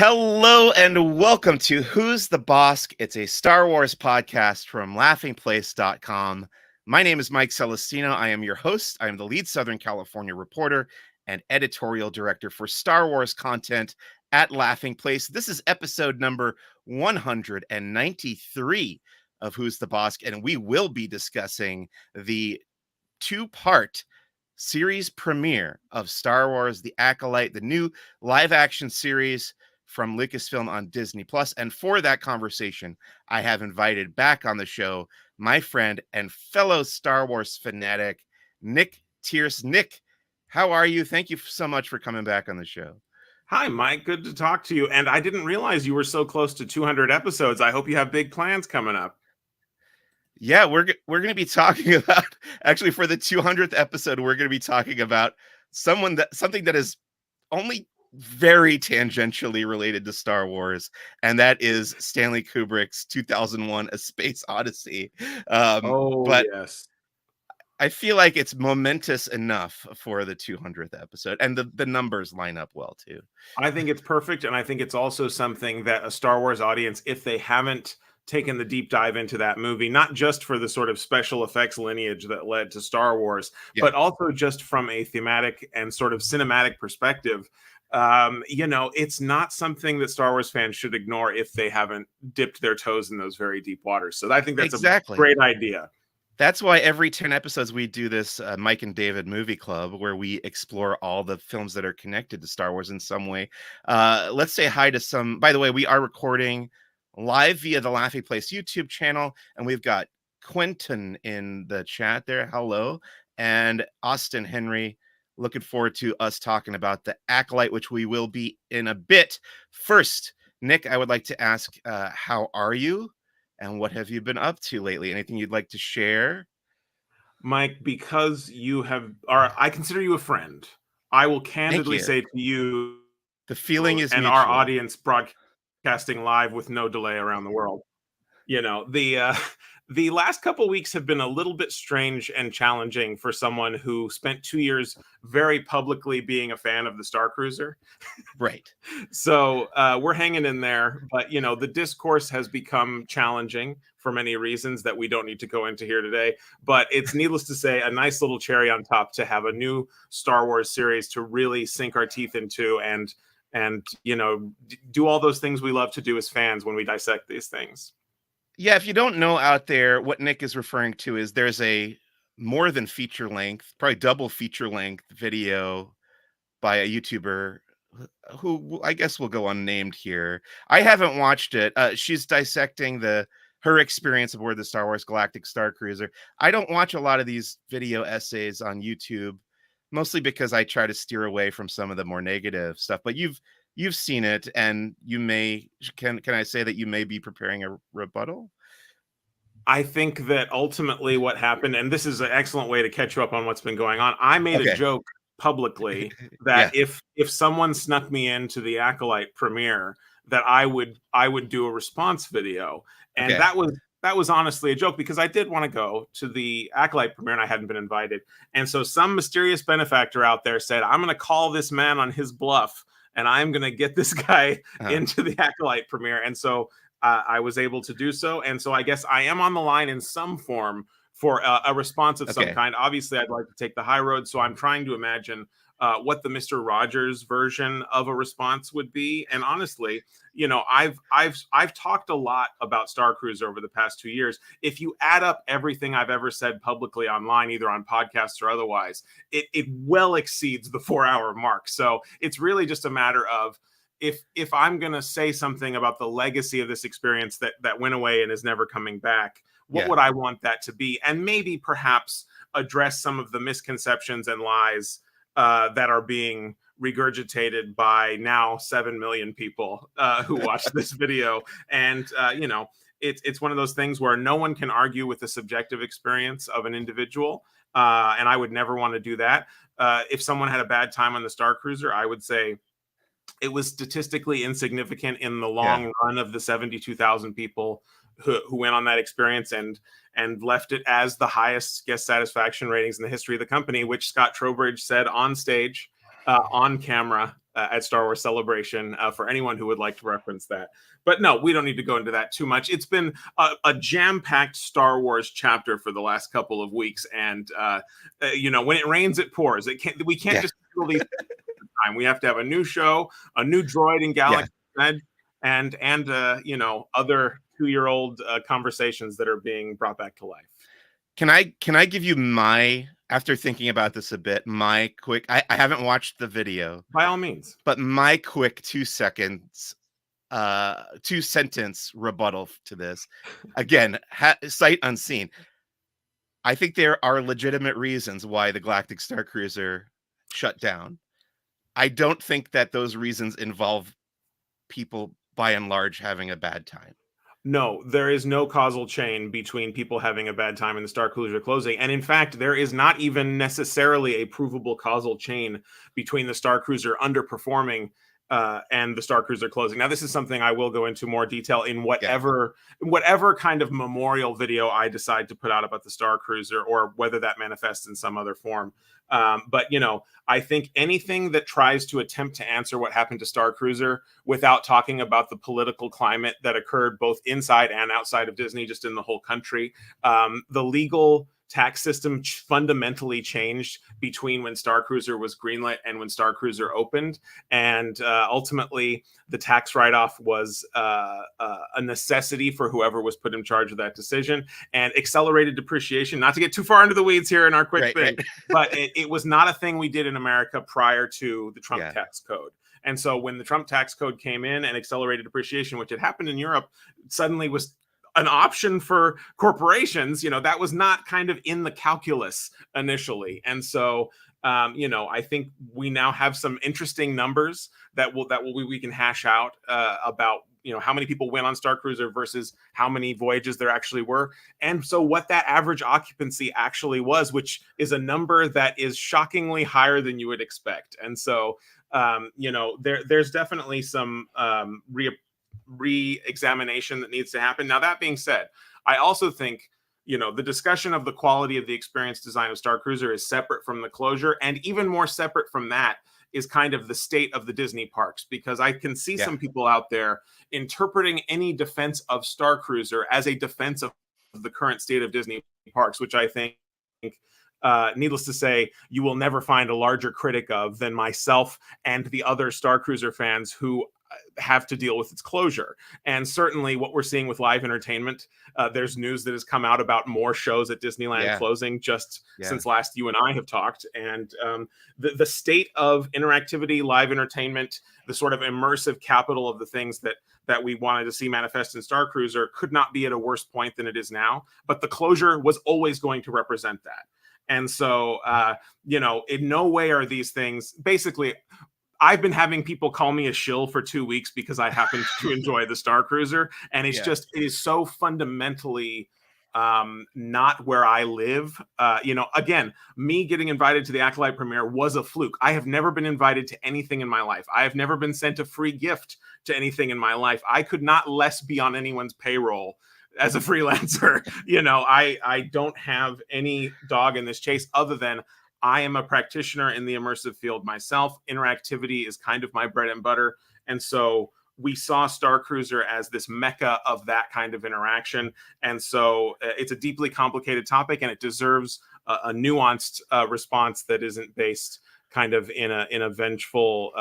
Hello and welcome to Who's the Bossk? It's a Star Wars podcast from laughingplace.com. My name is Mike Celestino. I am your host. I am the lead Southern California reporter and editorial director for Star Wars content at Laughing Place. This is episode number 193 of Who's the Bossk, and we will be discussing the two-part series premiere of Star Wars The Acolyte, the new live-action series from Lucasfilm on Disney Plus. And for that conversation, I have invited back on the show my friend and fellow Star Wars fanatic, Nick Tierce. Nick, how are you? Thank you so much for coming back on the show. Hi, Mike. Good to talk to you. And I didn't realize you were so close to 200 episodes. I hope you have big plans coming up. Yeah, we're going to be talking about, actually for the 200th episode, we're going to be talking about something that is only very tangentially related to Star Wars, and that is Stanley Kubrick's 2001 A Space Odyssey. But yes. I feel like it's momentous enough for the 200th episode, and the numbers line up well too. I think it's perfect, and I think it's also something that a Star Wars audience, if they haven't taken the deep dive into that movie, not just for the sort of special effects lineage that led to Star Wars, but also just from a thematic and sort of cinematic perspective, it's not something that Star Wars fans should ignore if they haven't dipped their toes in those very deep waters. So I think that's a great idea. That's why every 10 episodes we do this Mike and David movie club, where we explore all the films that are connected to Star Wars in some way. Let's say hi to some. By the way, we are recording live via the Laughing Place YouTube channel, and we've got Quentin in the chat there. Hello. And Austin Henry. Looking forward to us talking about the Acolyte, which we will be in a bit. First, Nick, I would like to ask, how are you? And what have you been up to lately? Anything you'd like to share? Mike, because I consider you a friend, I will candidly say to you, the feeling is and mutual. Our audience broadcasting live with no delay around the world. The last couple of weeks have been a little bit strange and challenging for someone who spent 2 years very publicly being a fan of the Star Cruiser. Right. So we're hanging in there. But, the discourse has become challenging for many reasons that we don't need to go into here today. But it's needless to say, a nice little cherry on top to have a new Star Wars series to really sink our teeth into and do all those things we love to do as fans when we dissect these things. Yeah, if you don't know out there, what Nick is referring to is there's a more than feature length, probably double feature length video by a YouTuber who I guess will go unnamed here. I haven't watched it. She's dissecting her experience aboard the Star Wars Galactic Star Cruiser. I don't watch a lot of these video essays on YouTube, mostly because I try to steer away from some of the more negative stuff. But you've seen it, and can I say that you may be preparing a rebuttal? I think that ultimately what happened, and this is an excellent way to catch you up on what's been going on. I made a joke publicly that if someone snuck me into the Acolyte premiere, that I would do a response video, and that was honestly a joke because I did want to go to the Acolyte premiere and I hadn't been invited, and so some mysterious benefactor out there said, "I'm going to call this man on his bluff, and I'm going to get this guy into the Acolyte premiere," and so I was able to do so. And so I guess I am on the line in some form for a response of some kind. Obviously, I'd like to take the high road. So I'm trying to imagine what the Mr. Rogers version of a response would be. And honestly, I've talked a lot about Star Cruiser over the past 2 years. If you add up everything I've ever said publicly online, either on podcasts or otherwise, it well exceeds the 4-hour mark. So it's really just a matter of, if I'm going to say something about the legacy of this experience that went away and is never coming back, what would I want that to be? And maybe perhaps address some of the misconceptions and lies that are being regurgitated by now 7 million people who watched this video. And, it's one of those things where no one can argue with the subjective experience of an individual. And I would never want to do that. If someone had a bad time on the Star Cruiser, I would say, it was statistically insignificant in the long run of the 72,000 people who went on that experience and left it as the highest guest satisfaction ratings in the history of the company, which Scott Trowbridge said on stage, on camera, at Star Wars Celebration for anyone who would like to reference that. But no, we don't need to go into that too much. It's been a jam-packed Star Wars chapter for the last couple of weeks, and when it rains, it pours. We can't just do these time. We have to have a new show, a new droid in Galaxy Edge, and other 2-year-old conversations that are being brought back to life. Can I give you after thinking about this a bit, my quick, I haven't watched the video. By all means. But my quick 2 sentence rebuttal to this. Again, sight unseen. I think there are legitimate reasons why the Galactic Star Cruiser shut down. I don't think that those reasons involve people by and large having a bad time. No, there is no causal chain between people having a bad time and the Star Cruiser closing. And in fact, there is not even necessarily a provable causal chain between the Star Cruiser underperforming and the Star Cruiser closing. Now, this is something I will go into more detail in whatever kind of memorial video I decide to put out about the Star Cruiser, or whether that manifests in some other form. But I think anything that tries to attempt to answer what happened to Star Cruiser without talking about the political climate that occurred both inside and outside of Disney, just in the whole country, the legal tax system fundamentally changed between when Star Cruiser was greenlit and when Star Cruiser opened. And ultimately, the tax write-off was a necessity for whoever was put in charge of that decision. And accelerated depreciation, not to get too far into the weeds here in our quick thing, but it was not a thing we did in America prior to the Trump tax code. And so when the Trump tax code came in, and accelerated depreciation, which had happened in Europe, suddenly was an option for corporations, that was not kind of in the calculus initially. And so, I think we now have some interesting numbers that we can hash out about, how many people went on Star Cruiser versus how many voyages there actually were. And so what that average occupancy actually was, which is a number that is shockingly higher than you would expect. And so, there's definitely some re-examination that needs to happen. Now, that being said, I also think the discussion of the quality of the experience design of Star Cruiser is separate from the closure, and even more separate from that is kind of the state of the Disney parks, because I can see some people out there interpreting any defense of Star Cruiser as a defense of the current state of Disney parks, which I think, needless to say, you will never find a larger critic of than myself and the other Star Cruiser fans who have to deal with its closure. And certainly what we're seeing with live entertainment, there's news that has come out about more shows at Disneyland closing just since last you and I have talked. And the state of interactivity, live entertainment, the sort of immersive capital of the things that we wanted to see manifest in Star Cruiser could not be at a worse point than it is now. But the closure was always going to represent that. And so, in no way are these things, basically, I've been having people call me a shill for 2 weeks because I happen to enjoy the Star Cruiser. And it's it is so fundamentally not where I live. Again, me getting invited to the Acolyte premiere was a fluke. I have never been invited to anything in my life. I have never been sent a free gift to anything in my life. I could not less be on anyone's payroll as a freelancer. I don't have any dog in this chase, other than I am a practitioner in the immersive field myself. Interactivity is kind of my bread and butter. And so we saw Star Cruiser as this mecca of that kind of interaction. And so it's a deeply complicated topic, and it deserves a nuanced response that isn't based kind of in a vengeful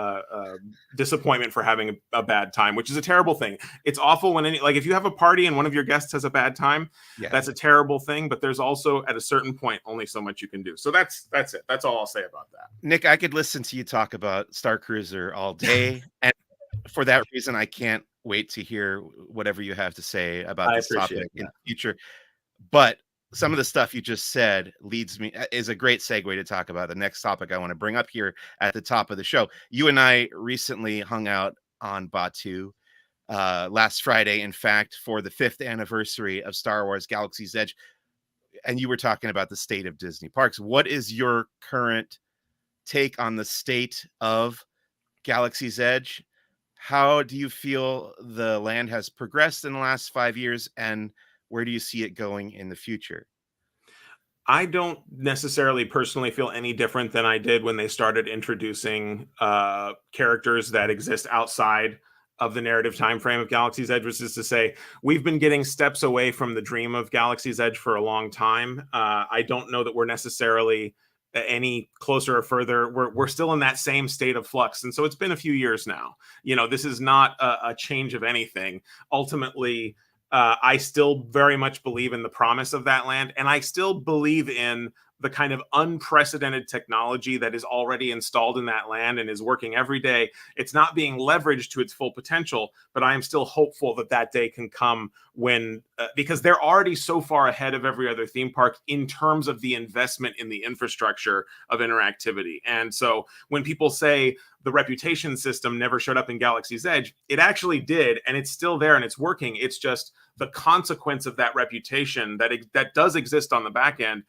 disappointment for having a bad time, which is a terrible thing. It's awful when if you have a party and one of your guests has a bad time, that's a terrible thing. But there's also, at a certain point, only so much you can do. So that's it. That's all I'll say about that. Nick, I could listen to you talk about Star Cruiser all day, and for that reason, I can't wait to hear whatever you have to say about this topic in the future. But some of the stuff you just said is a great segue to talk about the next topic I want to bring up here at the top of the show. You and I recently hung out on Batu last Friday, in fact, for the 5th anniversary of Star Wars Galaxy's Edge. And you were talking about the state of Disney parks. What is your current take on the state of Galaxy's Edge? How do you feel the land has progressed in the last 5 years, and where do you see it going in the future? I don't necessarily personally feel any different than I did when they started introducing characters that exist outside of the narrative time frame of Galaxy's Edge, which is to say, we've been getting steps away from the dream of Galaxy's Edge for a long time. I don't know that we're necessarily any closer or further. We're still in that same state of flux, and so it's been a few years now. This is not a change of anything. Ultimately, I still very much believe in the promise of that land, and I still believe in the kind of unprecedented technology that is already installed in that land and is working every day. It's not being leveraged to its full potential, but I am still hopeful that that day can come when, because they're already so far ahead of every other theme park in terms of the investment in the infrastructure of interactivity. And so when people say the reputation system never showed up in Galaxy's Edge, it actually did, and it's still there and it's working. It's just the consequence of that reputation that does exist on the back end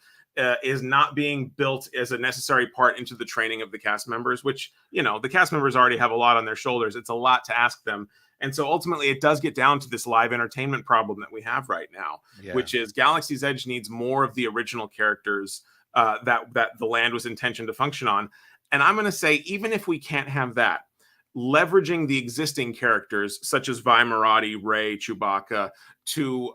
is not being built as a necessary part into the training of the cast members, which, the cast members already have a lot on their shoulders. It's a lot to ask them. And so ultimately it does get down to this live entertainment problem that we have right now, which is Galaxy's Edge needs more of the original characters that the land was intentioned to function on. And I'm going to say, even if we can't have that, leveraging the existing characters such as Vi Marati, Rey, Chewbacca to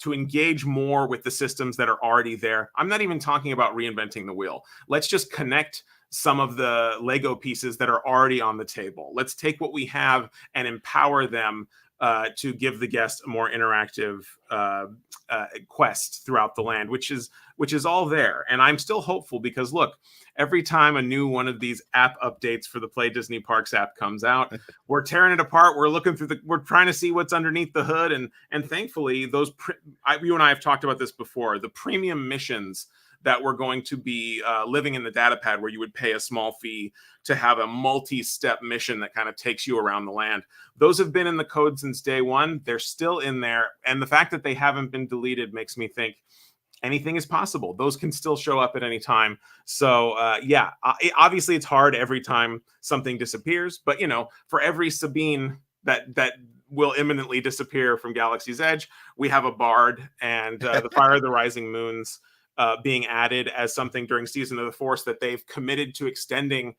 engage more with the systems that are already there. I'm not even talking about reinventing the wheel. Let's just connect some of the Lego pieces that are already on the table. Let's take what we have and empower them to give the guest a more interactive quest throughout the land, which is all there. And I'm still hopeful because, look, every time a new one of these app updates for the Play Disney Parks app comes out, we're tearing it apart. We're looking through we're trying to see what's underneath the hood. And thankfully, you and I have talked about this before, the premium missions that we're going to be living in the data pad, where you would pay a small fee to have a multi-step mission that kind of takes you around the land. Those have been in the code since day one. They're still in there. And the fact that they haven't been deleted makes me think anything is possible. Those can still show up at any time. So obviously it's hard every time something disappears, but for every Sabine that will imminently disappear from Galaxy's Edge, we have a Bard, and the Fire of the Rising Moons being added as something during Season of the Force that they've committed to extending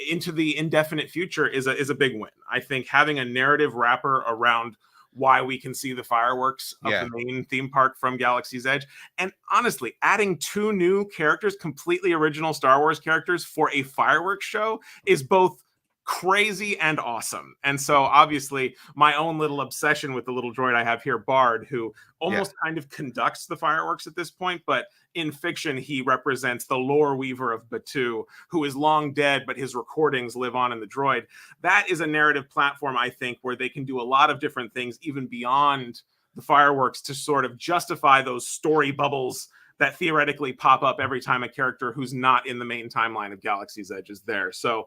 into the indefinite future is a big win. I think having a narrative wrapper around why we can see the fireworks of the main theme park from Galaxy's Edge, and honestly, adding 2 new characters, completely original Star Wars characters, for a fireworks show is both crazy and awesome. And so obviously my own little obsession with the little droid I have here, Bard, who almost kind of conducts the fireworks at this point, but in fiction he represents the lore weaver of Batuu, who is long dead, but his recordings live on in the droid. That is a narrative platform, I think, where they can do a lot of different things even beyond the fireworks to sort of justify those story bubbles that theoretically pop up every time a character who's not in the main timeline of Galaxy's Edge is there. So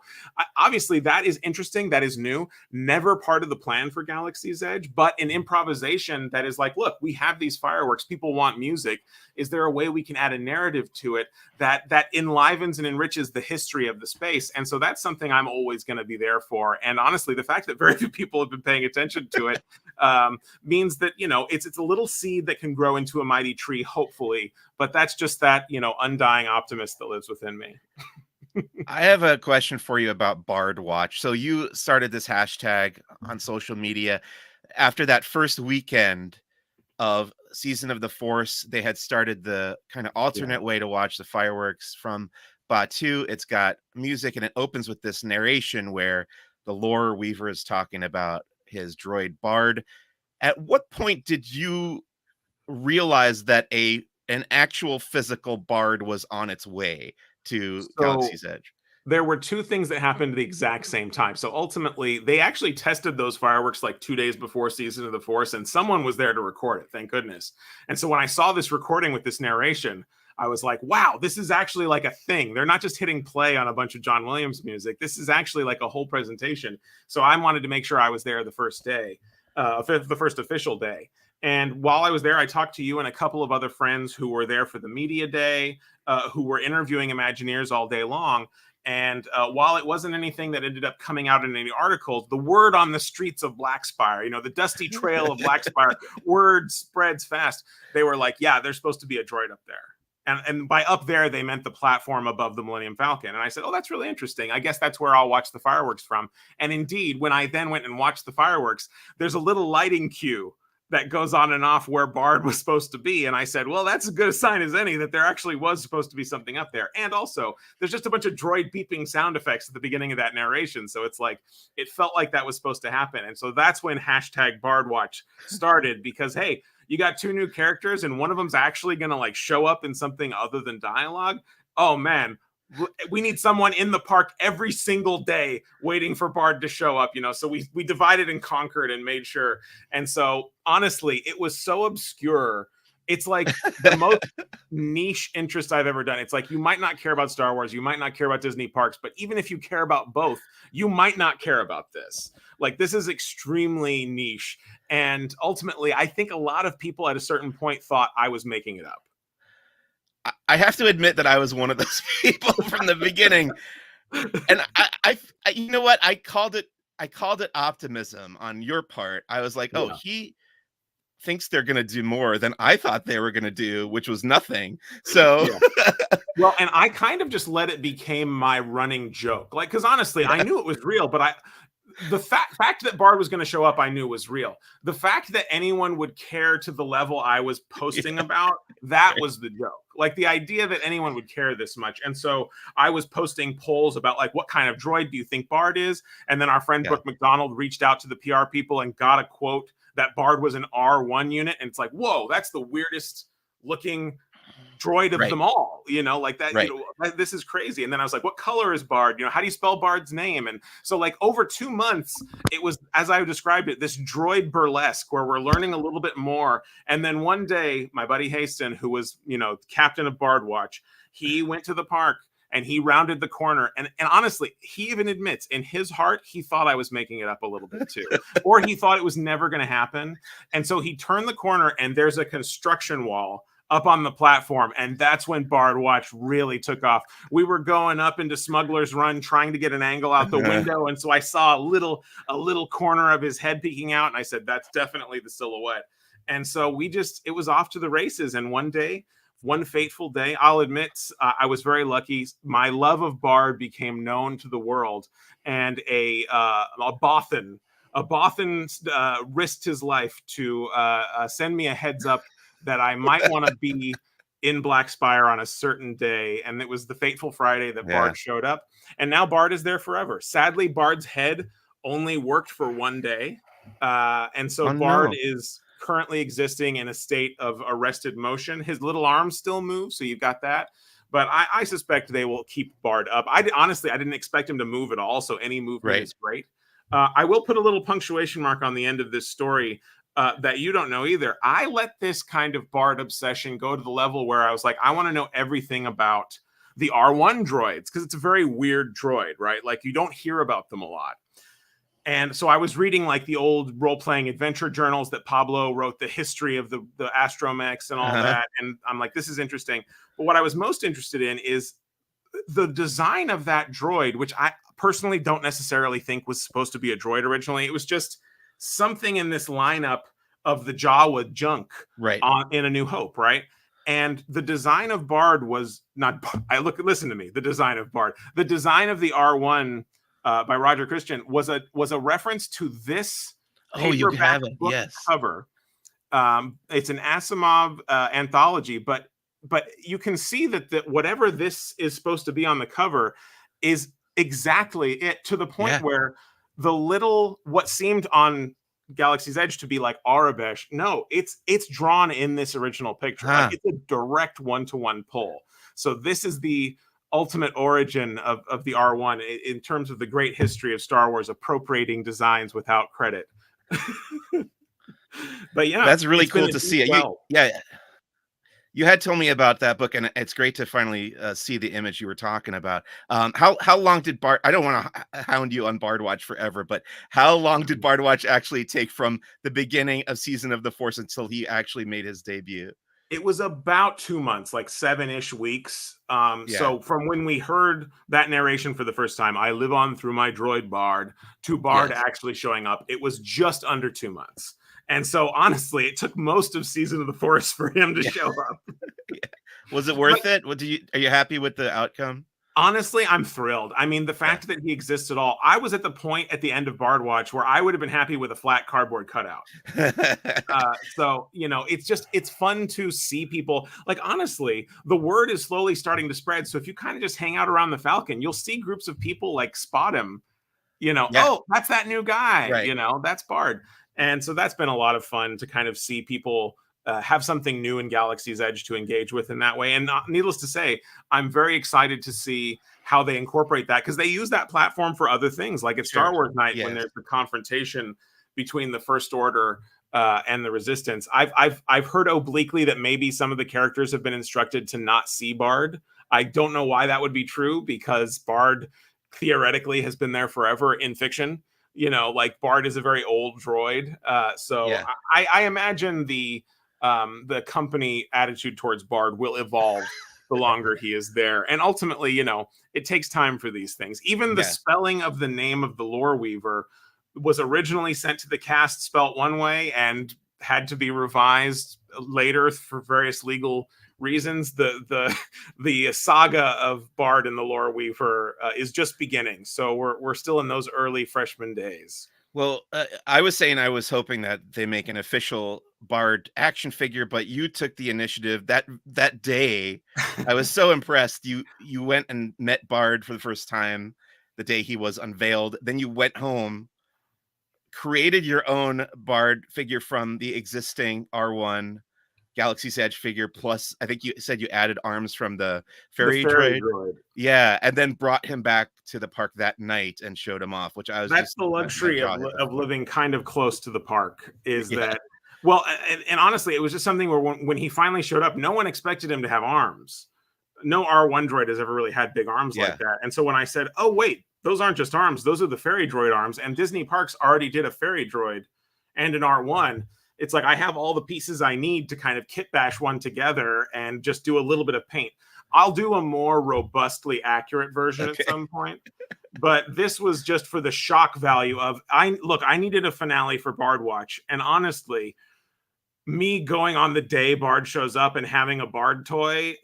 obviously that is interesting. That is new. Never part of the plan for Galaxy's Edge, but an improvisation that is like, look, we have these fireworks. People want music. Is there a way we can add a narrative to it that enlivens and enriches the history of the space? And so that's something I'm always going to be there for. And honestly, the fact that very few people have been paying attention to it means that, it's a little seed that can grow into a mighty tree, hopefully. But that's just that, undying optimist that lives within me. I have a question for you about Bard Watch. So you started this hashtag on social media after that first weekend of Season of the Force. They had started the kind of alternate way to watch the fireworks from Batuu. It's got music, and it opens with this narration where the lore weaver is talking about his droid Bard. At what point did you realize that an actual physical Bard was on its way to Galaxy's Edge? There were 2 things that happened at the exact same time. So ultimately, they actually tested those fireworks like 2 days before Season of the Force, and someone was there to record it, thank goodness. And so when I saw this recording with this narration, I was like, wow, this is actually like a thing. They're not just hitting play on a bunch of John Williams music. This is actually like a whole presentation. So I wanted to make sure I was there the first day, the first official day. And while I was there, I talked to you and a couple of other friends who were there for the media day, who were interviewing Imagineers all day long. And while it wasn't anything that ended up coming out in any articles, the word on the streets of Blackspire, the dusty trail of Blackspire, word spreads fast. They were like, yeah, there's supposed to be a droid up there. And by up there, they meant the platform above the Millennium Falcon. And I said, oh, that's really interesting. I guess that's where I'll watch the fireworks from. And indeed, when I then went and watched the fireworks, there's a little lighting cue that goes on and off where Bard was supposed to be. And I said, well, that's as good a sign as any that there actually was supposed to be something up there. And also, there's just a bunch of droid beeping sound effects at the beginning of that narration. So it's like, it felt like that was supposed to happen. And so that's when hashtag Bardwatch started, because, hey, you got 2 new characters and one of them's actually going to like show up in something other than dialogue. Oh, man. We need someone in the park every single day waiting for Bard to show up, you know. So we divided and conquered and made sure. And so honestly, it was so obscure. It's like the most niche interest I've ever done. It's like, you might not care about Star Wars, you might not care about Disney parks, but even if you care about both, you might not care about this. Like, this is extremely niche. And ultimately, I think a lot of people at a certain point thought I was making it up. I have to admit that I was one of those people from the beginning, and I you know what? I called it optimism on your part. I was like, oh, he thinks they're going to do more than I thought they were going to do, which was nothing. So, well, and I kind of just let it become my running joke, like, because honestly, I knew it was real, but the fact that Bard was going to show up, I knew was real. The fact that anyone would care to the level I was posting about, that was the joke. Like, the idea that anyone would care this much. And so I was posting polls about, like, what kind of droid do you think Bard is? And then our friend Brooke McDonald reached out to the PR people and got a quote that Bard was an R1 unit. And it's like, whoa, that's the weirdest looking droid of them all, you know, like that, you know, this is crazy. And then I was like, what color is Bard? You know, how do you spell Bard's name? And so, like, over 2 months, it was, as I described it, this droid burlesque where we're learning a little bit more. And then one day, my buddy Haston, who was, you know, captain of Bardwatch, he went to the park and he rounded the corner. And honestly, he even admits in his heart, he thought I was making it up a little bit too, or he thought it was never going to happen. And so he turned the corner and there's a construction wall up on the platform, and that's when Bardwatch really took off. We were going up into Smuggler's Run trying to get an angle out the window, and so I saw a little corner of his head peeking out, and I said, that's definitely the silhouette. And so it was off to the races. And one fateful day, I'll admit, I was very lucky. My love of Bard became known to the world, and a Bothan risked his life to send me a heads up that I might want to be in Black Spire on a certain day. And it was the fateful Friday that Bard showed up. And now Bard is there forever. Sadly, Bard's head only worked for 1 day. And so Bard is currently existing in a state of arrested motion. His little arms still move, so you've got that. But I suspect they will keep Bard up. Honestly, I didn't expect him to move at all, so any movement is great. I will put a little punctuation mark on the end of this story that you don't know either. I let this kind of Bard obsession go to the level where I was like, I want to know everything about the R1 droids, because it's a very weird droid, right? Like, you don't hear about them a lot. And so I was reading like the old role-playing adventure journals that Pablo wrote, the history of the astromechs and all that. And I'm like, this is interesting. But what I was most interested in is the design of that droid, which I personally don't necessarily think was supposed to be a droid originally. It was just something in this lineup of the Jawa junk in A New Hope, right? And the design of Bard was not. Listen to me. The design of Bard, the design of the R1 by Roger Christian was a reference to this paperback book cover. It's an Asimov anthology, but you can see that whatever this is supposed to be on the cover is exactly it, to the point where the little, what seemed on Galaxy's Edge to be like Arabesh, no, it's drawn in this original picture. Like, it's a direct one-to-one pull. So this is the ultimate origin of the R1 in terms of the great history of Star Wars appropriating designs without credit. But yeah, that's really cool to see. You had told me about that book, and it's great to finally see the image you were talking about. How long did Bard? I don't want to hound you on Bardwatch forever, but how long did Bardwatch actually take from the beginning of Season of the Force until he actually made his debut? It was about 2 months, like 7-ish weeks. So from when we heard that narration for the first time, I live on through my droid Bard, to Bard actually showing up, it was just under 2 months. And so honestly, it took most of Season of the Force for him to show up. Was it worth it? Are you happy with the outcome? Honestly, I'm thrilled. I mean, the Yeah. fact that he exists at all. I was at the point at the end of Bard Watch where I would have been happy with a flat cardboard cutout. So it's fun to see people, like, honestly, the word is slowly starting to spread. So if you kind of just hang out around the Falcon, you'll see groups of people like spot him, Yeah, oh, that's that new guy, right. that's Bard. And so that's been a lot of fun to kind of see people have something new in Galaxy's Edge to engage with in that way. And needless to say, I'm very excited to see how they incorporate that, because they use that platform for other things, like at Star Sure. Wars Night, when Yes. there's the confrontation between the First Order and the Resistance. I've heard obliquely that maybe some of the characters have been instructed to not see Bard. I don't know why that would be true, because Bard theoretically has been there forever in fiction. Like, Bard is a very old droid. So Yeah. I imagine the company attitude towards Bard will evolve the longer he is there. And ultimately, it takes time for these things. Even the Yeah. spelling of the name of the Lore Weaver was originally sent to the cast spelt one way and had to be revised later for various legal reasons. The saga of Bard and the Lore Weaver is just beginning. So we're still in those early freshman days. Well, I was saying I was hoping that they make an official Bard action figure, but you took the initiative that day. I was so impressed. You went and met Bard for the first time the day he was unveiled. Then you went home, created your own Bard figure from the existing R1 Galaxy's Edge figure. Plus, I think you said you added arms from the The fairy fairy droid. droid. Yeah, and then brought him back to the park that night and showed him off, which I was That's just the my luxury jaw hit the of floor. living kind of close to the park, is Yeah, that, well, and honestly, it was just something where when he finally showed up, no one expected him to have arms. No R1 droid has ever really had big arms yeah. like that. And so when I said, oh, wait, those aren't just arms, those are the fairy droid arms, and Disney Parks already did a fairy droid and an R1, it's like I have all the pieces I need to kind of kit bash one together and just do a little bit of paint. I'll do a more robustly accurate version at Okay. some point. But this was just for the shock value of, I needed a finale for Bard Watch. And honestly, me going on the day Bard shows up and having a Bard toy,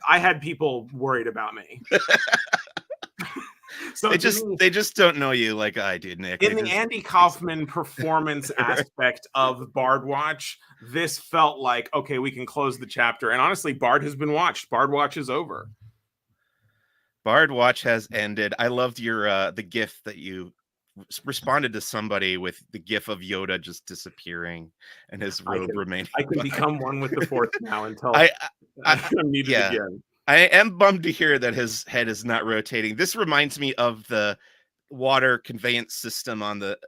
I had people worried about me. So They just don't know you like I do, Nick. in the Andy Kaufman performance aspect of Bard Watch, this felt like, okay, we can close the chapter. And honestly, Bard has been watched. Bard Watch is over. Bard Watch has ended. I loved your the GIF that you responded to somebody with the GIF of Yoda just disappearing and his robe remaining. I can become one with the Force now until I I'm needed yeah. again. I am bummed to hear that his head is not rotating. This reminds me of the water conveyance system on the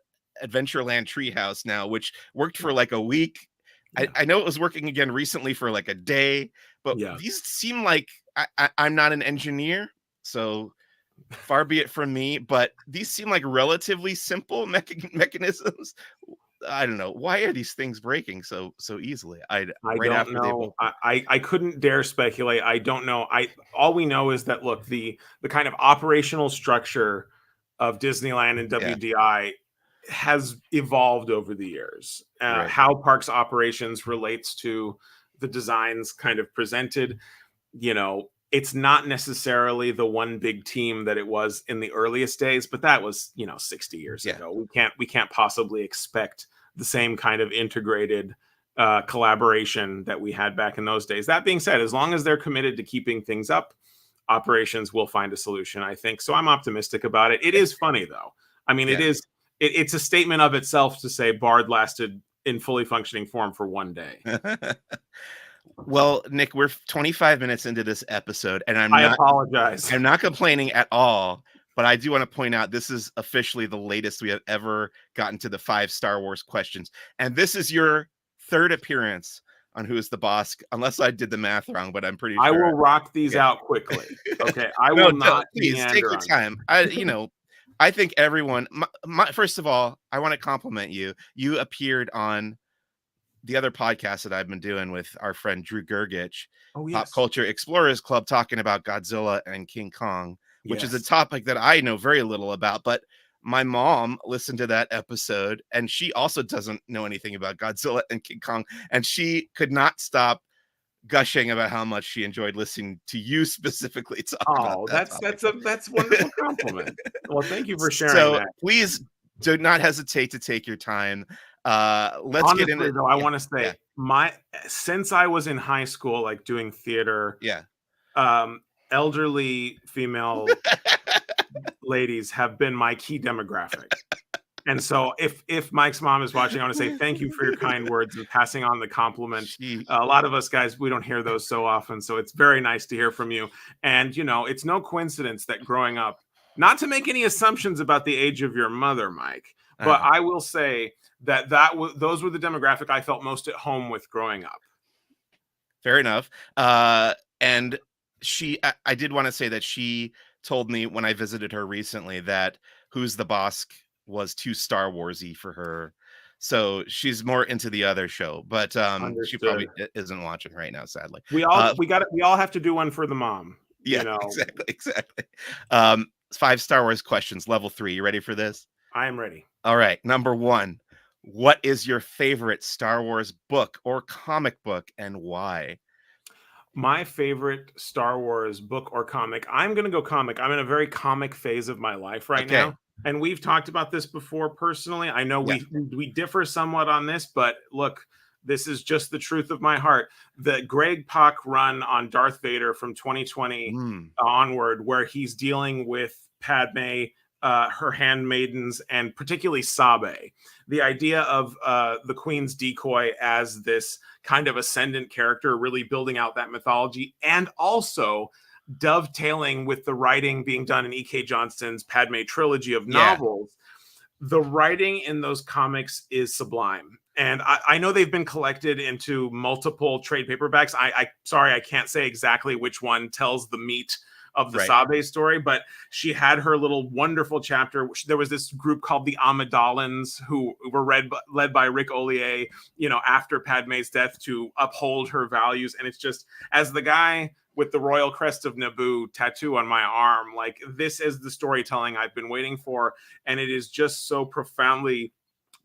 Adventureland treehouse now, which worked for like a week. Yeah. I know it was working again recently for like a day, but Yeah. these seem like I'm not an engineer, so far be it from me, but these seem like relatively simple mechanisms. I don't know. Why are these things breaking so easily? I don't know. I couldn't dare speculate. I don't know. All we know is that, look, the kind of operational structure of Disneyland and WDI has evolved over the years. Right. How parks operations relates to the designs kind of presented, it's not necessarily the one big team that it was in the earliest days, but that was 60 years ago. We can't possibly expect the same kind of integrated collaboration that we had back in those days. That being said, as long as they're committed to keeping things up, operations will find a solution, I think. So I'm optimistic about it. It is funny, though. I mean, it's a statement of itself to say Bard lasted in fully functioning form for one day. Well, Nick, we're 25 minutes into this episode, and I apologize. I'm not complaining at all, but I do want to point out this is officially the latest we have ever gotten to the 5 Star Wars questions. And this is your 3rd appearance on Who is the Bossk, unless I did the math wrong, but I'm pretty sure. I will rock these out quickly. Okay. I will not. Please take your time. I think everyone, first of all, I want to compliment you. You appeared on the other podcast that I've been doing with our friend Drew Gergich, Pop Culture Explorers Club, talking about Godzilla and King Kong, which is a topic that I know very little about. But my mom listened to that episode, and she also doesn't know anything about Godzilla and King Kong, and she could not stop gushing about how much she enjoyed listening to you specifically talk about Oh, that that's topic. that's wonderful compliment. Well, thank you for sharing So that. please do not hesitate to take your time. Let's get Honestly, into though, I yeah, want to yeah, say since I was in high school, like doing theater, yeah. um, elderly female ladies have been my key demographic. And so if Mike's mom is watching, I want to say thank you for your kind words and passing on the compliment. She A lot of us guys, we don't hear those so often. So it's very nice to hear from you. And, it's no coincidence that growing up, not to make any assumptions about the age of your mother, Mike, but I will say that those were the demographic I felt most at home with growing up. fair enough. And I did want to say that she told me when I visited her recently that Who's the Bossk was too Star Warsy for her. So she's more into the other show, but she Understood. probably isn't watching right now, sadly. We all have to do one for the mom, Yeah, exactly. 5 Star Wars questions, level 3. You ready for this? I am ready. All right, number 1. What is your favorite Star Wars book or comic book, and why? My favorite Star Wars book or comic, I'm going to go comic. I'm in a very comic phase of my life right Okay. now. And we've talked about this before personally. I know Yeah. we differ somewhat on this, but look, this is just the truth of my heart. The Greg Pak run on Darth Vader from 2020 onward, where he's dealing with Padme, her handmaidens, and particularly Sabe. The idea of the Queen's decoy as this kind of ascendant character, really building out that mythology, and also dovetailing with the writing being done in E.K. Johnston's Padme trilogy of novels. The writing in those comics is sublime. And I know they've been collected into multiple trade paperbacks. Sorry, I can't say exactly which one tells the meat of the Sabe story, but she had her little wonderful chapter. There was this group called the Amidalans who were led by Rick Ollier, after Padme's death to uphold her values. And it's just, as the guy with the royal crest of Naboo tattoo on my arm, like, this is the storytelling I've been waiting for. And it is just so profoundly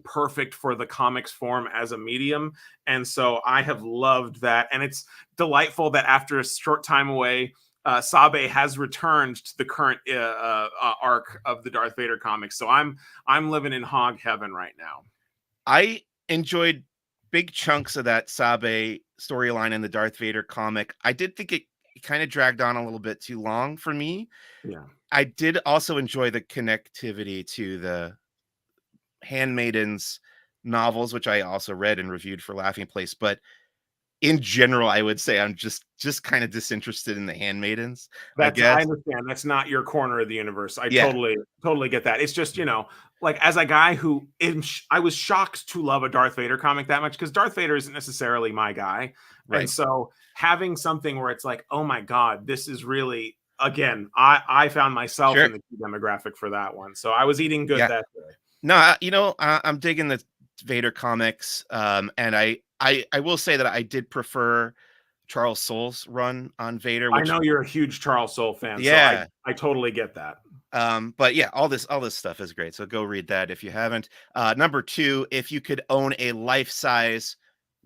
perfect for the comics form as a medium. And so I have loved that. And it's delightful that after a short time away, Sabe has returned to the current arc of the Darth Vader comics. So I'm living in hog heaven right now. I enjoyed big chunks of that Sabe storyline in the Darth Vader comic. I did think it kind of dragged on a little bit too long for me. Yeah. I did also enjoy the connectivity to the Handmaidens novels, which I also read and reviewed for Laughing Place, but in general, I would say I'm just kind of disinterested in the Handmaidens, I I guess. understand. That's not your corner of the universe. I Yeah. totally get that. It's just, like, as a guy who I was shocked to love a Darth Vader comic that much, because Darth Vader isn't necessarily my guy. Right. And so having something where it's like, oh my God, this is really, again, I found myself in the key demographic for that one. So I was eating good that day. No, I'm digging the Vader comics. And I will say that I did prefer Charles Soule's run on Vader. I know you're a huge Charles Soule fan, yeah. So I totally get that. But yeah, all this stuff is great. So go read that if you haven't. Number 2, if you could own a life-size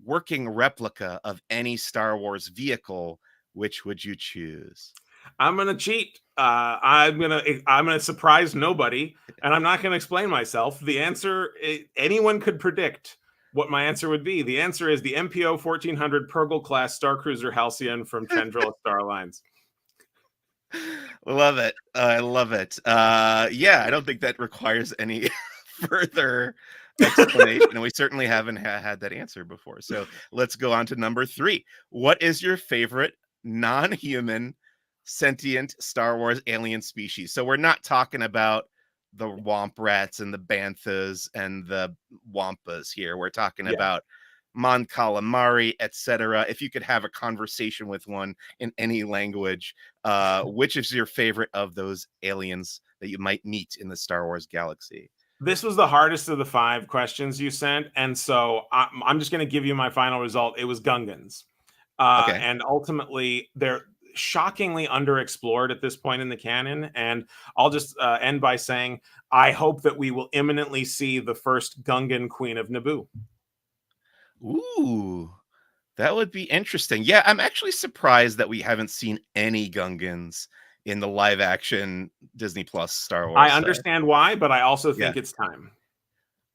working replica of any Star Wars vehicle, which would you choose? I'm gonna cheat. I'm gonna surprise nobody, and I'm not gonna explain myself. The answer, anyone could predict what my answer would be. The answer is the MPO 1400 Purgle class Star Cruiser Halcyon from Chandrila Star Lines. Love it. I love it. Yeah, I don't think that requires any further explanation. And we certainly haven't had that answer before. So let's go on to number 3. What is your favorite non-human sentient Star Wars alien species? So we're not talking about the Womp Rats and the Banthas and the Wampas here. We're talking about Mon Calamari, etc. If you could have a conversation with one in any language, which is your favorite of those aliens that you might meet in the Star Wars galaxy? This was the hardest of the 5 questions you sent, and so I'm just going to give you my final result. It was Gungans. Okay. And ultimately, they're shockingly underexplored at this point in the canon. And I'll just end by saying, I hope that we will imminently see the first Gungan queen of Naboo. Ooh, That would be interesting. Yeah, I'm actually surprised that we haven't seen any Gungans in the live action Disney Plus Star I Wars. understand why, but I also Yeah, think it's time.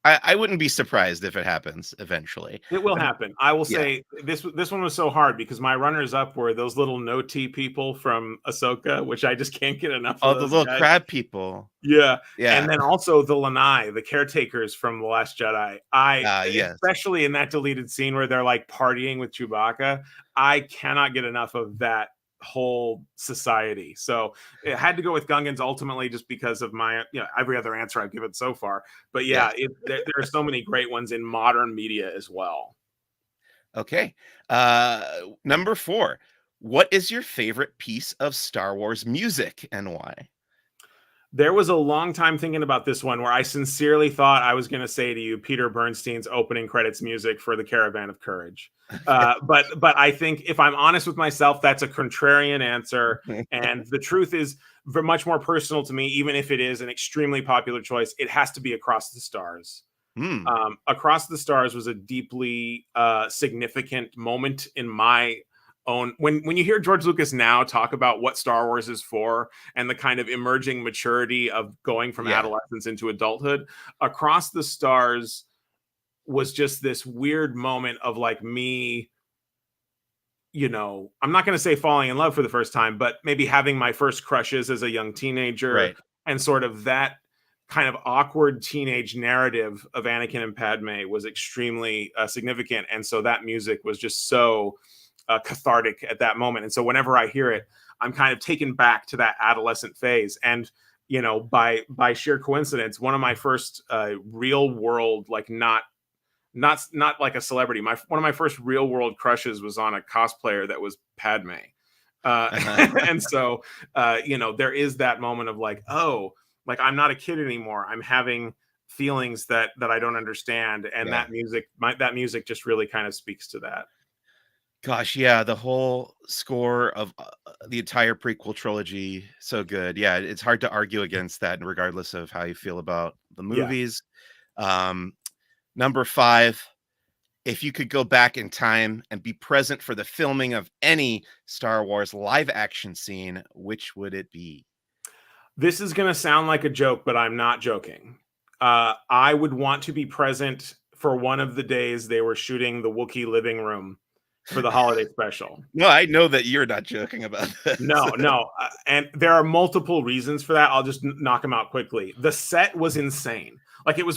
I wouldn't be surprised if it happens eventually. It will Um, happen. I will yeah. say this one was so hard because my runners up were those little no T people from Ahsoka, which I just can't get enough of Oh, the those little guys. crab people. Yeah, and Yeah. then also the Lanai, the caretakers from The Last Jedi. Yes. Especially in that deleted scene where they're like partying with Chewbacca, I cannot get enough of that whole society. So it had to go with Gungans ultimately, just because of my, every other answer I've given so far. But yeah, Yes. there are so many great ones in modern media as well. Okay. Number 4. What is your favorite piece of Star Wars music and why? There was a long time thinking about this one where I sincerely thought I was going to say to you Peter Bernstein's opening credits music for The Caravan of Courage. But I think if I'm honest with myself, that's a contrarian answer. And the truth is much more personal to me, even if it is an extremely popular choice. It has to be Across the Stars. Hmm. Across the Stars was a deeply significant moment in my own. When you hear George Lucas now talk about what Star Wars is for and the kind of emerging maturity of going from Yeah. adolescence into adulthood, Across the Stars was just this weird moment of like me, I'm not going to say falling in love for the first time, but maybe having my first crushes as a young teenager, Right. and sort of that kind of awkward teenage narrative of Anakin and Padme was extremely significant. And so that music was just so cathartic at that moment. And so whenever I hear it, I'm kind of taken back to that adolescent phase. And by sheer coincidence, one of my first real world, like not like a celebrity. One of my first real world crushes was on a cosplayer that was Padme. And so, there is that moment of like, oh, like I'm not a kid anymore. I'm having feelings that I don't understand, and Yeah. that music just really kind of speaks to that. Gosh, yeah, the whole score of the entire prequel trilogy, so good. Yeah, it's hard to argue against that, regardless of how you feel about the Yeah. movies. Um, Number 5, if you could go back in time and be present for the filming of any Star Wars live action scene, which would it be? This is going to sound like a joke, but I'm not joking. I would want to be present for one of the days they were shooting the Wookiee living room for the holiday special. No, I know that you're not joking about this. No, and there are multiple reasons for that. I'll just knock them out quickly. The set was insane. Like it was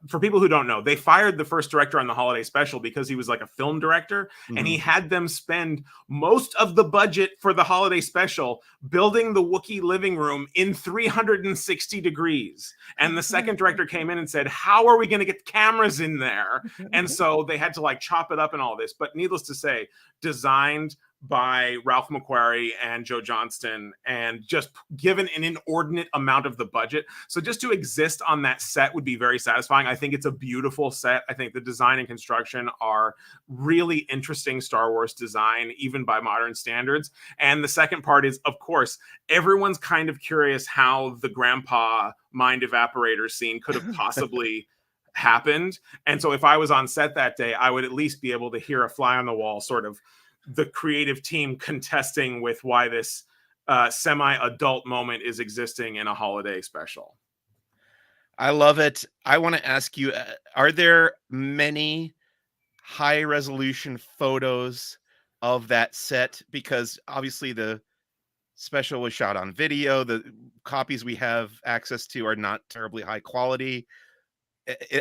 for people who don't know, they fired the first director on the holiday special because he was like a film director, and he Mhm. had them spend most of the budget for the holiday special building the Wookiee living room in 360 degrees. And the second director came in and said, "How are we going to get cameras in there?" And so they had to like chop it up and all this. But needless to say, designed by Ralph McQuarrie and Joe Johnston, and just given an inordinate amount of the budget. So just to exist on that set would be very satisfying. I think it's a beautiful set. I think the design and construction are really interesting Star Wars design, even by modern standards. And the second part is, of course, everyone's kind of curious how the grandpa mind evaporator scene could have possibly happened. And so if I was on set that day, I would at least be able to hear a fly on the wall sort of the creative team contesting with why this semi-adult moment is existing in a holiday special. I love it. I want to ask you, are there many high resolution photos of that set? Because obviously the special was shot on video. The copies we have access to are not terribly high quality.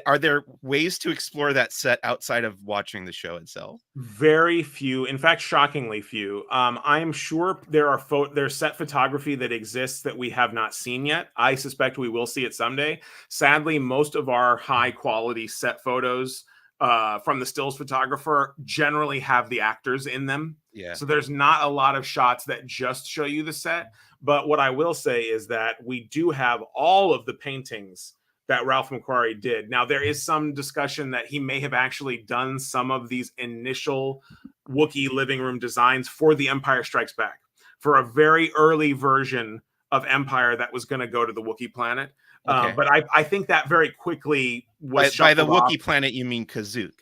Are there ways to explore that set outside of watching the show itself? Very few, in fact, shockingly few. I am sure there's set photography that exists that we have not seen yet. I suspect we will see it someday. Sadly, most of our high quality set photos from the stills photographer generally have the actors in them. Yeah. So there's not a lot of shots that just show you the set. But what I will say is that we do have all of the paintings that Ralph McQuarrie did. Now, there is some discussion that he may have actually done some of these initial Wookiee living room designs for The Empire Strikes Back, for a very early version of Empire that was going to go to the Wookiee planet. Okay. But I think that very quickly was By the shuffled off. Wookiee planet, you mean Kazook?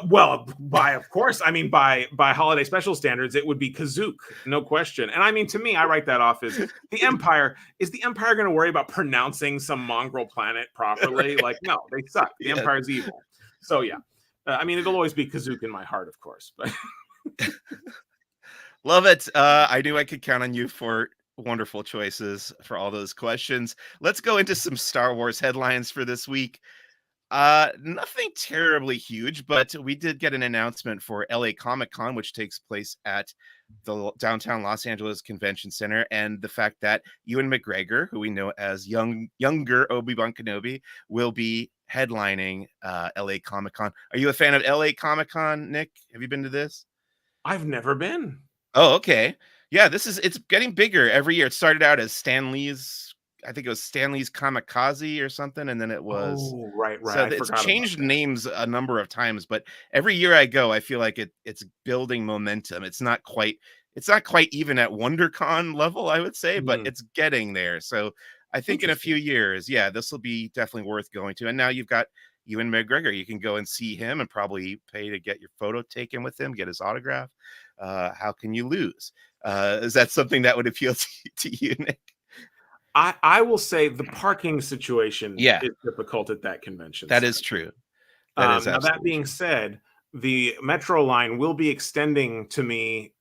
Well, of course, I mean, by holiday special standards, it would be Kazook, no question. And I mean, to me, I write that off as the Empire. Is the Empire going to worry about pronouncing some mongrel planet properly? Right. Like, no, they suck. The Yeah. Empire's evil. So yeah, I mean, it'll always be Kazook in my heart, of course. But Love it. I knew I could count on you for wonderful choices for all those questions. Let's go into some Star Wars headlines for this week. Nothing terribly huge, but we did get an announcement for LA Comic Con, which takes place at the downtown Los Angeles Convention Center, and the fact that Ewan McGregor, who we know as younger Obi-Wan Kenobi, will be headlining LA Comic Con. Are you a fan of LA Comic Con, Nick? Have you been to this? I've never been. Oh, okay. Yeah, it's getting bigger every year. It started out as Stan Lee's, I think it was Stan Lee's Kamikaze or something, and then it was Oh, right. so I it's forgot about changed that. names a number of times, but every year I go, I feel like it's building momentum. It's not quite even at WonderCon level, I would say, but Mhm. it's getting there. So I think in a few Interesting. years, yeah, this will be definitely worth going to. And now you've got Ewan McGregor. You can go and see him and probably pay to get your photo taken with him, get his autograph. How can you lose? Is that something that would appeal to you, Nick? I will say the parking situation Yeah, is difficult at that convention that is center. true. That is Now that absolutely being true. said, the metro line will be extending to me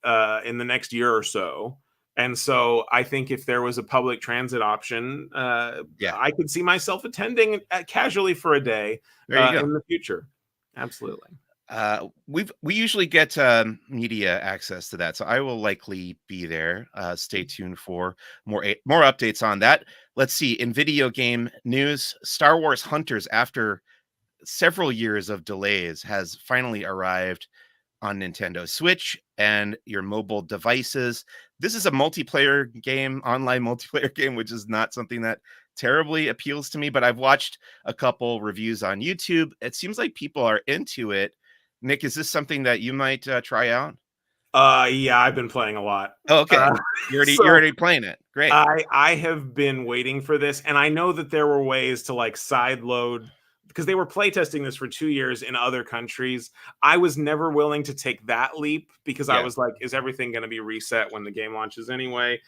in the next year or so, and so I think if there was a public transit option, Yeah, I could see myself attending casually for a day there you go. in the future. Absolutely. We usually get media access to that, so I will likely be there. Stay tuned for more updates on that. Let's see. In video game news, Star Wars Hunters, after several years of delays, has finally arrived on Nintendo Switch and your mobile devices. This is a multiplayer game, online multiplayer game, which is not something that terribly appeals to me, but I've watched a couple reviews on YouTube. It seems like people are into it. Nick, is this something that you might try out? Yeah, I've been playing a lot. Oh, okay. Uh, You're so already playing it. Great. I have been waiting for this, and I know that there were ways to like side load because they were playtesting this for 2 years in other countries. I was never willing to take that leap because I Yeah. was like, is everything going to be reset when the game launches anyway?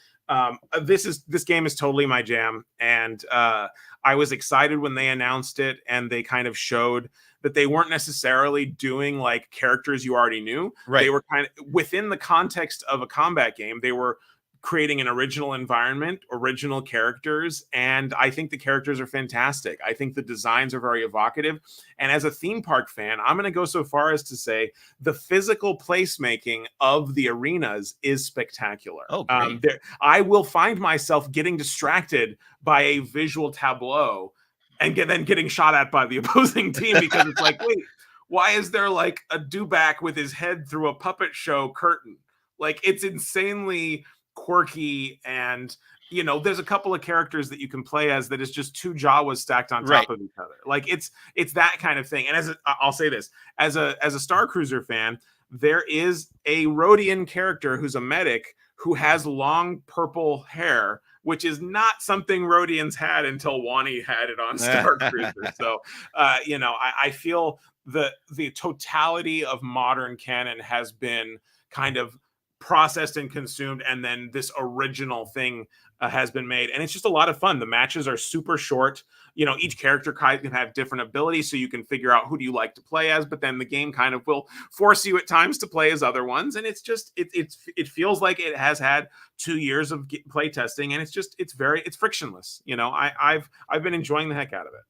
This game is totally my jam, and I was excited when they announced it, and they kind of showed that they weren't necessarily doing like characters you already knew. They Right. were kind of within the context of a combat game. They were creating an original environment, original characters, and I think the characters are fantastic. I think the designs are very evocative. And as a theme park fan, I'm going to go so far as to say the physical placemaking of the arenas is spectacular. Oh, great. I will find myself getting distracted by a visual tableau and then getting shot at by the opposing team because it's like, wait, why is there like a dewback with his head through a puppet show curtain? Like, it's insanely quirky, and there's a couple of characters that you can play as that is just two Jawas stacked on Right. top of each other. Like, it's that kind of thing. And I'll say this, as a Star Cruiser fan, there is a Rhodian character who's a medic who has long purple hair, which is not something Rhodians had until Wani had it on Star Cruiser. So I feel the totality of modern canon has been kind of processed and consumed, and then this original thing has been made, and it's just a lot of fun. The matches are super short. Each character can have different abilities, so you can figure out who do you like to play as, but then the game kind of will force you at times to play as other ones, and it's just it feels like it has had 2 years of play testing, and it's frictionless. I've been enjoying the heck out of it.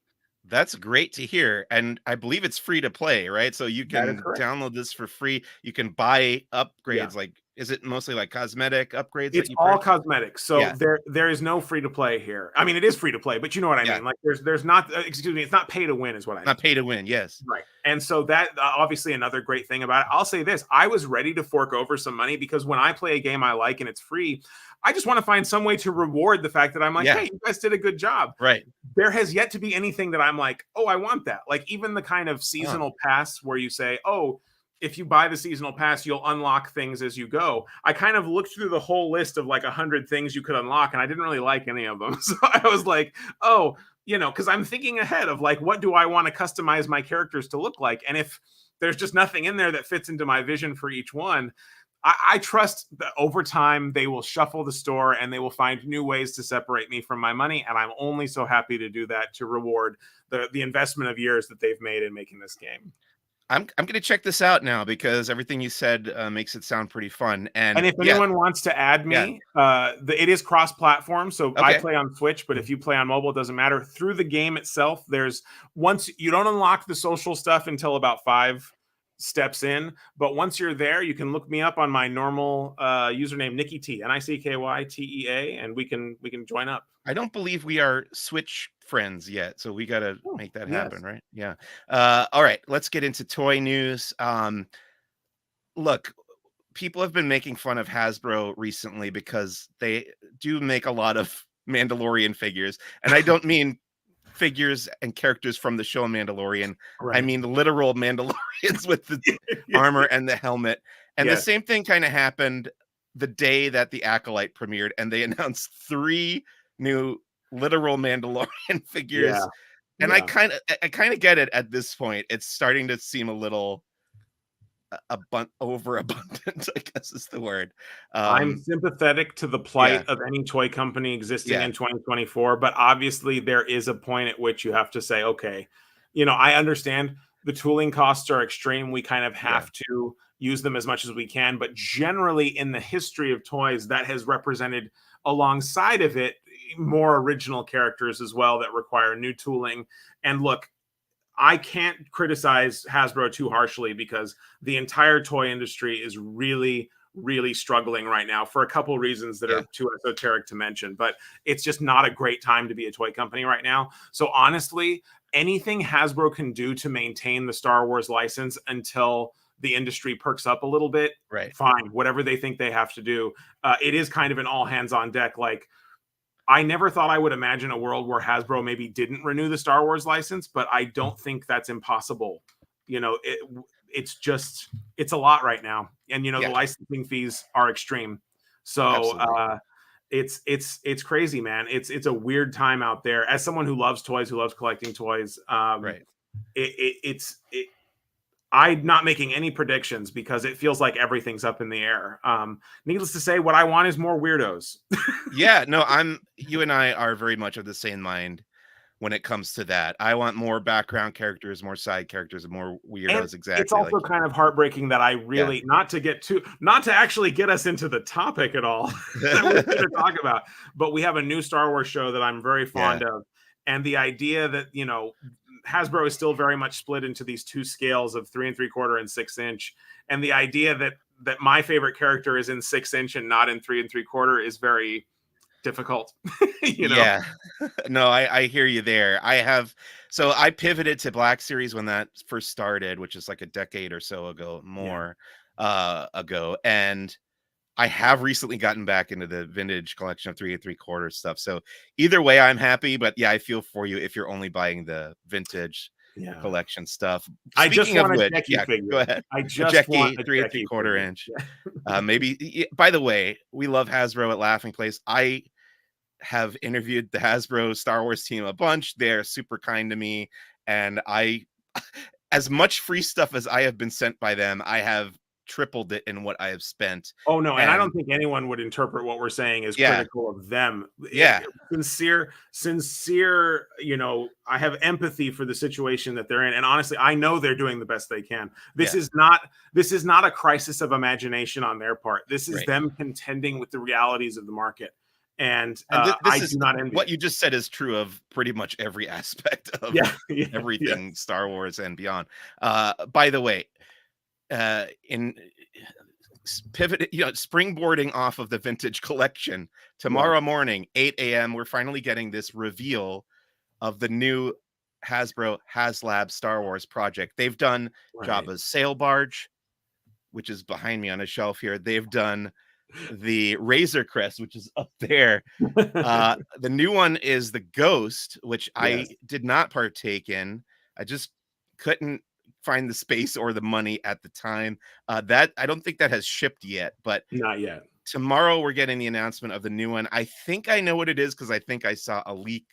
That's great to hear, and I believe it's free to play, right? So you That is can correct. download this for free. You can buy Yeah. upgrades, like, is it mostly like cosmetic upgrades that It's you all purchase? cosmetics, so Yeah, there is no free to play here. I mean, it is free to play, but you know what I yeah, mean. Like, there's not. Excuse me, it's not pay to win, is what I not mean. pay to win, yes. Right. And so that obviously another great thing about it. I'll say this: I was ready to fork over some money because when I play a game I like and it's free, I just want to find some way to reward the fact that I'm like, Yeah, hey, you guys did a good job. right. There has yet to be anything that I'm like, oh, I want that. Like, even the kind of Huh. seasonal pass where you say, oh, if you buy the seasonal pass, you'll unlock things as you go. I kind of looked through the whole list of like 100 things you could unlock, and I didn't really like any of them. So I was like, oh, because I'm thinking ahead of like, what do I want to customize my characters to look like? And there's just nothing in there that fits into my vision for each one. I trust that over time they will shuffle the store and they will find new ways to separate me from my money. And I'm only so happy to do that to reward the investment of years that they've made in making this game. I'm gonna check this out now because everything you said makes it sound pretty fun. And And if yeah, anyone wants to add yeah, me, it is cross-platform. So I okay, play on Switch, but if you play on mobile, it doesn't matter. Through the game itself, there's once you don't unlock the social stuff until about 5 steps in, but once you're there, you can look me up on my normal username, Nicky T, NICKYTEA, and we can join up. I don't believe we are Switch friends yet, so we gotta Oh, make that happen, yes. right? Yeah. All right, let's get into toy news. Look, people have been making fun of Hasbro recently because they do make a lot of Mandalorian figures, and I don't mean figures and characters from the show Mandalorian. I Right. mean literal Mandalorians with the armor and the helmet. And the Yes. same thing kind of happened the day that the Acolyte premiered, and they announced 3 new literal Mandalorian Yeah. figures. And Yeah. I kind of get it at this point. It's starting to seem a little overabundant, I guess is the word. I'm Um, sympathetic to the yeah, plight of any toy company existing yeah, in 2024, but obviously there is a point at which you have to say, okay, I understand the tooling costs are extreme. We kind of yeah, have to use them as much as we can, but generally in the history of toys, that has represented alongside of it more original characters as well that require new tooling. And look, I can't criticize Hasbro too harshly because the entire toy industry is really, really struggling right now for a couple reasons that yeah, are too esoteric to mention. But it's just not a great time to be a toy company right now. So honestly, anything Hasbro can do to maintain the Star Wars license until the industry perks up a little bit, right. fine. Whatever they think they have to do. It is kind of an all hands on deck. Like I never thought I would imagine a world where Hasbro maybe didn't renew the Star Wars license, but I don't think that's impossible. You know, it's a lot right now, and the Yeah, licensing fees are extreme. So absolutely. it's crazy, man. It's a weird time out there. As someone who loves toys, who loves collecting toys, Right. I'm not making any predictions because it feels like everything's up in the air. Needless to say, what I want is more weirdos. Yeah, no, you and I are very much of the same mind when it comes to that. I want more background characters, more side characters, and more And weirdos, it's exactly like also kind of heartbreaking that I yeah. really not to actually get us into the topic at all that we're here to talk about, but we have a new Star Wars show that I'm very Yeah, fond of. And the idea that, Hasbro is still very much split into these two scales of 3 3/4 and 6 inch. And the idea that my favorite character is in 6 inch and not in 3 3/4 is very difficult, you know? yeah. No, I hear you there. I pivoted to Black Series when that first started, which is like a decade or so ago, Yeah. more ago, and I have recently gotten back into the vintage collection of 3 3/4 stuff. So either way, I'm happy. But yeah, I feel for you if you're only buying the vintage Yeah. collection stuff. I just Speaking of want a which, Jackie yeah, go figure. ahead. I A just want Jackie a 3 Jackie 3/4 figure. inch. By the way, we love Hasbro at Laughing Place. I have interviewed the Hasbro Star Wars team a bunch. They're super kind to me, and as much free stuff as I have been sent by them, I have tripled it in what I have spent. Oh, no, and I don't And think anyone would interpret what we're saying as yeah, critical of them. yeah, Sincere, I have empathy for the situation that they're in, and honestly, I know they're doing the best they can. This yeah, is not a crisis of imagination on their part. This is right. them contending with the realities of the market, and And I this do is not envy what it. you just said is true of pretty much every aspect of Yeah, yeah, yeah. everything Star Wars and beyond. By the way, in pivot, springboarding off of the vintage collection, Yeah, tomorrow morning, 8 a.m., we're finally getting this reveal of the new Hasbro HasLab Star Wars project. They've done right. Jabba's sail barge, which is behind me on a shelf here. They've done the Razor Crest, which is up there. The new one is the Ghost, which I Yes, did not partake in. I just couldn't find the space or the money at the time. That I don't think that has shipped yet, but not yet. tomorrow we're getting the announcement of the new one. I think I know what it is because I think I saw a leak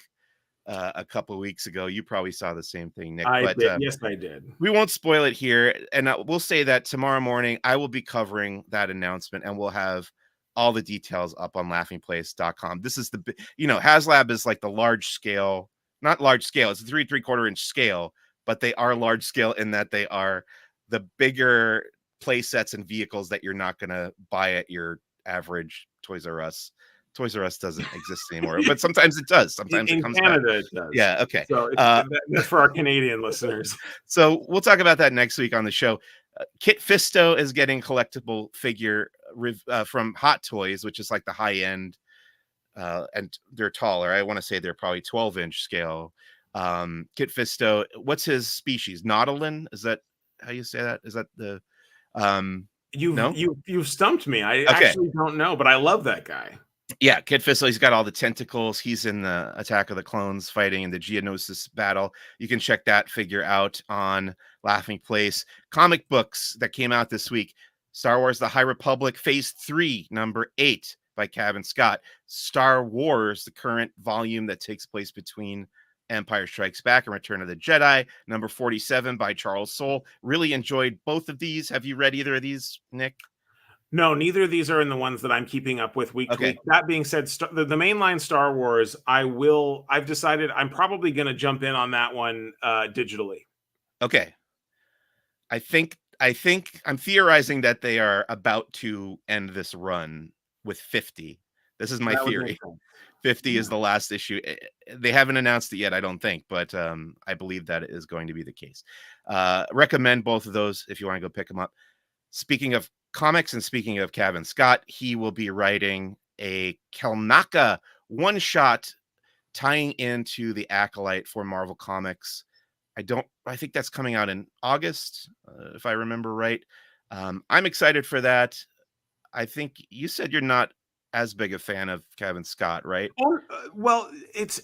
a couple of weeks ago. You probably saw the same thing, Nick. I But did. Yes, I did. we won't spoil it here, and we'll say that tomorrow morning I will be covering that announcement, and we'll have all the details up on laughingplace.com. This is HasLab is like the large scale, not large scale, it's a 3.75 inch scale, but they are large scale in that they are the bigger play sets and vehicles that you're not going to buy at your average Toys R Us. Toys R Us doesn't exist anymore, but sometimes it does. Sometimes it In comes back. Canada, it does. Yeah. Okay. So that's for our Canadian listeners. So we'll talk about that next week on the show. Kit Fisto is getting collectible figure from Hot Toys, which is like the high end, and they're taller. I want to say they're probably 12-inch scale. Kit Fisto, what's his species? Nautilin? Is that how you say that? Is that the no? You've stumped me. I Okay. actually don't know, but I love that guy. Yeah, Kit Fisto, he's got all the tentacles. He's in the Attack of the Clones fighting in the Geonosis battle. You can check that figure out on Laughing Place. Comic books that came out this week. Star Wars The High Republic Phase 3, number 8 by Kevin Scott. Star Wars, the current volume that takes place between Empire Strikes Back and Return of the Jedi, number 47 by Charles Soule. Really enjoyed both of these. Have you read either of these, Nick? No, neither of these are in the ones that I'm keeping up with week to week. That being said, the mainline Star Wars, I've decided I'm probably going to jump in on that one digitally. Okay. I think I'm theorizing that they are about to end this run with 50. This is my theory. 50 is the last issue. They haven't announced it yet, I don't think, but I believe that is going to be the case. Recommend both of those if you want to go pick them up. Speaking of comics and speaking of Kevin Scott, he will be writing a Kelnaka one-shot tying into the Acolyte for Marvel Comics. I think that's coming out in August, if I remember right. I'm excited for that. I think you said you're not as big a fan of Kevin Scott, right? Well, it's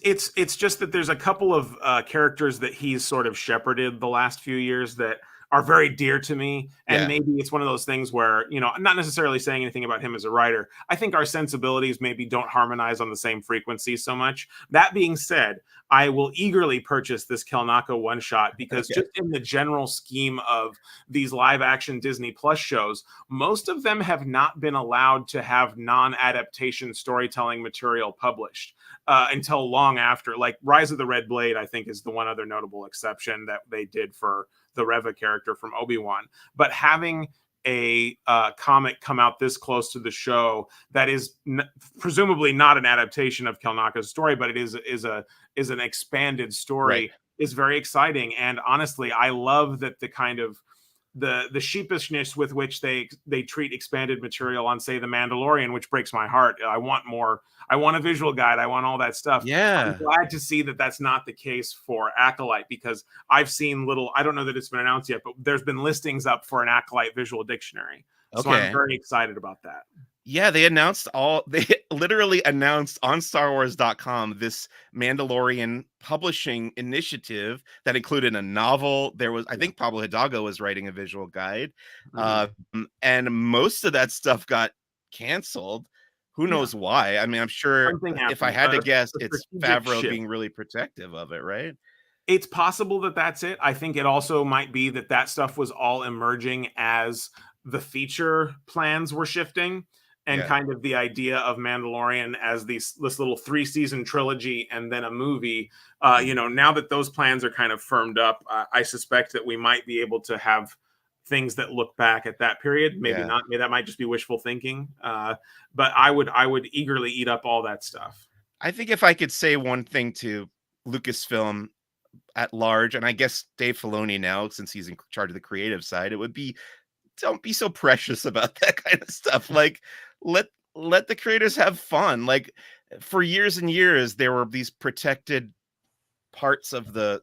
just that there's a couple of characters that he's sort of shepherded the last few years that are very dear to me. And maybe it's one of those things where, I'm not necessarily saying anything about him as a writer. I think our sensibilities maybe don't harmonize on the same frequency so much. That being said, I will eagerly purchase this Kelnaka one shot because just in the general scheme of these live action Disney Plus shows, most of them have not been allowed to have non-adaptation storytelling material published until long after. Like Rise of the Red Blade, I think, is the one other notable exception that they did for the Reva character from Obi-Wan. But having a comic come out this close to the show that is presumably not an adaptation of Kelnaka's story, but it is an expanded story, is very exciting. And honestly, I love that the kind of the sheepishness with which they treat expanded material on, say, The Mandalorian, which breaks my heart. I want more. I want a visual guide. I want all that stuff. Yeah. I'm glad to see that that's not the case for Acolyte, because I've seen I don't know that it's been announced yet, but there's been listings up for an Acolyte visual dictionary. So I'm very excited about that. Yeah, they literally announced on StarWars.com this Mandalorian publishing initiative that included a novel. There was, I think Pablo Hidalgo was writing a visual guide. And most of that stuff got canceled. Who knows why? I mean, I'm sure if I had to guess, it's Favreau being really protective of it, right? It's possible that that's it. I think it also might be that stuff was all emerging as the feature plans were shifting. And kind of the idea of Mandalorian as this little 3-season trilogy and then a movie, now that those plans are kind of firmed up, I suspect that we might be able to have things that look back at that period. Maybe not. Maybe that might just be wishful thinking. But I would eagerly eat up all that stuff. I think if I could say one thing to Lucasfilm at large, and I guess Dave Filoni now, since he's in charge of the creative side, it would be, don't be so precious about that kind of stuff. Like, let the creators have fun. Like, for years and years, there were these protected parts of the,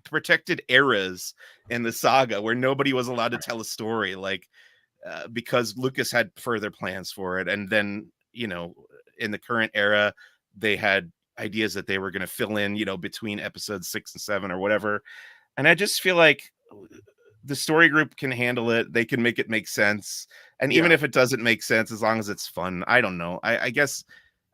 protected eras in the saga where nobody was allowed to tell a story, like, because Lucas had further plans for it. And then, in the current era, they had ideas that they were going to fill in, between episodes 6 and 7 or whatever. And I just feel like the story group can handle it. They can make it make sense. And even if it doesn't make sense, as long as it's fun, I don't know. I guess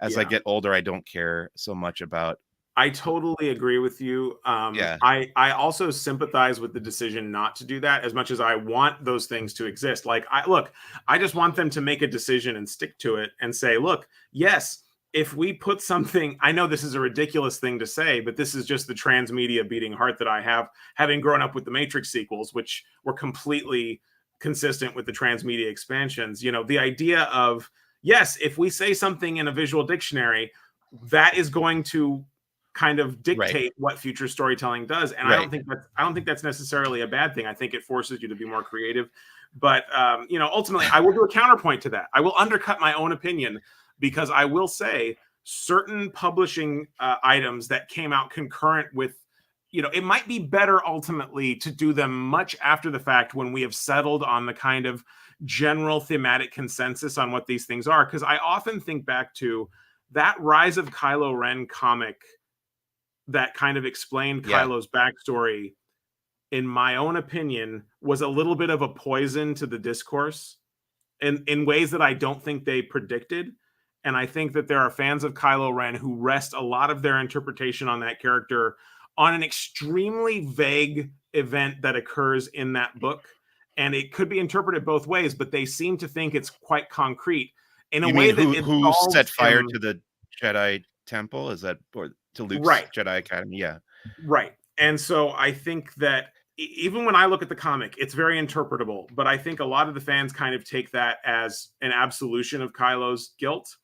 as I get older, I don't care so much about I totally agree with you. Yeah. I also sympathize with the decision not to do that as much as I want those things to exist. Like, I just want them to make a decision and stick to it and say, look, yes, if we put something, I know this is a ridiculous thing to say, but this is just the transmedia beating heart that I have, having grown up with the Matrix sequels, which were completely consistent with the transmedia expansions. You know, the idea of, yes, if we say something in a visual dictionary, that is going to kind of Right. dictate what future storytelling does. And Right. I don't think that's necessarily a bad thing. I think it forces you to be more creative. But you know, ultimately, I will do a counterpoint to that. I will undercut my own opinion because I will say certain publishing items that came out concurrent with, you know, it might be better ultimately to do them much after the fact when we have settled on the kind of general thematic consensus on what these things are. Because I often think back to that Rise of Kylo Ren comic that kind of explained Yeah. Kylo's backstory, in my own opinion, was a little bit of a poison to the discourse in ways that I don't think they predicted. And I think that there are fans of Kylo Ren who rest a lot of their interpretation on that character on an extremely vague event that occurs in that book. And it could be interpreted both ways, but they seem to think it's quite concrete in a You way mean that who set absolves fire him. to the Jedi temple? Is that, or to Luke's Right. Jedi Academy? Yeah. Right. And so I think that even when I look at the comic, it's very interpretable, but I think a lot of the fans kind of take that as an absolution of Kylo's guilt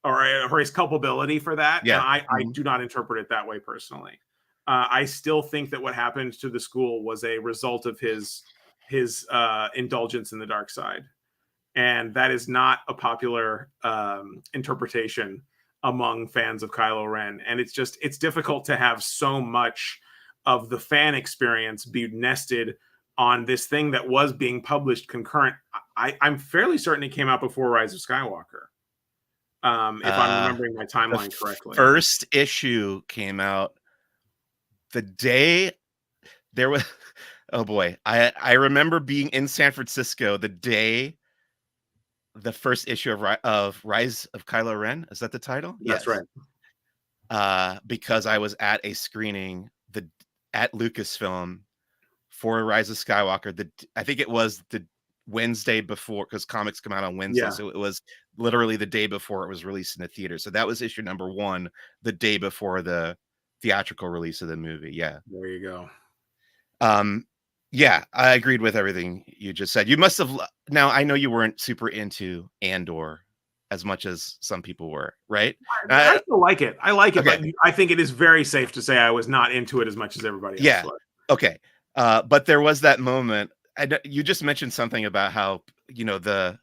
or his culpability for that. And Yeah. I do not interpret it that way personally. I still think that what happened to the school was a result of his indulgence in the dark side. And that is not a popular interpretation among fans of Kylo Ren. And it's difficult to have so much of the fan experience be nested on this thing that was being published concurrent. I'm fairly certain it came out before Rise of Skywalker, if I'm remembering my The timeline correctly. first issue came out the day there was. Oh boy, I remember being in San Francisco the day the first issue of Rise of Kylo Ren. Is that the title? That's right. Yes. Because I was at a screening at Lucasfilm for Rise of Skywalker. I think it was the Wednesday before, because comics come out on Wednesday, Yeah, so it was literally the day before it was released in the theater. So that was issue number 1, the day before the theatrical release of the movie. Yeah. there you go. Um, yeah, I agreed with everything you just said. You must have now I know you weren't super into Andor as much as some people were, right? I still like it. I like it, Okay. but I think it is very safe to say I was not into it as much as everybody else Yeah. was. Okay. But there was that moment. You just mentioned something about how, the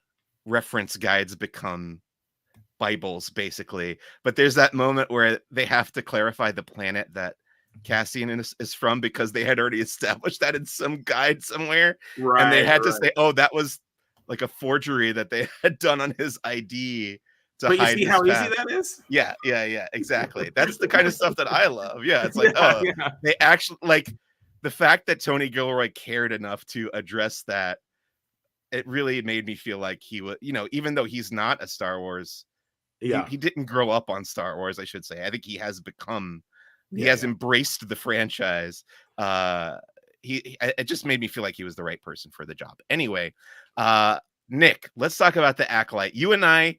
reference guides become Bibles, basically. But there's that moment where they have to clarify the planet that Cassian is from, because they had already established that in some guide somewhere. And they Right, had to right. say, oh, that was like a forgery that they had done on his ID to But you hide see his how easy past. that is? Yeah, yeah, yeah, exactly. That's the kind of stuff that I love. Yeah, it's like, Yeah, oh, yeah. they actually like the fact that Tony Gilroy cared enough to address that. It really made me feel like he was, even though he's not a Star Wars, Yeah, he didn't grow up on Star Wars, I should say. I think he yeah, has yeah. embraced the franchise. It just made me feel like he was the right person for the job. Anyway, Nick, let's talk about the Acolyte. You and I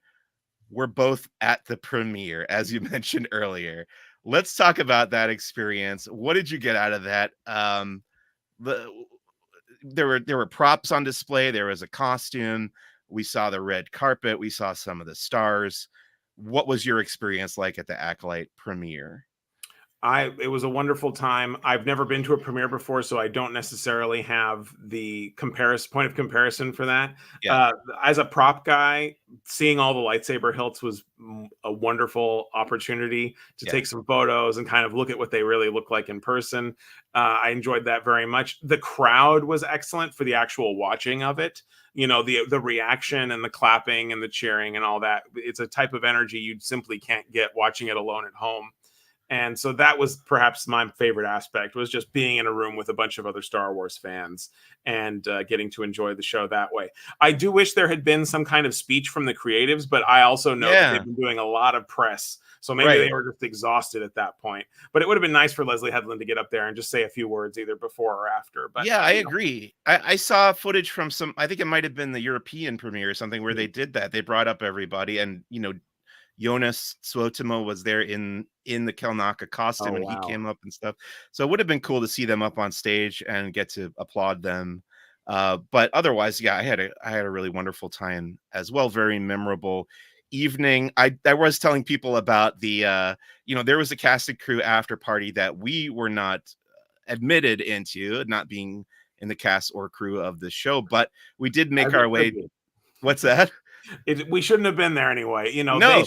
were both at the premiere, as you mentioned earlier. Let's talk about that experience. What did you get out of that? The, there were props on display. There was a costume. We saw the red carpet. We saw some of the stars. What was your experience like at the Acolyte premiere? It was a wonderful time. I've never been to a premiere before, so I don't necessarily have the point of comparison for that. Yeah, As a prop guy, seeing all the lightsaber hilts was a wonderful opportunity to yeah, take some photos and kind of look at what they really look like in person. I enjoyed that very much. The crowd was excellent for the actual watching of it. You know, the reaction and the clapping and the cheering and all that. It's a type of energy you simply can't get watching it alone at home. And so that was perhaps my favorite aspect, was just being in a room with a bunch of other Star Wars fans and getting to enjoy the show that way. I do wish there had been some kind of speech from the creatives, but I also know that they've Yeah. been doing a lot of press. So maybe Right. they were just exhausted at that point. But it would have been nice for Leslie Headland to get up there and just say a few words either before or after. But, Yeah, I you know. agree. I saw footage from some, I think it might have been the European premiere or something where they Mhm. did that. They brought up everybody and, Jonas Suotamo was there in the Kelnaka Oh, costume, and he wow. came up and stuff. So it would have been cool to see them up on stage and get to applaud them. But otherwise, yeah, I had a really wonderful time as well. Very memorable evening. I was telling people about there was a cast and crew after party that we were not admitted into, not being in the cast or crew of the show, but we did As make it our should way. be. What's that? We shouldn't have been there anyway. You know, No.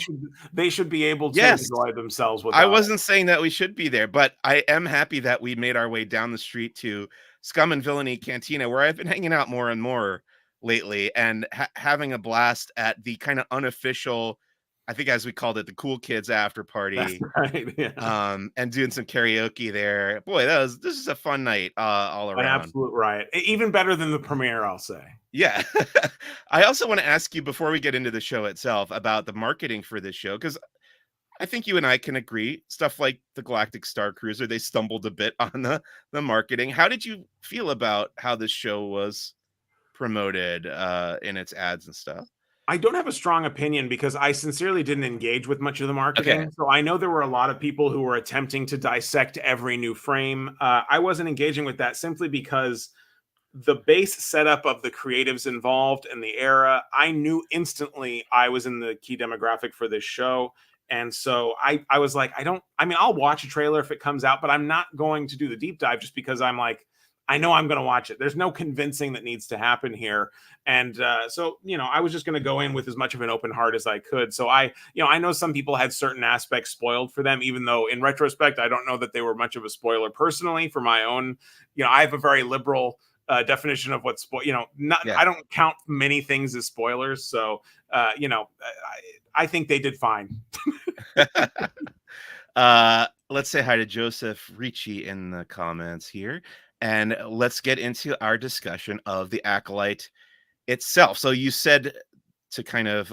they should be able to Yes. enjoy themselves I without wasn't saying that we should be there, but I am happy that we made our way down the street to Scum and Villainy Cantina, where I've been hanging out more and more lately, and having a blast at the kind of unofficial, I think as we called it, the cool kids after That's party, right, yeah. and doing some karaoke there. Boy, this is a fun night all An around. absolute riot. Even better than the premiere, I'll say. Yeah. I also want to ask you before we get into the show itself about the marketing for this show, because I think you and I can agree, stuff like the Galactic Star Cruiser, they stumbled a bit on the marketing. How did you feel about how this show was promoted in its ads and stuff? I don't have a strong opinion because I sincerely didn't engage with much of the Okay. marketing. So I know there were a lot of people who were attempting to dissect every new frame. I wasn't engaging with that simply because the base setup of the creatives involved and the era, I knew instantly I was in the key demographic for this show. And so I was like, I'll watch a trailer if it comes out, but I'm not going to do the deep dive just because I'm like, I know I'm going to watch it. There's no convincing that needs to happen here. And so, I was just going to go in with as much of an open heart as I could. So I know some people had certain aspects spoiled for them, even though in retrospect, I don't know that they were much of a spoiler personally for my own. I have a very liberal definition of what not Yeah. I don't count many things as spoilers, so I think they did fine. Let's say hi to Joseph Ricci in the comments here, and let's get into our discussion of the Acolyte itself. So you said, to kind of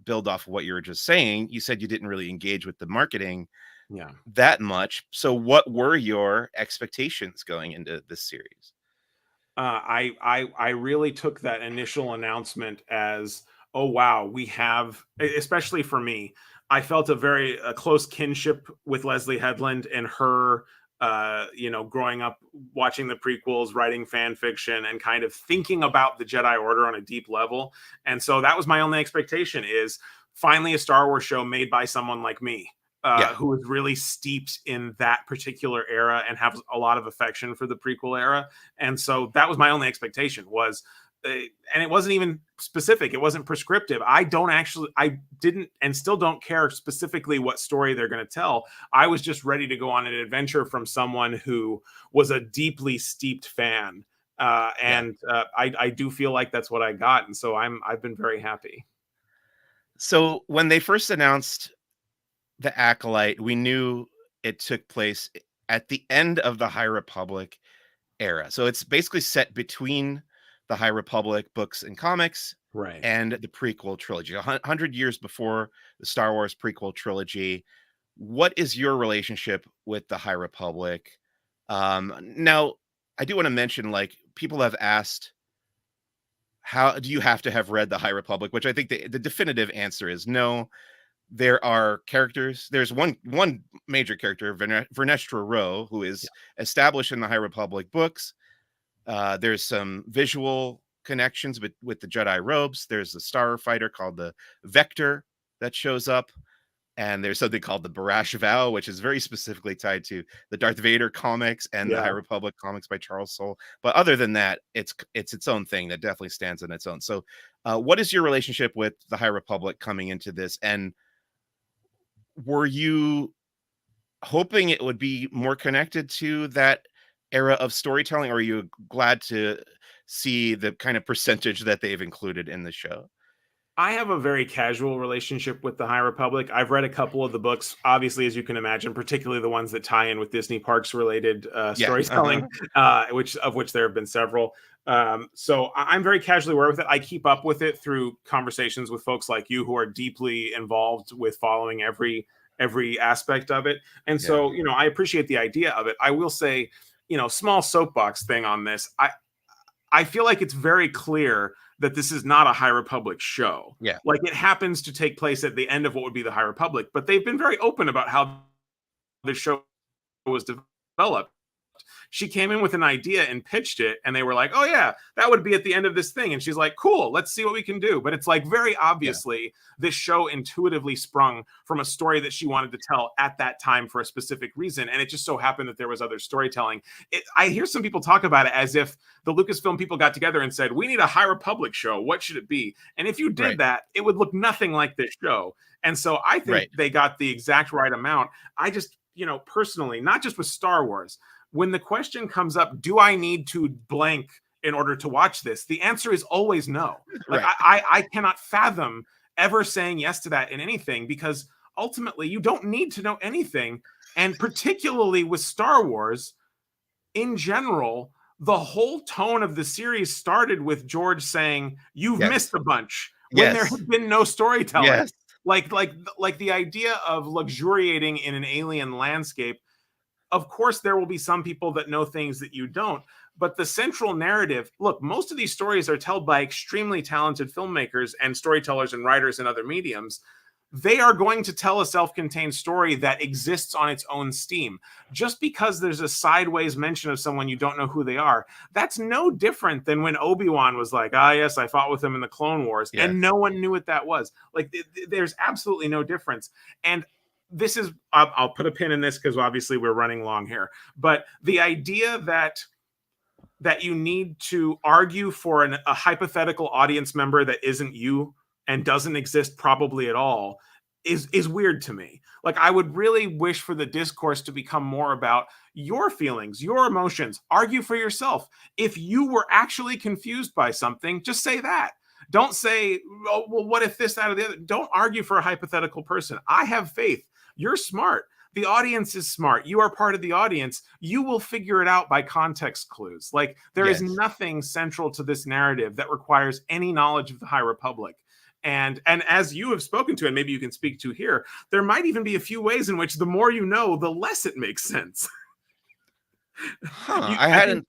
build off of what you were just saying, you said you didn't really engage with the marketing Yeah. that much. So what were your expectations going into this series? I really took that initial announcement as, oh wow, we have, especially for me, I felt a close kinship with Leslie Headland and her. Growing up watching the prequels, writing fan fiction, and kind of thinking about the Jedi Order on a deep level. And so that was my only expectation: is finally a Star Wars show made by someone like me. Yeah. Who is really steeped in that particular era and have a lot of affection for the prequel era. And so that was my only expectation was, and it wasn't even specific. It wasn't prescriptive. I didn't and still don't care specifically what story they're going to tell. I was just ready to go on an adventure from someone who was a deeply steeped fan. Yeah. I do feel like that's what I got. And so I've been very happy. So when they first announced the Acolyte, we knew it took place at the end of the High Republic era. So it's basically set between the High Republic books and comics Right. and the prequel trilogy, 100 years before the Star Wars prequel trilogy. What is your relationship with the High Republic? Now, I do want to mention, like, people have asked, how do you have to have read the High Republic? Which I think the definitive answer is no. There are characters. There's one major character, Vernestra Rowe, who is established in the High Republic books. There's some visual connections with the Jedi robes. There's a starfighter called the Vector that shows up, and there's something called the Barash Vow, which is very specifically tied to the Darth Vader comics and the High Yeah. Republic comics by Charles Soule. But other than that, it's its own thing that definitely stands on its own. So, what is your relationship with the High Republic coming into this? And were you hoping it would be more connected to that era of storytelling, or are you glad to see the kind of percentage that they've included in the show? I have a very casual relationship with the High Republic. I've read a couple of the books, obviously, as you can imagine, particularly the ones that tie in with Disney parks related Yeah. storytelling, which there have been several. So I'm very casually aware with it. I keep up with it through conversations with folks like you who are deeply involved with following every aspect of it. And Yeah. so, I appreciate the idea of it. I will say, small soapbox thing on this. I feel like it's very clear that this is not a High Republic show. Yeah. Like, it happens to take place at the end of what would be the High Republic, but they've been very open about how this show was developed. She came in with an idea and pitched it, and they were like, "Oh yeah, that would be at the end of this thing." And she's like, "Cool, let's see what we can do." But it's like very Yeah. obviously this show intuitively sprung from a story that she wanted to tell at that time for a specific reason, and it just so happened that there was other storytelling. I hear some people talk about it as if the Lucasfilm people got together and said, "We need a High Republic show. What should it be?" And if you did Right. that, it would look nothing like this show. And so I think Right. they got the exact right amount. I just, personally, not just with Star Wars, when the question comes up, do I need to blank in order to watch this? The answer is always no. Like, Right. I cannot fathom ever saying yes to that in anything, because ultimately you don't need to know anything. And particularly with Star Wars in general, the whole tone of the series started with George saying, "You've Yes. missed a bunch," when there Yes. had been no storytelling. Yes. Like the idea of luxuriating in an alien landscape. Of course, there will be some people that know things that you don't, but the central narrative, look, most of these stories are told by extremely talented filmmakers and storytellers and writers in other mediums. They are going to tell a self-contained story that exists on its own steam. Just because there's a sideways mention of someone you don't know who they are, that's no different than when Obi-Wan was like, "Ah, yes, I fought with him in the Clone Wars," Yes. and no one knew what that was. Like, there's absolutely no difference. And this is, I'll put a pin in this because obviously we're running long here, but the idea that you need to argue for a hypothetical audience member that isn't you and doesn't exist probably at all is weird to me. Like, I would really wish for the discourse to become more about your feelings, your emotions. Argue for yourself. If you were actually confused by something, just say that. Don't say, "Oh, well, what if this, that, or the other?" Don't argue for a hypothetical person. I have faith. You're smart. The audience is smart. You are part of the audience. You will figure it out by context clues. Like, there is Yes. nothing central to this narrative that requires any knowledge of the High Republic. And as you have spoken to, and maybe you can speak to here, there might even be a few ways in which the more you know, the less it makes sense. Huh. You, I hadn't.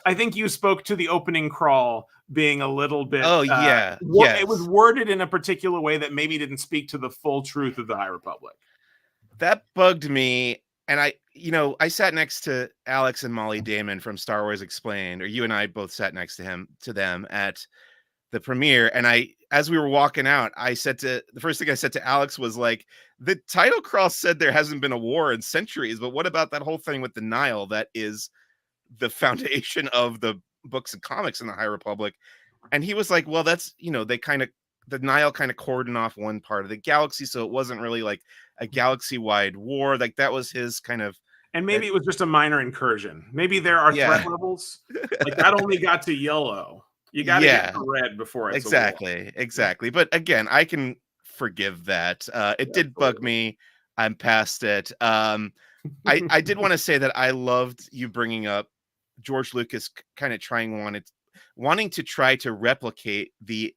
I think you spoke to the opening crawl being a little bit. Oh yeah. It was Yes. worded in a particular way that maybe didn't speak to the full truth of the High Republic. That bugged me. And I sat next to Alex and Molly Damon from Star Wars Explained, or you and I both sat next to them at the premiere. And as we were walking out, the first thing I said to Alex was like, the title crawl said there hasn't been a war in centuries, but what about that whole thing with the Nile? That is the foundation of the books and comics in the High Republic. And he was like, well, that's, the Nile kind of cordoned off one part of the galaxy. So it wasn't really like a galaxy wide war. Like, that was his kind of, And maybe it was just a minor incursion. Maybe there are threat yeah. levels. Like, that only got to yellow. You got to get to red before it's a war. Exactly. But again, I can forgive that. It did bug me. I'm past it. I did want to say that I loved you bringing up George Lucas kind of wanting to try to replicate the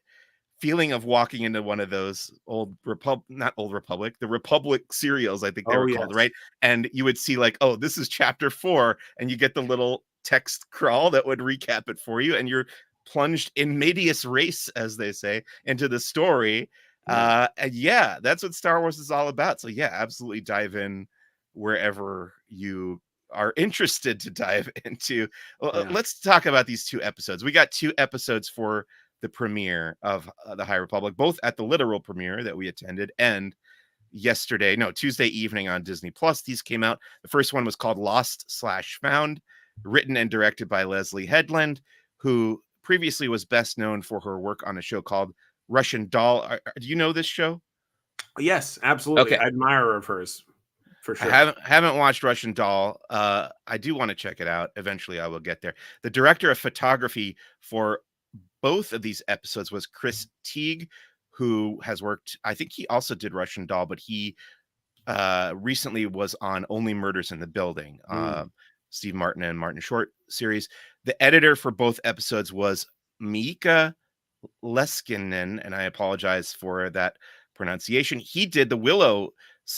feeling of walking into one of those the Republic serials, I think they were called, right? And you would see like, oh, this is chapter 4, and you get the little text crawl that would recap it for you, and you're plunged in medias res, as they say, into the story. And that's what Star Wars is all about. So yeah, absolutely dive in wherever you are interested to dive into. Let's talk about these 2 episodes. We got 2 episodes for the premiere of the High Republic, both at the literal premiere that we attended and Tuesday evening on Disney Plus. These came out. The first one was called Lost/Found, written and directed by Leslie Headland, who previously was best known for her work on a show called Russian Doll. Do you know this show? Yes, absolutely. Okay. Admirer of hers, for sure. I haven't watched Russian Doll. I do want to check it out. Eventually, I will get there. The director of photography for both of these episodes was Chris Teague, who has worked. I think he also did Russian Doll, but he recently was on Only Murders in the Building, Steve Martin and Martin Short series. The editor for both episodes was Miika Leskinen, and I apologize for that pronunciation. He did the Willow,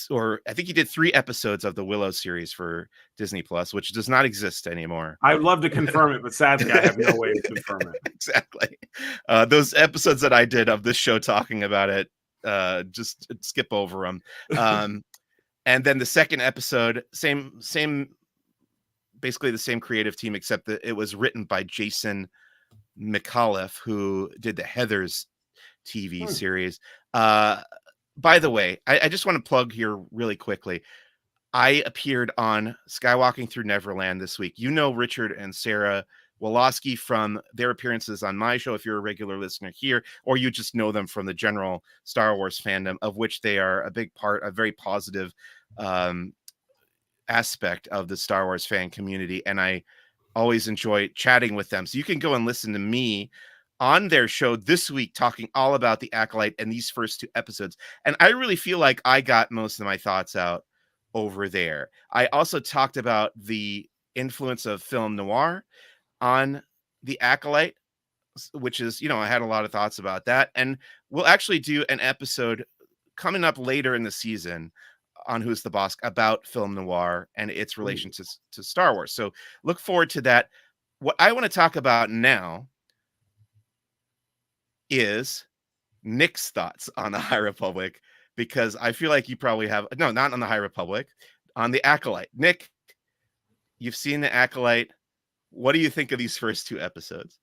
or I think he did 3 episodes of the Willow series for Disney Plus, which does not exist anymore. I'd love to confirm it, but sadly, I have no way to confirm it. Exactly. Those episodes that I did of this show talking about it, just skip over them. And then the second episode, same, basically the same creative team, except that it was written by Jason McAuliffe, who did the Heathers TV series. By the way, I just want to plug here really quickly. I appeared on Skywalking Through Neverland this week. You know Richard and Sarah Woloski from their appearances on my show, if you're a regular listener here, or you just know them from the general Star Wars fandom, of which they are a big part, a very positive aspect of the Star Wars fan community. And I always enjoy chatting with them. So you can go and listen to me on their show this week talking all about the Acolyte and these first 2 episodes. And I really feel like I got most of my thoughts out over there. I also talked about the influence of film noir on the Acolyte, which is, I had a lot of thoughts about that. And we'll actually do an episode coming up later in the season on Who's the Bossk about film noir and its relation to Star Wars. So look forward to that. What I want to talk about now is Nick's thoughts on the High Republic, because I feel like you probably have, no, not on the High Republic, on the Acolyte. Nick, you've seen the Acolyte. What do you think of these first 2 episodes?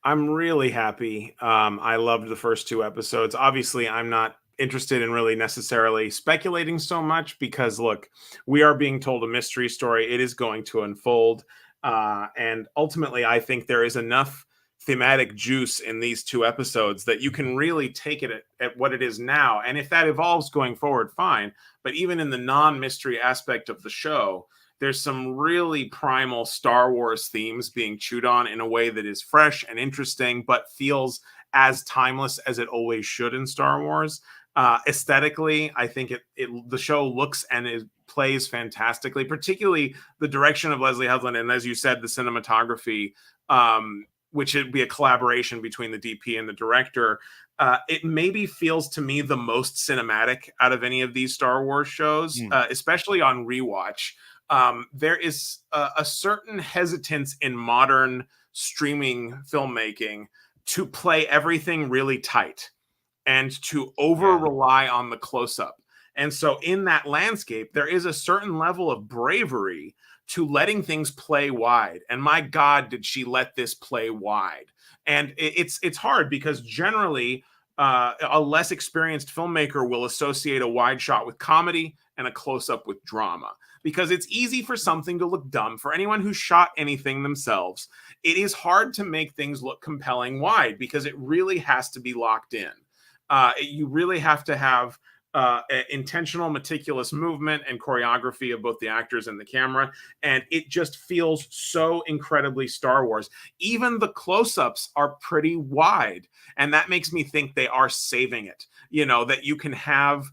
I'm really happy. I loved the first 2 episodes. Obviously, I'm not interested in really necessarily speculating so much because, look, we are being told a mystery story. It is going to unfold. And ultimately, I think there is enough thematic juice in these 2 episodes that you can really take it at what it is now. And if that evolves going forward, fine. But even in the non-mystery aspect of the show, there's some really primal Star Wars themes being chewed on in a way that is fresh and interesting, but feels as timeless as it always should in Star Wars. Aesthetically, I think the show looks and it plays fantastically, particularly the direction of Leslie Headland. And as you said, the cinematography, which would be a collaboration between the DP and the director. It maybe feels to me the most cinematic out of any of these Star Wars shows, especially on rewatch. There is a certain hesitance in modern streaming filmmaking to play everything really tight and to over rely on the close-up. And so in that landscape, there is a certain level of bravery to letting things play wide. And my God, did she let this play wide? And it's hard because generally a less experienced filmmaker will associate a wide shot with comedy and a close-up with drama, because it's easy for something to look dumb. For anyone who shot anything themselves, it is hard to make things look compelling wide because it really has to be locked in. You really have to have intentional, meticulous movement and choreography of both the actors and the camera. And it just feels so incredibly Star Wars. Even the close-ups are pretty wide. And that makes me think they are saving it. That you can have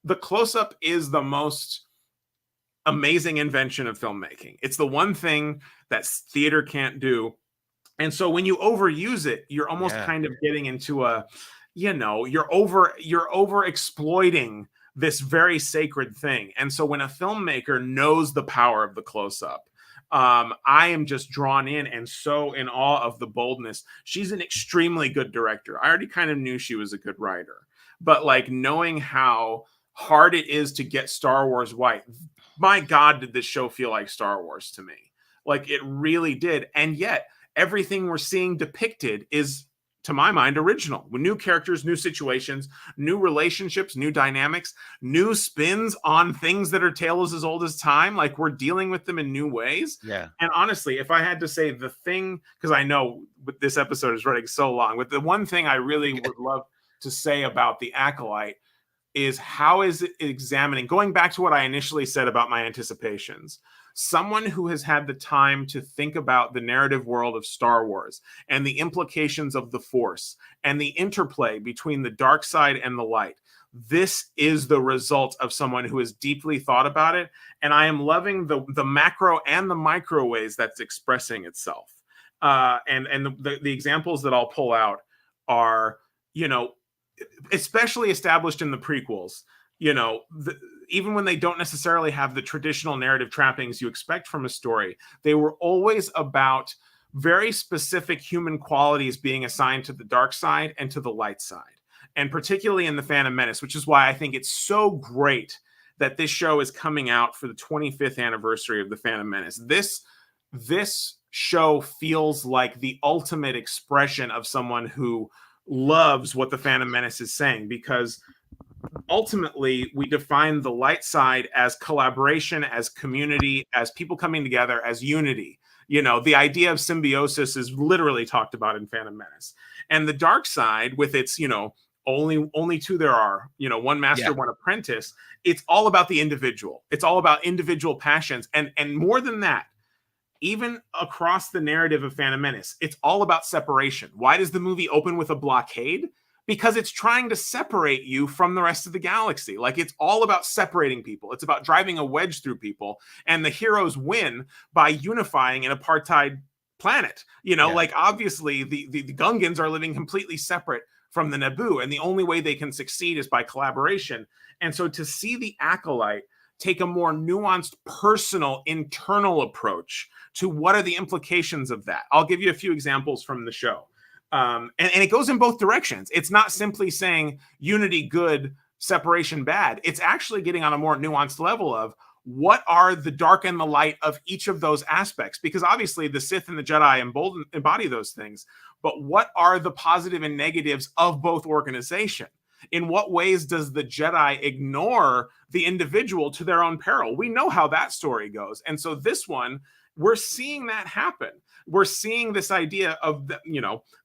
the close-up is the most amazing invention of filmmaking. It's the one thing that theater can't do. And so when you overuse it, you're almost kind of getting into you're over exploiting this very sacred thing. And so when a filmmaker knows the power of the close-up, I am just drawn in and so in awe of the boldness. She's an extremely good director. I already kind of knew she was a good writer, but like knowing how hard it is to get Star Wars right, my God, did this show feel like Star Wars to me? Like it really did. And yet everything we're seeing depicted is, to my mind, original, with new characters, new situations, new relationships, new dynamics, new spins on things that are tales as old as time. Like we're dealing with them in new ways. Yeah. And honestly, if I had to say the thing, because I know this episode is running so long, but the one thing I really would love to say about the Acolyte is how is it examining, going back to what I initially said about my anticipations, someone who has had the time to think about the narrative world of Star Wars and the implications of the Force and the interplay between the dark side and the light. This is the result of someone who has deeply thought about it. And I am loving the macro and the micro ways that's expressing itself. And the examples that I'll pull out are, especially established in the prequels, even when they don't necessarily have the traditional narrative trappings you expect from a story, they were always about very specific human qualities being assigned to the dark side and to the light side. And particularly in The Phantom Menace, which is why I think it's so great that this show is coming out for the 25th anniversary of The Phantom Menace. This show feels like the ultimate expression of someone who loves what The Phantom Menace is saying, because ultimately we define the light side as collaboration, as community, as people coming together, as unity. The idea of symbiosis is literally talked about in Phantom Menace. And the dark side, with its, only two there are, one master, one apprentice. It's all about the individual. It's all about individual passions. And more than that, even across the narrative of Phantom Menace, it's all about separation. Why does the movie open with a blockade? Because it's trying to separate you from the rest of the galaxy. Like, it's all about separating people. It's about driving a wedge through people. And the heroes win by unifying an apartheid planet. Like, obviously the Gungans are living completely separate from the Naboo, and the only way they can succeed is by collaboration. And so to see the Acolyte take a more nuanced, personal, internal approach to what are the implications of that. I'll give you a few examples from the show. And it goes in both directions. It's not simply saying unity good, separation bad. It's actually getting on a more nuanced level of what are the dark and the light of each of those aspects? Because obviously the Sith and the Jedi embody those things. But what are the positive and negatives of both organizations? In what ways does the Jedi ignore the individual to their own peril? We know how that story goes. And so this one, we're seeing that happen. We're seeing this idea of the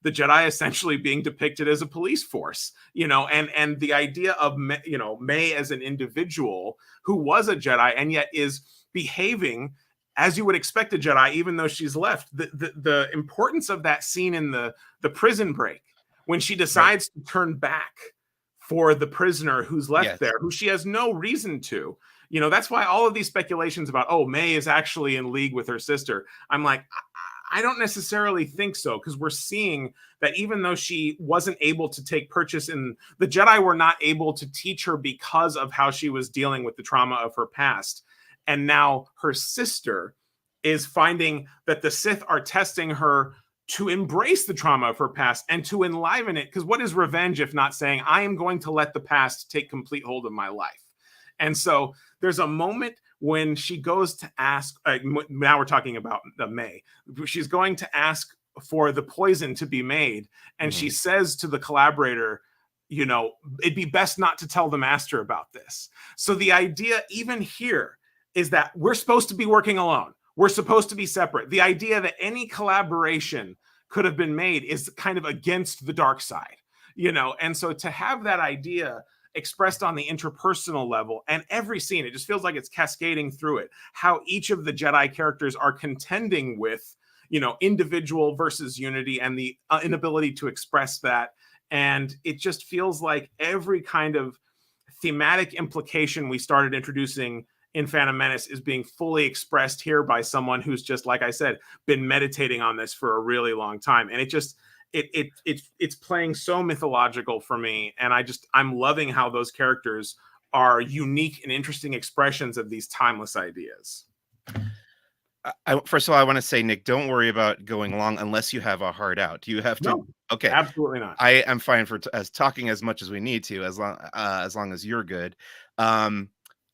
Jedi essentially being depicted as a police force, and the idea of May as an individual who was a Jedi and yet is behaving as you would expect a Jedi, even though she's left. The importance of that scene in the prison break, when she decides to turn back for the prisoner who's left there, who she has no reason to. That's why all of these speculations about, May is actually in league with her sister. I'm like, I don't necessarily think so, because we're seeing that even though she wasn't able to take purchase in the Jedi, were not able to teach her because of how she was dealing with the trauma of her past. And now her sister is finding that the Sith are testing her to embrace the trauma of her past and to enliven it. Because what is revenge if not saying, I am going to let the past take complete hold of my life? And so there's a moment when she goes to ask, now we're talking about May, she's going to ask for the poison to be made. And she says to the collaborator, it'd be best not to tell the master about this. So the idea even here is that we're supposed to be working alone. We're supposed to be separate. The idea that any collaboration could have been made is kind of against the dark side, and so to have that idea expressed on the interpersonal level, and every scene, it just feels like it's cascading through it, how each of the Jedi characters are contending with, individual versus unity and the inability to express that. And it just feels like every kind of thematic implication we started introducing in Phantom Menace is being fully expressed here by someone who's just, like I said, been meditating on this for a really long time. And it's playing so mythological for me. And I'm loving how those characters are unique and interesting expressions of these timeless ideas. First of all, I want to say, Nick, don't worry about going long unless you have a hard out. Do you have to? No, okay, absolutely not. I am fine for talking as much as we need to, as long as you're good.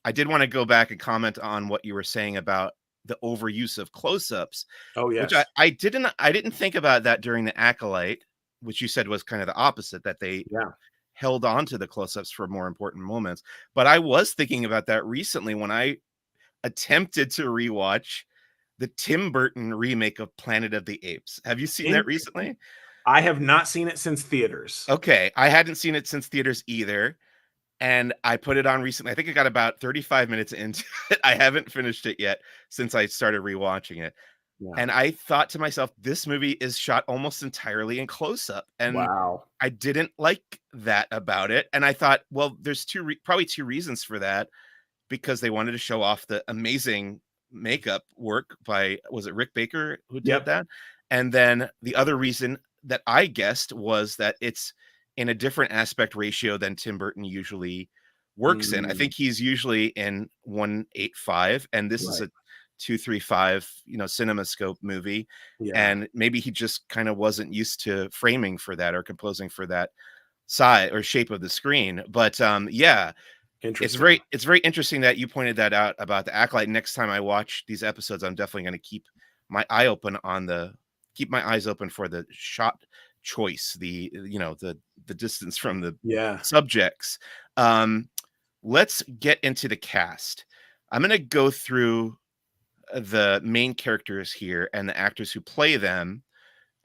I did want to go back and comment on what you were saying about the overuse of close-ups. Oh yes, which I didn't think about that during the Acolyte, which you said was kind of the opposite, that they held on to the close-ups for more important moments. But I was thinking about that recently when I attempted to rewatch the Tim Burton remake of Planet of the Apes. Have you seen that recently? I have not seen it since theaters. Okay, I hadn't seen it since theaters either. and I put it on recently. I think I got about 35 minutes into it. I haven't finished it yet since I started rewatching it. Yeah. And I thought to myself, this movie is shot almost entirely in close up. And Wow. I didn't like that about it. And I thought, well, there's probably two reasons for that, because they wanted to show off the amazing makeup work by, was it Rick Baker who did Yep. that? And then the other reason that I guessed was that it's in a different aspect ratio than Tim Burton usually works in. I think he's usually in 1:8:5, and this is Right. a 2:3:5, CinemaScope movie. Yeah. And maybe he just kind of wasn't used to framing for that or composing for that size or shape of the screen. But yeah, Interesting. it's very interesting that you pointed that out about the Acolyte. Next time I watch these episodes, I'm definitely going to keep my eyes open for the shot choice, the distance from the Yeah. subjects. Let's get into the cast. I'm going to go through the main characters here and the actors who play them.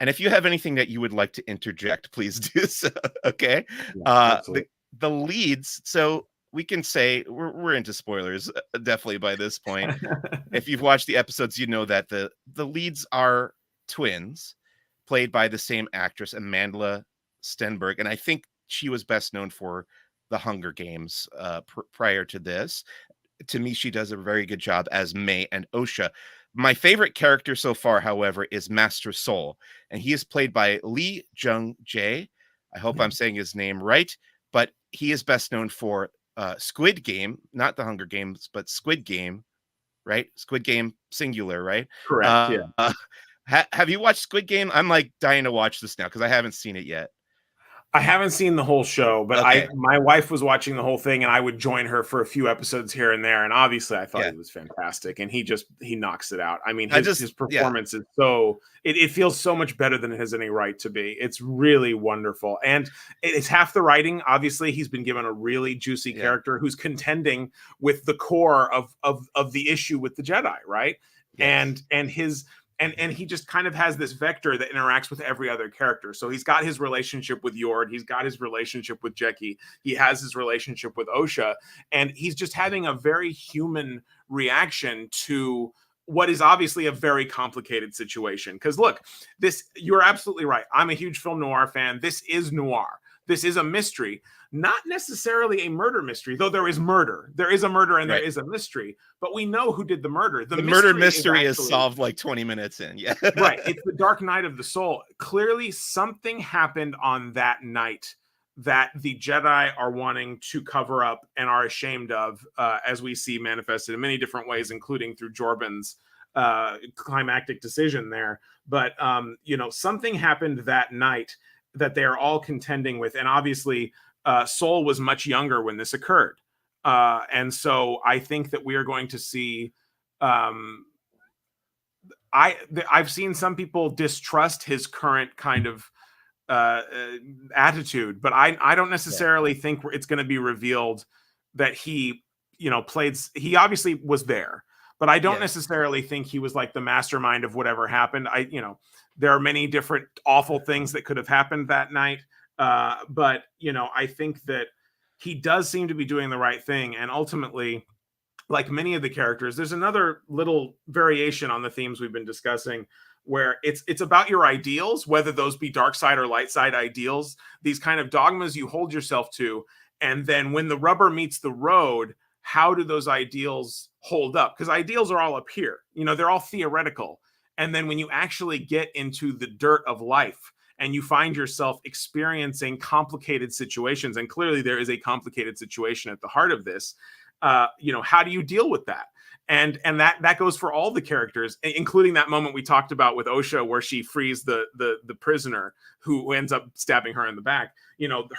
And if you have anything that you would like to interject, please do so. Okay. Yeah, Uh, the, absolutely. the leads. So we can say we're into spoilers, definitely by this point. If you've watched the episodes, you know that the leads are twins played by the same actress, Amandla Stenberg. And I think she was best known for the Hunger Games prior to this. To me, she does a very good job as May and Osha. My favorite character so far, however, is Master Soul, and he is played by Lee Jung Jae. I hope I'm saying his name right, but he is best known for Squid Game, not the Hunger Games, but Squid Game, right? Squid Game singular, right? Correct. Yeah. Have you watched Squid Game? I'm like dying to watch this now because I haven't seen it yet. I haven't seen the whole show, but Okay. my wife was watching the whole thing, and I would join her for a few episodes here and there. And obviously, I thought Yeah. he was fantastic, and he knocks it out. I mean, I his performance is so it feels so much better than it has any right to be. It's really wonderful, and it's half the writing. Obviously, he's been given a really juicy character who's contending with the core of the issue with the Jedi, right? Yes. And he just kind of has this vector that interacts with every other character. So he's got his relationship with Yord, he's got his relationship with Jeki, he has his relationship with Osha, and he's just having a very human reaction to what is obviously a very complicated situation. Because look, you're absolutely right. I'm a huge film noir fan. This is noir. This is a mystery, not necessarily a murder mystery, though there is murder. There is a murder and there is a mystery, but we know who did the murder. The murder mystery is solved like 20 minutes in. Yeah. Right. It's the dark night of the soul. Clearly, something happened on that night that the Jedi are wanting to cover up and are ashamed of, as we see manifested in many different ways, including through Jorban's climactic decision there. But, something happened that night that they're all contending with. And obviously, Soul was much younger when this occurred. And so I think that we are going to see... I've seen some people distrust his current kind of attitude, but I don't necessarily think it's going to be revealed that he obviously was there, but I don't necessarily think he was like the mastermind of whatever happened. There are many different awful things that could have happened that night. But I think that he does seem to be doing the right thing. And ultimately, like many of the characters, there's another little variation on the themes we've been discussing, where it's about your ideals, whether those be dark side or light side ideals, these kind of dogmas you hold yourself to. And then when the rubber meets the road, how do those ideals hold up? Because ideals are all up here, they're all theoretical. And then when you actually get into the dirt of life and you find yourself experiencing complicated situations, and clearly there is a complicated situation at the heart of this, how do you deal with that? And that goes for all the characters, including that moment we talked about with Osha, where she frees the prisoner who ends up stabbing her in the back.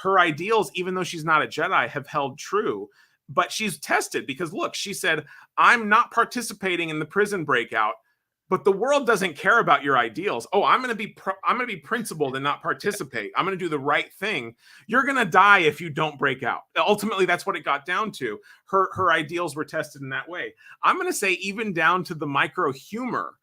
Her ideals, even though she's not a Jedi, have held true, but she's tested because look, she said, I'm not participating in the prison breakout, but the world doesn't care about your ideals. Oh, I'm going to be principled and not participate. I'm going to do the right thing. You're going to die if you don't break out. Ultimately, that's what it got down to. Her ideals were tested in that way. I'm going to say even down to the micro humor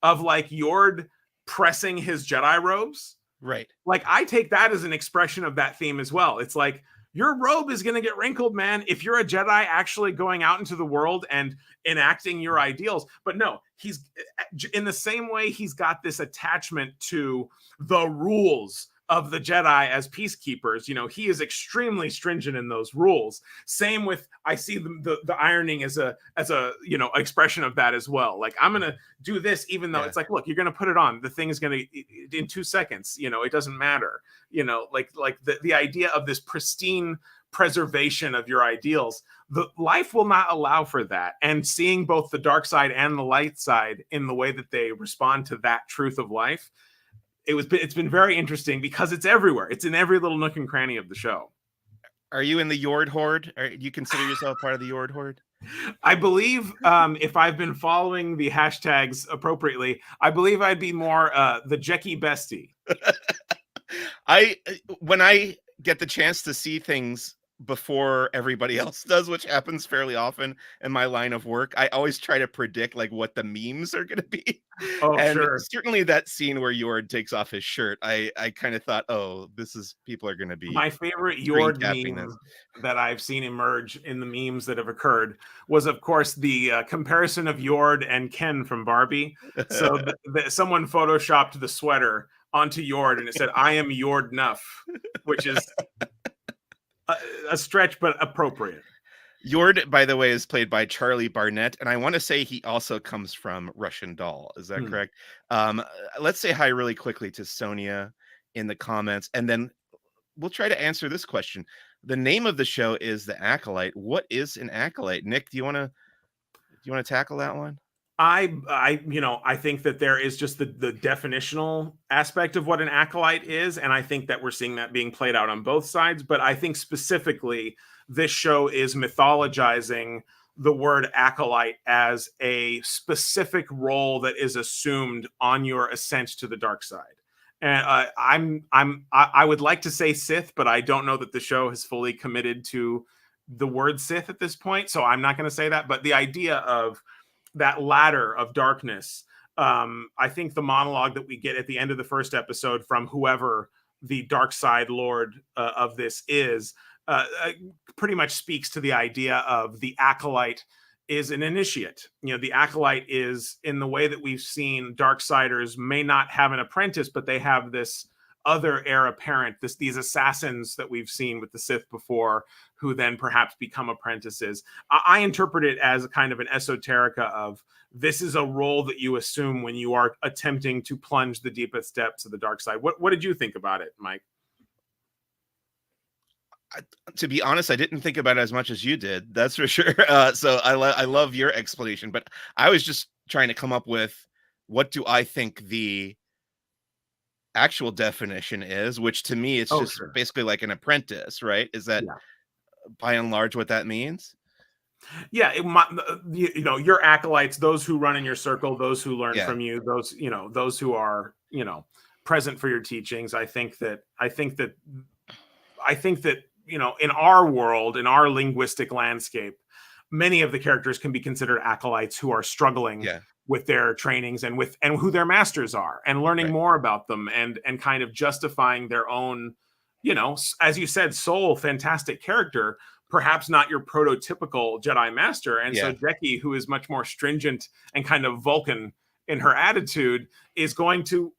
of like Yord pressing his Jedi robes. Right. Like I take that as an expression of that theme as well. It's like, your robe is going to get wrinkled, man, if you're a Jedi actually going out into the world and enacting your ideals. But no, he's in the same way he's got this attachment to the rules of the Jedi as peacekeepers. He is extremely stringent in those rules. Same with, I see the ironing as a expression of that as well. Like, I'm gonna do this even though it's like, look, you're gonna put it on, the thing is gonna in 2 seconds, it doesn't matter. Like the idea of this pristine preservation of your ideals, the life will not allow for that. And seeing both the dark side and the light side in the way that they respond to that truth of life, it's been very interesting because it's everywhere. It's in every little nook and cranny of the show. Are you in the Yord Horde? Do you consider yourself part of the Yord Horde? I believe, if I've been following the hashtags appropriately, I believe I'd be more the Jeckie Bestie. When I get the chance to see things before everybody else does, which happens fairly often in my line of work, I always try to predict like what the memes are going to be. Oh, and sure. Certainly that scene where Yord takes off his shirt, I kind of thought, oh, people are going to be. My favorite Yord meme that I've seen emerge in the memes that have occurred was, of course, the comparison of Yord and Ken from Barbie. So someone photoshopped the sweater onto Yord and it said, "I am Yord Nuff," which is a stretch, but appropriate. Yord, by the way, is played by Charlie Barnett, and I want to say he also comes from Russian Doll. Is that correct? Let's say hi really quickly to Sonia in the comments, and then we'll try to answer this question. The name of the show is The Acolyte. What is an acolyte? Nick, do you want to tackle that one? I think that there is just the definitional aspect of what an acolyte is, and I think that we're seeing that being played out on both sides. But I think specifically this show is mythologizing the word acolyte as a specific role that is assumed on your ascent to the dark side. And I would like to say Sith, but I don't know that the show has fully committed to the word Sith at this point, so I'm not going to say that. But the idea of that ladder of darkness, I think the monologue that we get at the end of the first episode from whoever the dark side lord of this is, pretty much speaks to the idea of the acolyte is an initiate. The acolyte is, in the way that we've seen Darksiders may not have an apprentice, but they have this other heir apparent, these assassins that we've seen with the Sith before, who then perhaps become apprentices. I interpret it as a kind of an esoterica of, this is a role that you assume when you are attempting to plunge the deepest depths of the dark side. What did you think about it, Mike? To be honest, I didn't think about it as much as you did. That's for sure. So I love your explanation, but I was just trying to come up with, what do I think the actual definition is, which to me it's just basically like an apprentice, right? Is that by and large what that means? Yeah, your acolytes, those who run in your circle, those who learn from you, those who are present for your teachings. I think that in our world, in our linguistic landscape, many of the characters can be considered acolytes who are struggling with their trainings and who their masters are, and learning more about them, and kind of justifying their own, as you said, soul, fantastic character, perhaps not your prototypical Jedi master. And so Jeckie, who is much more stringent and kind of Vulcan in her attitude, is going to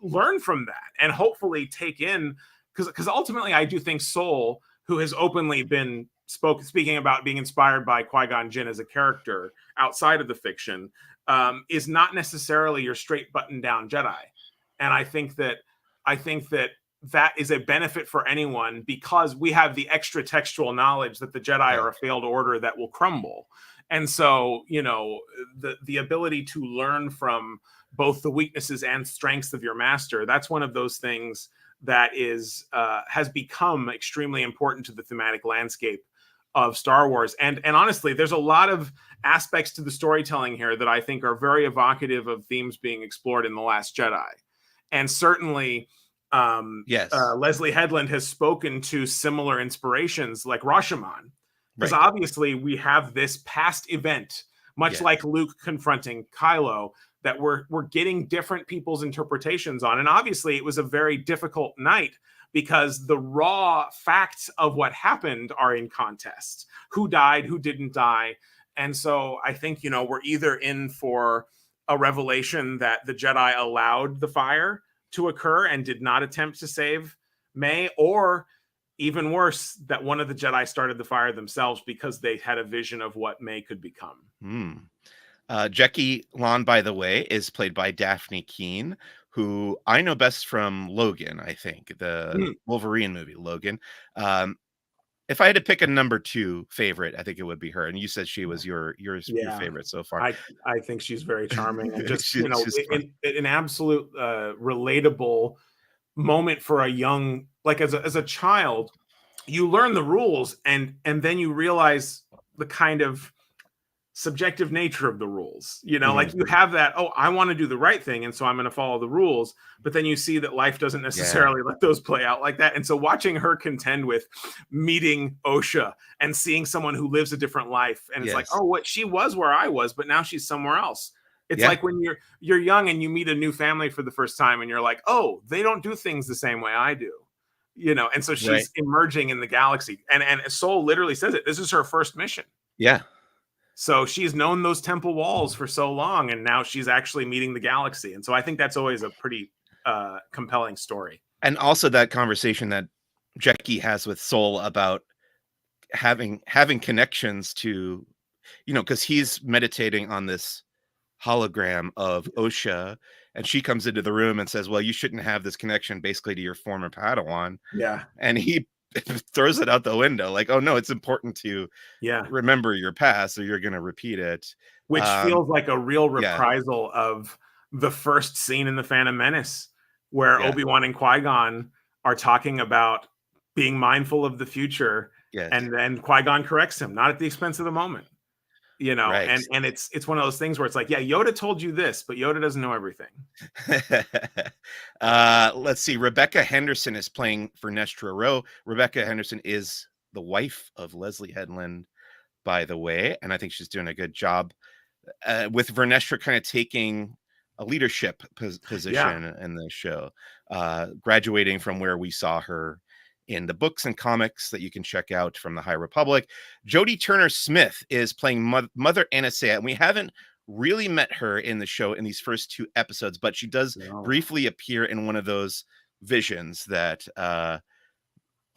learn from that and hopefully take in, because ultimately I do think Soul, who has openly been speaking about being inspired by Qui-Gon Jinn as a character outside of the fiction, is not necessarily your straight button down Jedi. And I think that is a benefit for anyone, because we have the extra textual knowledge that the Jedi are a failed order that will crumble. And so, the ability to learn from both the weaknesses and strengths of your master, that's one of those things that has become extremely important to the thematic landscape of Star Wars. And honestly, there's a lot of aspects to the storytelling here that I think are very evocative of themes being explored in The Last Jedi. And certainly, Leslie Headland has spoken to similar inspirations like Rashomon. Because obviously we have this past event, much like Luke confronting Kylo, that we're getting different people's interpretations on. And obviously it was a very difficult night, because the raw facts of what happened are in contest. Who died, who didn't die. And so I think, we're either in for a revelation that the Jedi allowed the fire to occur and did not attempt to save May, or even worse, that one of the Jedi started the fire themselves because they had a vision of what May could become. Jackie Lon, by the way, is played by Daphne Keene, who I know best from Logan, I think, the Wolverine movie, Logan. If I had to pick a number 2 favorite, I think it would be her. And you said she was your favorite so far. I think she's very charming and just, she's an absolute relatable moment for a young, like as a child. You learn the rules and then you realize the kind of subjective nature of the rules, like you have that, oh, I want to do the right thing, and so I'm going to follow the rules, but then you see that life doesn't necessarily let those play out like that. And so watching her contend with meeting Osha and seeing someone who lives a different life, and it's like, oh, what, she was where I was, but now she's somewhere else. It's like when you're young and you meet a new family for the first time and you're like, oh, they don't do things the same way I do, and so she's emerging in the galaxy, and Soul literally says it, this is her first mission. So she's known those temple walls for so long, and now she's actually meeting the galaxy. And so I think that's always a pretty compelling story. And also that conversation that Jackie has with Soul about having connections to, because he's meditating on this hologram of Osha, and she comes into the room and says, well, you shouldn't have this connection basically to your former Padawan. And he throws it out the window, like, oh no, it's important to remember your past or you're going to repeat it, which feels like a real reprisal of the first scene in the Phantom Menace, where Obi-Wan and Qui-Gon are talking about being mindful of the future, and then Qui-Gon corrects him, not at the expense of the moment, and it's one of those things where it's like, Yoda told you this, but Yoda doesn't know everything. Let's see. Rebecca Henderson is playing Vernestra Rowe. Rebecca Henderson is the wife of Leslie Headland, by the way, and I think she's doing a good job with Vernestra kind of taking a leadership position in the show, graduating from where we saw her in the books and comics that you can check out from the High Republic. Jodie Turner-Smith is playing Mother Anastasia, and we haven't really met her in the show in these first 2 episodes, but she does briefly appear in one of those visions that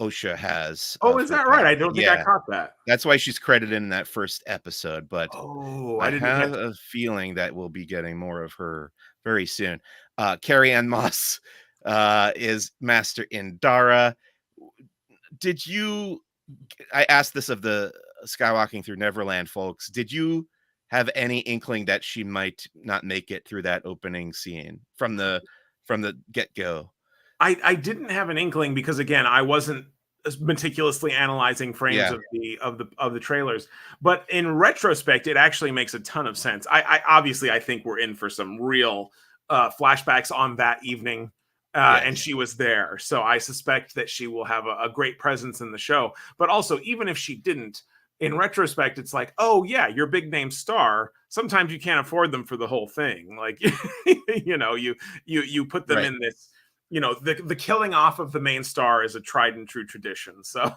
Osha has. Oh, is that right? I don't think I caught that. That's why she's credited in that first episode, but I have a feeling that we'll be getting more of her very soon. Carrie Ann Moss is Master Indara. I asked this of the Skywalking Through Neverland folks, did you have any inkling that she might not make it through that opening scene from the get-go? I didn't have an inkling because, again, I wasn't meticulously analyzing frames of the trailers, but in retrospect, it actually makes a ton of sense. I obviously, I think we're in for some real flashbacks on that evening. And she was there. So I suspect that she will have a great presence in the show. But also, even if she didn't, in retrospect, it's like, oh, yeah, your big name star. Sometimes you can't afford them for the whole thing. Like, you put them in this, the killing off of the main star is a tried and true tradition. So,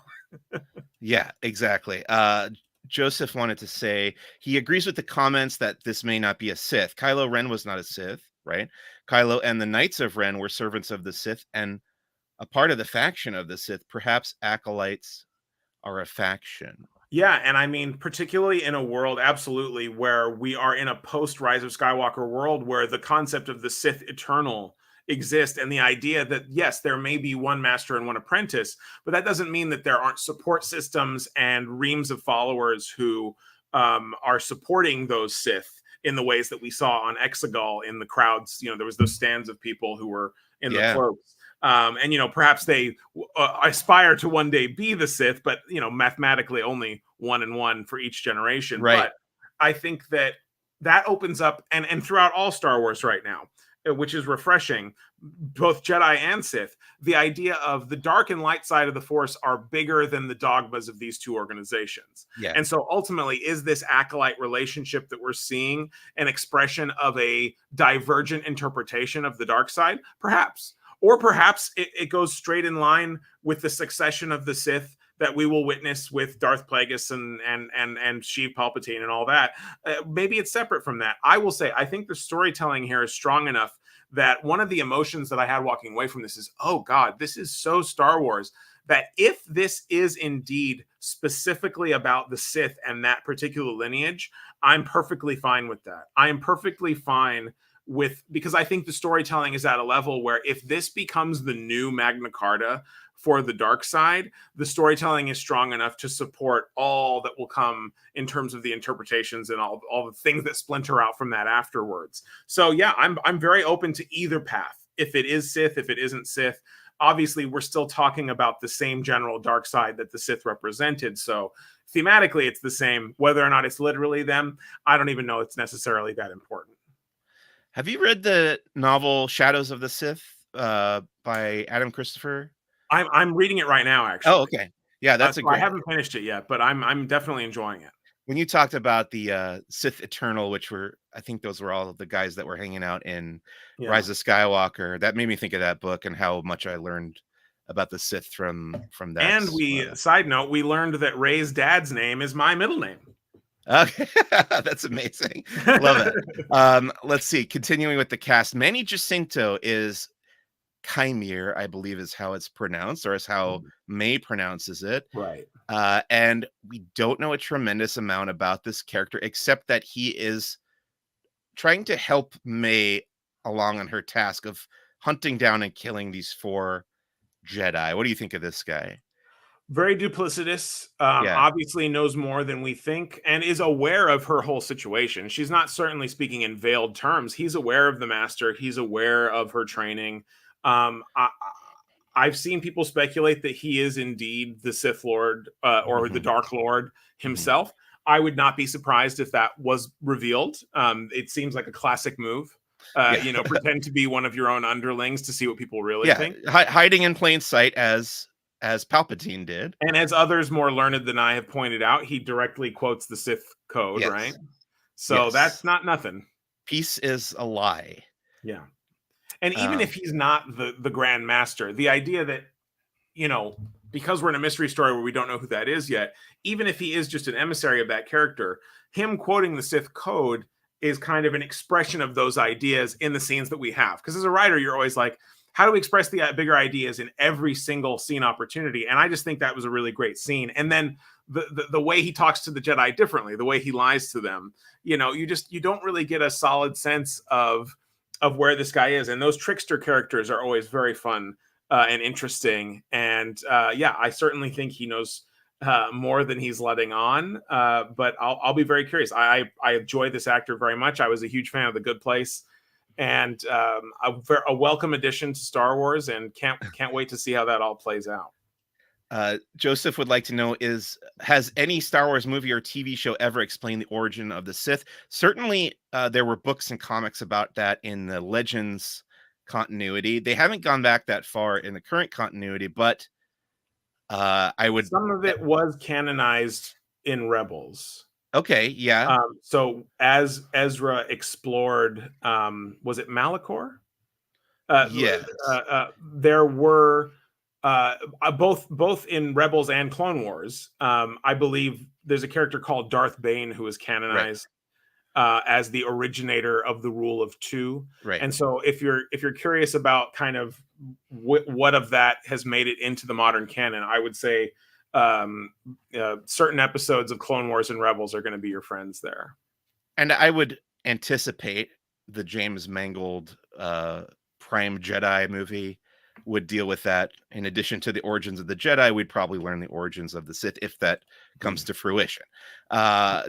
yeah, exactly. Joseph wanted to say he agrees with the comments that this may not be a Sith. Kylo Ren was not a Sith, right? Kylo and the Knights of Ren were servants of the Sith and a part of the faction of the Sith. Perhaps acolytes are a faction. Yeah, and I mean, particularly in a world, absolutely, where we are in a post-Rise of Skywalker world where the concept of the Sith Eternal exists, and the idea that, yes, there may be one master and one apprentice, but that doesn't mean that there aren't support systems and reams of followers who are supporting those Sith in the ways that we saw on Exegol in the crowds. There was those stands of people who were in the cloaks. And, perhaps they aspire to one day be the Sith, but, mathematically only 1 and 1 for each generation. Right. But I think that opens up, and throughout all Star Wars right now, which is refreshing, both Jedi and Sith, the idea of the dark and light side of the Force are bigger than the dogmas of these two organizations. Yeah. And so ultimately, is this acolyte relationship that we're seeing an expression of a divergent interpretation of the dark side? Perhaps. or perhaps it goes straight in line with the succession of the Sith that we will witness with Darth Plagueis and Sheev Palpatine and all that. Maybe it's separate from that. I will say, I think the storytelling here is strong enough that one of the emotions that I had walking away from this is, oh God, this is so Star Wars, that if this is indeed specifically about the Sith and that particular lineage, I'm perfectly fine with that. I am perfectly fine with, because I think the storytelling is at a level where if this becomes the new Magna Carta for the dark side, the storytelling is strong enough to support all that will come in terms of the interpretations and all the things that splinter out from that afterwards. So yeah, I'm very open to either path. If it is Sith, if it isn't Sith, obviously we're still talking about the same general dark side that the Sith represented. So thematically it's the same. Whether or not it's literally them, I don't even know it's necessarily that important. Have you read the novel Shadows of the Sith by Adam Christopher? I'm reading it right now, Oh, actually. okay. Yeah, that's a I great. haven't finished it yet, but I'm definitely enjoying it. When you talked about the Sith Eternal, which were, I think those were all the guys that were hanging out in Rise of Skywalker, that made me think of that book and how much I learned about the Sith from that. And side note, we learned that Rey's dad's name is my middle name. Okay, that's amazing. Love it. Let's see. Continuing with the cast, Manny Jacinto is Chimere, I believe is how it's pronounced, or is how May pronounces it. Right. And we don't know a tremendous amount about this character, except that he is trying to help May along on her task of hunting down and killing these 4 Jedi. What do you think of this guy? Very duplicitous, obviously knows more than we think, and is aware of her whole situation. She's not certainly speaking in veiled terms. He's aware of the Master. He's aware of her training. I've seen people speculate that he is indeed the Sith Lord or the Dark Lord himself. I would not be surprised if that was revealed. It seems like a classic move. Pretend to be one of your own underlings to see what people really think. Hiding in plain sight as Palpatine did. And as others more learned than I have pointed out, he directly quotes the Sith code, right? So that's not nothing. Peace is a lie. Yeah. And even if he's not the Grand Master, the idea that, because we're in a mystery story where we don't know who that is yet, even if he is just an emissary of that character, him quoting the Sith code is kind of an expression of those ideas in the scenes that we have. Because as a writer, you're always like, how do we express the bigger ideas in every single scene opportunity? And I just think that was a really great scene. And then the way he talks to the Jedi differently, the way he lies to them, you don't really get a solid sense of where this guy is. And those trickster characters are always very fun and interesting. And I certainly think he knows more than he's letting on. But I'll be very curious. I enjoy this actor very much. I was a huge fan of The Good Place. And a welcome addition to Star Wars, and can't wait to see how that all plays out. Joseph would like to know, has any Star Wars movie or TV show ever explained the origin of the Sith? Certainly, there were books and comics about that in the Legends continuity. They haven't gone back that far in the current continuity, but some of it was canonized in Rebels. Okay, yeah. So as Ezra explored, was it Malachor? Yes. There were both in Rebels and Clone Wars. I believe there's a character called Darth Bane who is canonized as the originator of the Rule of Two. Right. And so if you're curious about kind of what of that has made it into the modern canon, I would say certain episodes of Clone Wars and Rebels are going to be your friends there. And I would anticipate the James Mangold Prime Jedi movie would deal with that. In addition to the origins of the Jedi, we'd probably learn the origins of the Sith if that comes to fruition.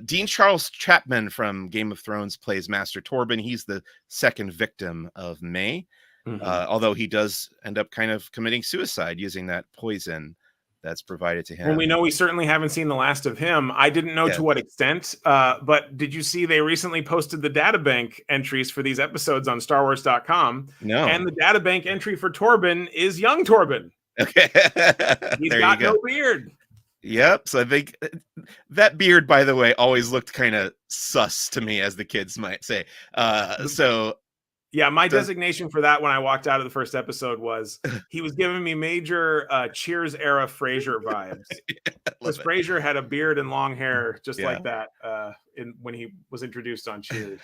Dean Charles Chapman from Game of Thrones plays Master Torben. He's the second victim of May, although he does end up kind of committing suicide using that poison that's provided to him. And we know we certainly haven't seen the last of him. I didn't know to what extent, but did you see they recently posted the databank entries for these episodes on StarWars.com? No. And the databank entry for Torben is young Torben. Okay. He's got no beard. Yep. So I think that beard, by the way, always looked kind of sus to me, as the kids might say. So Yeah, my designation for that when I walked out of the first episode was he was giving me major Cheers era Frasier vibes. I Because love it. Frasier had a beard and long hair just Yeah. like that when he was introduced on Cheers.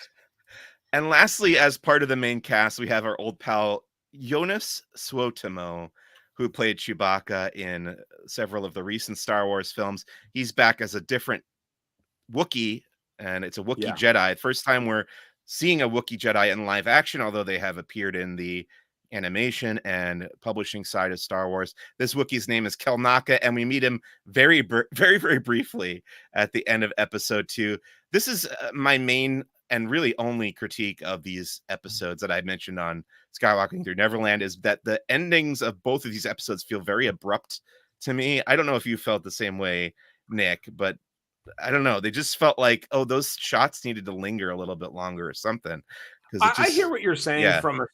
And lastly, as part of the main cast, we have our old pal Jonas Suotamo, who played Chewbacca in several of the recent Star Wars films. He's back as a different Wookiee, and it's a Wookiee Yeah. Jedi. First time we're seeing a Wookiee Jedi in live action, although they have appeared in the animation and publishing side of Star Wars. This Wookiee's name is Kelnaka, and we meet him very briefly at the end of episode 2. This is my main and really only critique of these episodes that I mentioned on Skywalking Through Neverland, is that the endings of both of these episodes feel very abrupt to me. I don't know if you felt the same way, Nick, but I don't know. They just felt like, oh, those shots needed to linger a little bit longer or something. Because it I hear just, what you're saying yeah, from a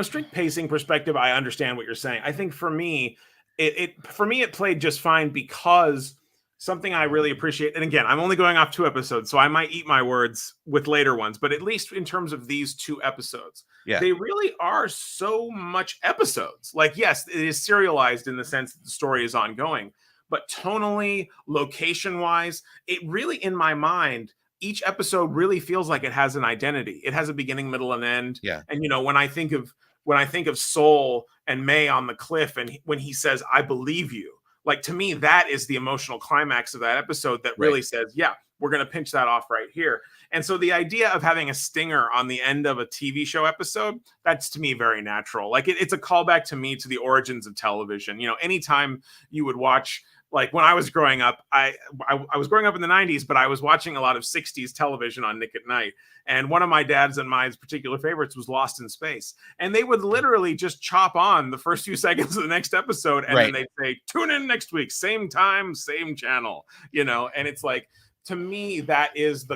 strict pacing perspective. I understand what you're saying. I think for me, it played just fine because something I really appreciate. And again, I'm only going off 2 episodes, so I might eat my words with later ones. But at least in terms of these 2 episodes, yeah, they really are so much episodes. Like, yes, it is serialized in the sense that the story is ongoing, but tonally, location wise, it really, in my mind, each episode really feels like it has an identity. It has a beginning, middle, and end. yeah, And when I think of Soul and May on the cliff, and when he says, "I believe you," like, to me, that is the emotional climax of that episode that right, really says, "Yeah, we're going to pinch that off right here." And so the idea of having a stinger on the end of a TV show episode, that's to me very natural. Like, it's a callback to me to the origins of television. Anytime you would watch, like when I was growing up, I was growing up in the 90s, but I was watching a lot of 60s television on Nick at Night. And one of my dad's and my particular favorites was Lost in Space. And they would literally just chop on the first few seconds of the next episode. And then right, they'd say, tune in next week, same time, same channel, and it's like, to me, that is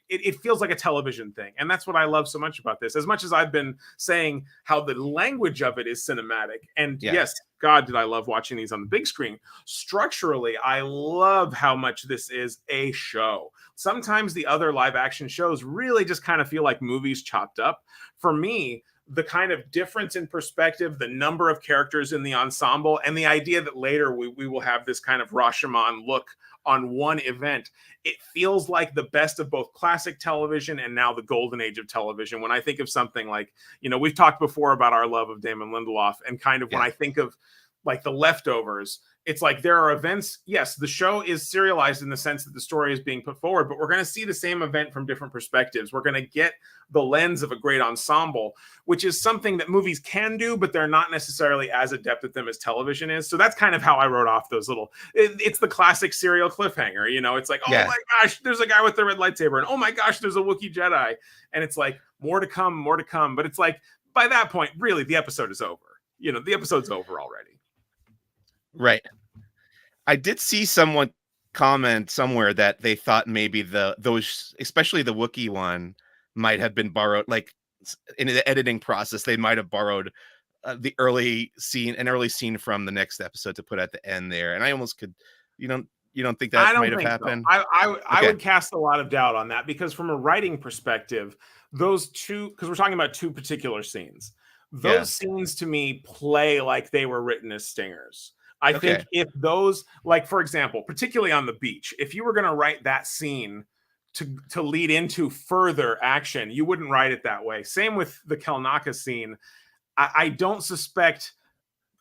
it feels like a television thing. And that's what I love so much about this. As much as I've been saying how the language of it is cinematic, and yeah, yes, God, did I love watching these on the big screen. Structurally, I love how much this is a show. Sometimes the other live action shows really just kind of feel like movies chopped up. For me, the kind of difference in perspective, the number of characters in the ensemble, and the idea that later we will have this kind of Rashomon look on one event, it feels like the best of both classic television and now the golden age of television. When I think of something like, we've talked before about our love of Damon Lindelof, and kind of when yeah, I think of like The Leftovers, it's like there are events. Yes, the show is serialized in the sense that the story is being put forward, but we're going to see the same event from different perspectives. We're going to get the lens of a great ensemble, which is something that movies can do, but they're not necessarily as adept at them as television is. So that's kind of how I wrote off those little, it's the classic serial cliffhanger. It's like, oh yeah. my gosh, there's a guy with the red lightsaber, and oh my gosh, there's a Wookiee Jedi. And it's like, more to come, more to come. But it's like, by that point, really, the episode is over. The episode's over already. Right. I did see someone comment somewhere that they thought maybe those, especially the Wookiee one, might have been borrowed, like in the editing process, they might have borrowed the an early scene from the next episode to put at the end there. And I almost could, you don't think I that don't might have think so. happened? I Okay. would cast a lot of doubt on that, because from a writing perspective, those two, because we're talking about 2 particular scenes, Yeah. those scenes to me play like they were written as stingers. I think Okay. if those, like, for example, particularly on the beach, if you were going to write that scene to lead into further action, you wouldn't write it that way. Same with the Kelnaka scene. I don't suspect.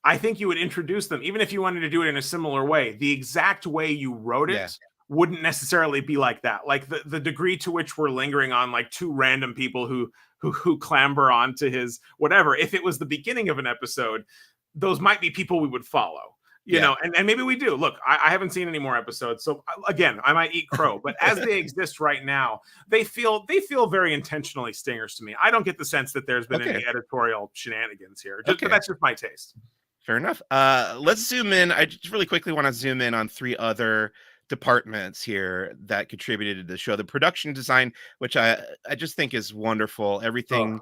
I think you would introduce them, even if you wanted to do it in a similar way. The exact way you wrote Yeah. it wouldn't necessarily be like that. Like the degree to which we're lingering on like 2 random people who clamber onto his whatever. If it was the beginning of an episode, those might be people we would follow. Yeah. And maybe we do. Look, I haven't seen any more episodes, so again, I might eat crow. But as they exist right now, they feel very intentionally stingers to me. I don't get the sense that there's been Okay. any editorial shenanigans here. But Okay. that's just my taste. Fair enough. Let's zoom in. I just really quickly want to zoom in on 3 other departments here that contributed to the show. The production design, which I just think is wonderful. Oh, Everything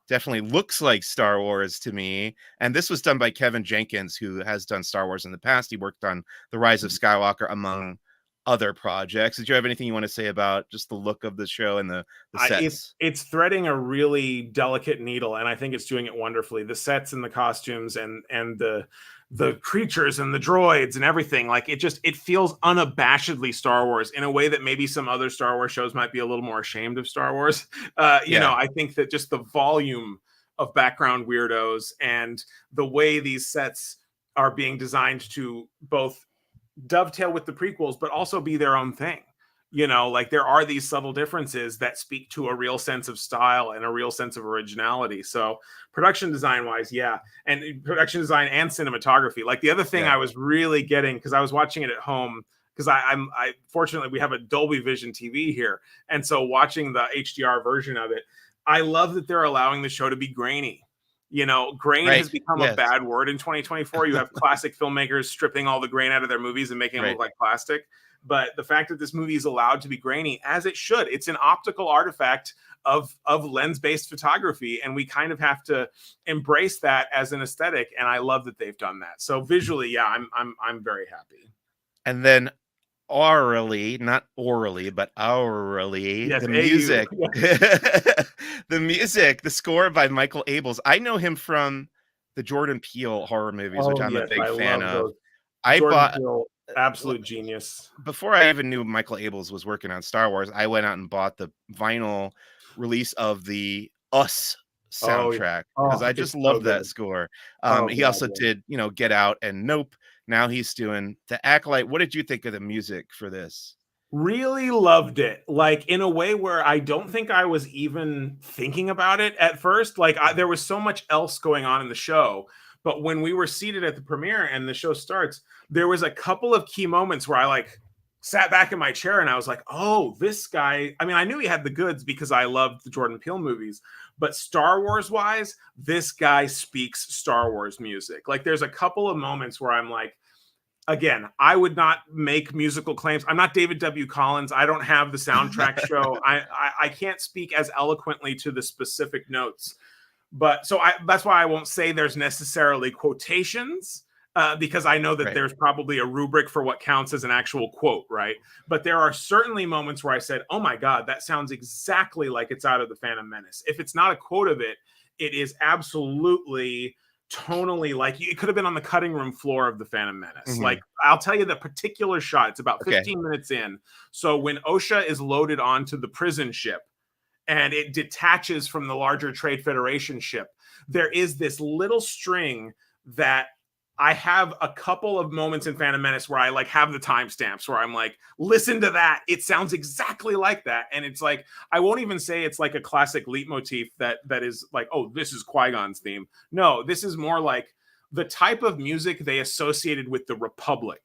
definitely looks like Star Wars to me. And this was done by Kevin Jenkins, who has done Star Wars in the past. He worked on The Rise of Skywalker, among other projects. Did you have anything you want to say about just the look of the show and the sets? It's threading a really delicate needle, and I think it's doing it wonderfully. The sets and the costumes and the creatures and the droids and everything, like it feels unabashedly Star Wars in a way that maybe some other Star Wars shows might be a little more ashamed of Star Wars. I think that just the volume of background weirdos and the way these sets are being designed to both dovetail with the prequels, but also be their own thing. Like there are these subtle differences that speak to a real sense of style and a real sense of originality. So production design wise, yeah. And production design and cinematography. Like the other thing I was really getting, because I was watching it at home, because I fortunately we have a Dolby Vision TV here. And so watching the HDR version of it, I love that they're allowing the show to be grainy. Grain has become a bad word in 2024. You have classic filmmakers stripping all the grain out of their movies and making them look like plastic. But the fact that this movie is allowed to be grainy, as it should, it's an optical artifact of lens-based photography, and we kind of have to embrace that as an aesthetic. And I love that they've done that. So visually, yeah, I'm very happy. And then aurally, not orally, but aurally, the music, the music, the score by Michael Abels. I know him from the Jordan Peele horror movies, which I'm a big fan of. I bought Peele, absolute genius. Before I even knew Michael Abels was working on Star Wars, I went out and bought the vinyl release of the Us soundtrack because I just love that score. He also did, Get Out and Nope. Now he's doing The Acolyte. What did you think of the music for this? Really loved it. Like in a way where I don't think I was even thinking about it at first. Like there was so much else going on in the show. But when we were seated at the premiere and the show starts, there was a couple of key moments where I sat back in my chair and I was like, oh, this guy. I mean, I knew he had the goods because I loved the Jordan Peele movies, but Star Wars wise, this guy speaks Star Wars music. Like there's a couple of moments where I'm like, again, I would not make musical claims. I'm not David W. Collins. I don't have the soundtrack show. I can't speak as eloquently to the specific notes. But so that's why I won't say there's necessarily quotations because I know that there's probably a rubric for what counts as an actual quote, right? But there are certainly moments where I said, oh my God, that sounds exactly like it's out of The Phantom Menace. If it's not a quote of it, it is absolutely tonally like it could have been on the cutting room floor of The Phantom Menace. Mm-hmm. Like I'll tell you the particular shot. It's about 15 minutes in. So when Osha is loaded onto the prison ship, and it detaches from the larger Trade Federation ship, there is this little string that I have a couple of moments in Phantom Menace where I have the timestamps where I'm like, listen to that. It sounds exactly like that. And it's like, I won't even say it's like a classic leitmotif that is like, oh, this is Qui-Gon's theme. No, this is more like the type of music they associated with the Republic,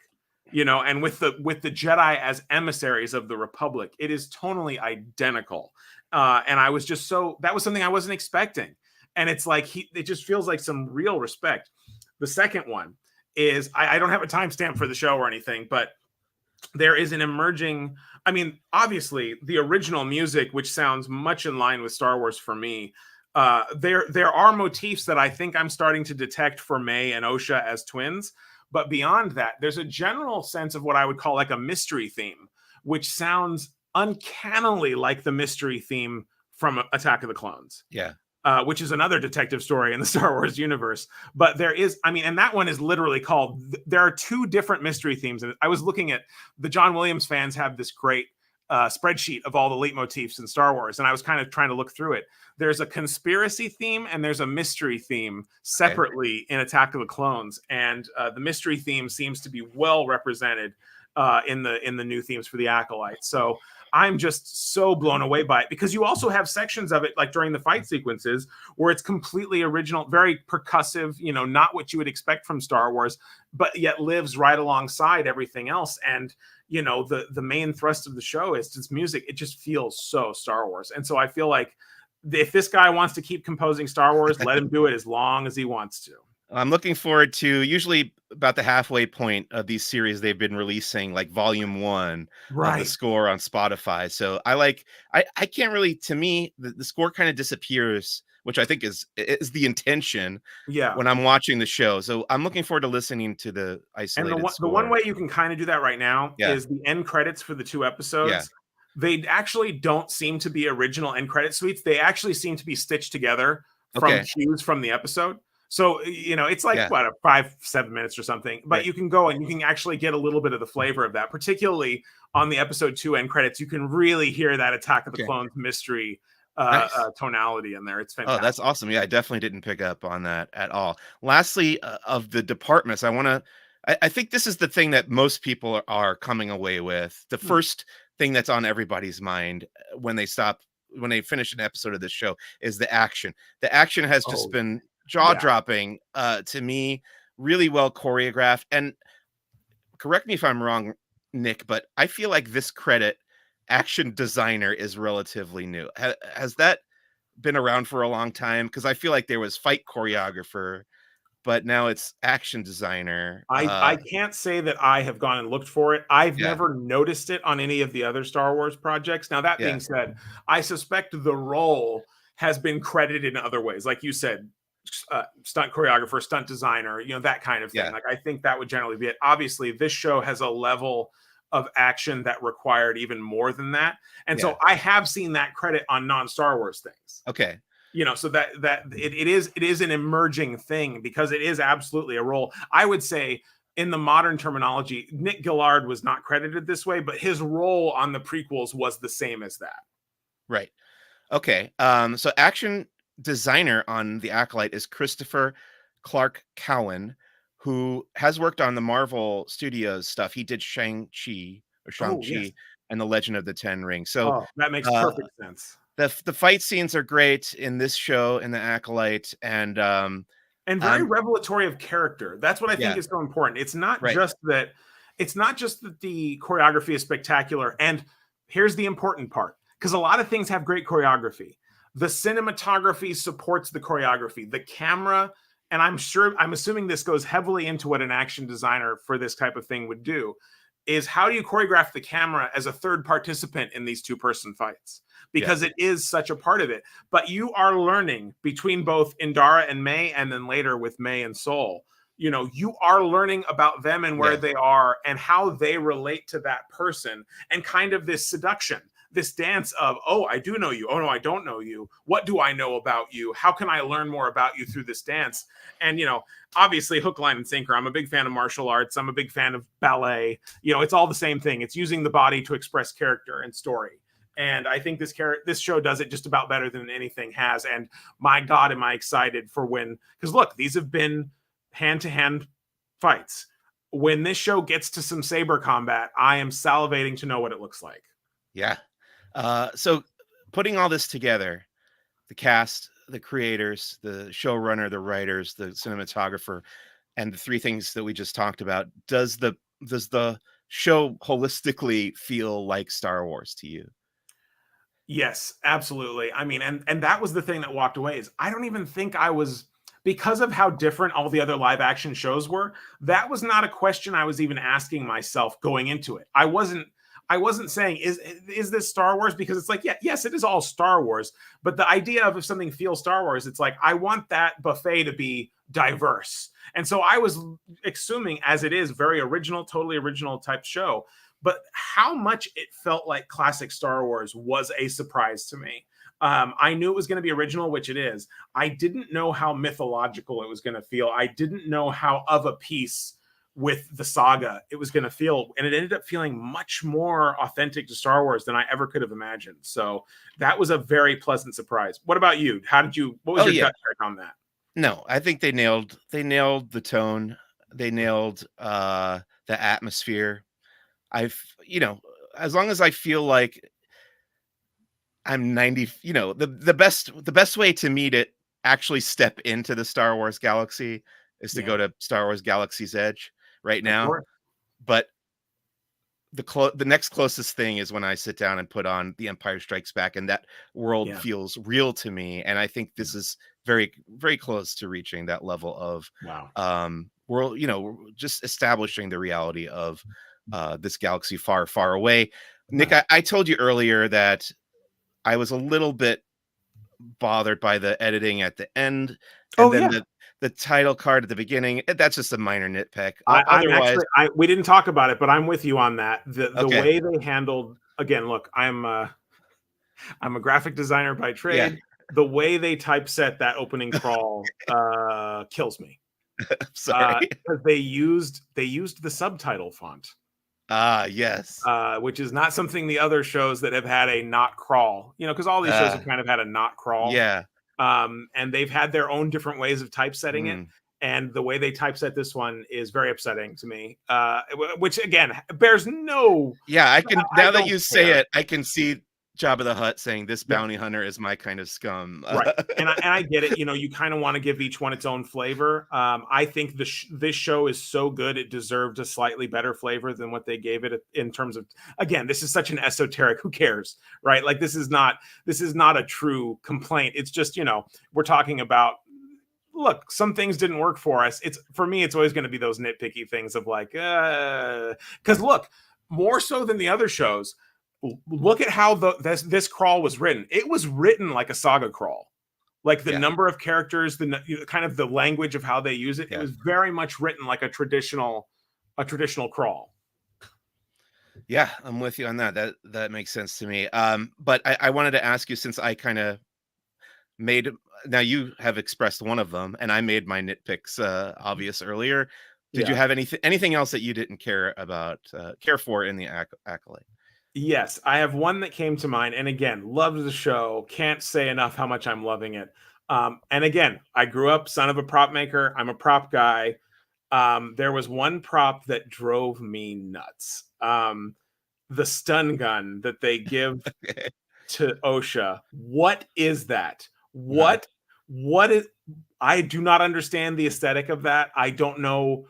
and with the Jedi as emissaries of the Republic. It is tonally identical. And I was just that was something I wasn't expecting. And it's like, it just feels like some real respect. The second one is, I don't have a timestamp for the show or anything, but there is an emerging, obviously the original music, which sounds much in line with Star Wars for me. There are motifs that I think I'm starting to detect for May and Osha as twins. But beyond that, there's a general sense of what I would call like a mystery theme, which sounds uncannily like the mystery theme from Attack of the Clones. Yeah. Which is another detective story in the Star Wars universe. But there is, and that one is literally called, there are two different mystery themes. And I was looking at, the John Williams fans have this great spreadsheet of all the leitmotifs in Star Wars. And I was kind of trying to look through it. There's a conspiracy theme and there's a mystery theme separately in Attack of the Clones. And the mystery theme seems to be well represented in the new themes for the Acolyte. So I'm just so blown away by it, because you also have sections of it, like during the fight sequences, where it's completely original, very percussive, not what you would expect from Star Wars, but yet lives right alongside everything else. And, the main thrust of the show is its music. It just feels so Star Wars. And so I feel like if this guy wants to keep composing Star Wars, let him do it as long as he wants to. I'm looking forward to, usually about the halfway point of these series, they've been releasing like volume 1 of the score on Spotify. So I can't really, to me, the score kind of disappears which I think is the intention Yeah. when I'm watching the show. So I'm looking forward to listening to the And isolated the one score. way you can kind of do that right now Yeah. is the end credits for the 2 Yeah. episodes. They actually don't seem to be original end credit suites. They actually seem to be stitched together from Okay. cues from the episode. So, it's like Yeah. what, 5-7 minutes or something, but Right. you can go and you can actually get a little bit of the flavor of that, particularly on the episode 2 end credits. You can really hear that Attack of the Okay. Clones mystery Nice. tonality in there. It's Oh, fantastic. that's awesome. Yeah, I definitely didn't pick up on that at all. Lastly, of the departments, I think this is the thing that most people are coming away with. The first thing that's on everybody's mind when they finish an episode of this show is the action. The action has just been jaw-dropping to me, really well choreographed. And correct me if I'm wrong, Nick, but I feel like this credit, action designer, is relatively new. Has that been around for a long time? Because I feel like there was fight choreographer, but now it's action designer. I can't say that I have gone and looked for it. I've Yeah, never noticed it on any of the other Star Wars projects. Now, that yeah, being said, I suspect the role has been credited in other ways. Like you said, stunt choreographer, stunt designer, that kind of thing. yeah, Like, I think that would generally be it. Obviously, this show has a level of action that required even more than that. And yeah. so I have seen that credit on non-Star Wars things. Okay, So that it is an emerging thing because it is absolutely a role. I would say in the modern terminology, Nick Gillard was not credited this way, but his role on the prequels was the same as that. right. Okay. So action designer on the Acolyte is Christopher Clark Cowan, who has worked on the Marvel Studios stuff. He did Shang-Chi Oh, yes. and the Legend of the Ten Rings. So Oh, that makes uh, perfect sense. the fight scenes are great in this show in the Acolyte, and And very I'm revelatory of character. That's what I think yeah, is so important. right, It's not just that the choreography is spectacular. And here's the important part, because a lot of things have great choreography. The cinematography supports the choreography. The camera, and I'm assuming this goes heavily into what an action designer for this type of thing would do, is how do you choreograph the camera as a third participant in these two-person fights? yeah, Because it is such a part of it. But you are learning between both Indara and May, and then later with May and Sol. You are learning about them and where yeah, they are and how they relate to that person, and kind of this seduction, this dance of, oh, I do know you. Oh, no, I don't know you. What do I know about you? How can I learn more about you through this dance? And, obviously hook, line, and sinker. I'm a big fan of martial arts. I'm a big fan of ballet. It's all the same thing. It's using the body to express character and story. And I think this show does it just about better than anything has. And my God, am I excited for because look, these have been hand-to-hand fights. When this show gets to some saber combat, I am salivating to know what it looks like. yeah. So putting all this together, the cast, the creators, the showrunner, the writers, the cinematographer, and the three things that we just talked about, does the show holistically feel like Star Wars to you? Yes, absolutely. I mean, and that was the thing that walked away, is I don't even think I was, because of how different all the other live action shows were, that was not a question I was even asking myself going into it. I wasn't saying is this Star Wars, because it's like, yeah, yes, it is all Star Wars, but the idea of if something feels Star Wars, it's like I want that buffet to be diverse. And so I was assuming, as it is very original, totally original type show, but how much it felt like classic Star Wars was a surprise to me. I knew it was going to be original, which it is. I didn't know how mythological it was going to feel. I didn't know how of a piece with the saga it was going to feel. And it ended up feeling much more authentic to Star Wars than I ever could have imagined. So that was a very pleasant surprise. What about you? What was your gut check on that? No, I think they nailed the tone. They nailed the atmosphere. I've, as long as I feel like I'm 90, the best way to meet it, actually step into the Star Wars galaxy, is to Yeah, go to Star Wars Galaxy's Edge right of now. course. But the next closest thing is when I sit down and put on The Empire Strikes Back, and that world Yeah. feels real to me. And I think this is very, very close to reaching that level of Wow. world, just establishing the reality of this galaxy far, far away. Nick, Wow. I told you earlier that I was a little bit bothered by the editing at the end, and Oh then yeah. the title card at the beginning. That's just a minor nitpick. I'm Otherwise, actually we didn't talk about it, but I'm with you on that. The okay, way they handled, again, look, I'm a graphic designer by yeah, trade. The way they typeset that opening crawl kills me. I'm sorry. Because they used the subtitle font, Ah, yes, which is not something the other shows that have had a not crawl. Because all these shows uh, have kind of had a not crawl, yeah, and they've had their own different ways of typesetting it. mm. And the way they typeset this one is very upsetting to me. Which again bears no. Yeah, I can I now that don't you say care. it, I can see Jabba the Hutt saying, "This Yep. bounty hunter is my kind of scum." Right. And I get it. You kind of want to give each one its own flavor. I think this show is so good it deserved a slightly better flavor than what they gave it in terms of. Again, this is such an esoteric. Who cares, right? Like this is not a true complaint. It's just we're talking about. Look, some things didn't work for us. It's for me. It's always going to be those nitpicky things of like, because look, more so than the other shows. Look at how this crawl was written. It was written like a saga crawl, like the Yeah, number of characters, the kind of the language of how they use it. It yeah, was very much written like a traditional crawl. yeah. I'm with you on that. That makes sense to me. But I wanted to ask you, since I kind of made now you have expressed one of them, and I made my nitpicks obvious earlier. Did you Yeah. have anything else that you didn't care for in the Acolyte? Yes, I have one that came to mind, and again, loved the show. Can't say enough how much I'm loving it. And again, I grew up son of a prop maker. I'm a prop guy. There was one prop that drove me nuts. The stun gun that they give to OSHA. What is that? Uh-huh. What is I do not understand the aesthetic of that. I don't know.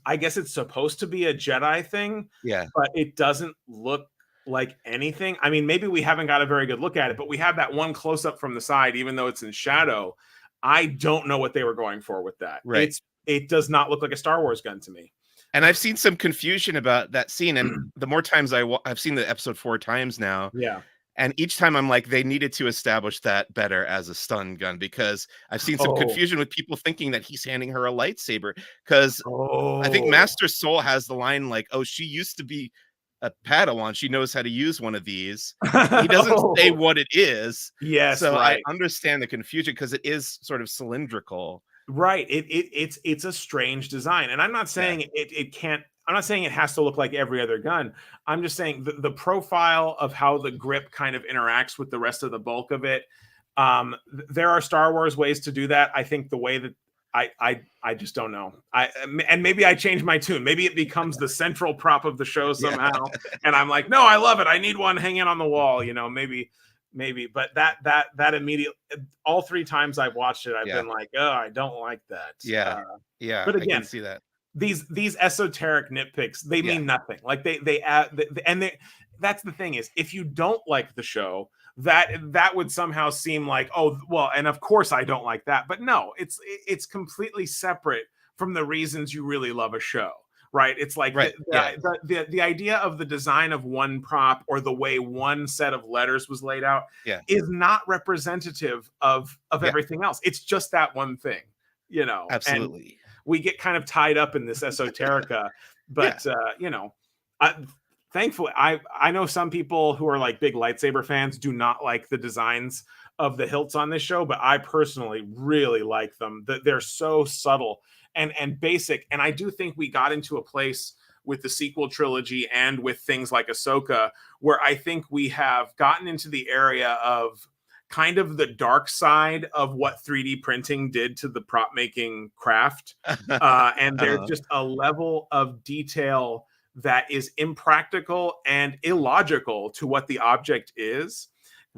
I guess it's supposed to be a Jedi thing, Yeah, but it doesn't look like anything. I mean, maybe we haven't got a very good look at it, but we have that one close up from the side, even though it's in shadow. I don't know what they were going for with that. right. It does not look like a Star Wars gun to me. And I've seen some confusion about that scene, and the more times I've seen the episode 4 times now, Yeah. and each time I'm like, they needed to establish that better as a stun gun, because I've seen some Oh. confusion with people thinking that he's handing her a lightsaber. Because I think Oh. Master Soul has the line like, "Oh, she used to be a Padawan. She knows how to use one of these." He doesn't say Oh. what it is, Yes, so I right. understand the confusion because it is sort of cylindrical. Right. It's a strange design. And I'm not Yeah, saying it can't. I'm not saying it has to look like every other gun. I'm just saying the profile of how the grip kind of interacts with the rest of the bulk of it. There are Star Wars ways to do that. I think the way that I just don't know. And maybe I change my tune. Maybe it becomes the central prop of the show yeah, somehow. And I'm like, no, I love it. I need one hanging on the wall. Maybe. But that immediate, all three times I've watched it, I've yeah, been like, oh, I don't like that. yeah, yeah, But I can again, see that. these esoteric nitpicks, they Yeah, mean nothing. Like they add, and they that's the thing is, if you don't like the show, that would somehow seem like, oh well, and of course I don't like that. But no, it's completely separate from the reasons you really love a show. Right? It's like right, yeah, the idea of the design of one prop or the way one set of letters was laid out yeah, is not representative of yeah, everything else. It's just that one thing, and absolutely. we get kind of tied up in this esoterica. Yeah, But I, thankfully, I know some people who are like big lightsaber fans do not like the designs of the hilts on this show, but I personally really like them. They're so subtle and basic, and I do think we got into a place with the sequel trilogy and with things like Ahsoka where I think we have gotten into the area of kind of the dark side of what 3D printing did to the prop making craft. And there's uh, just a level of detail that is impractical and illogical to what the object is.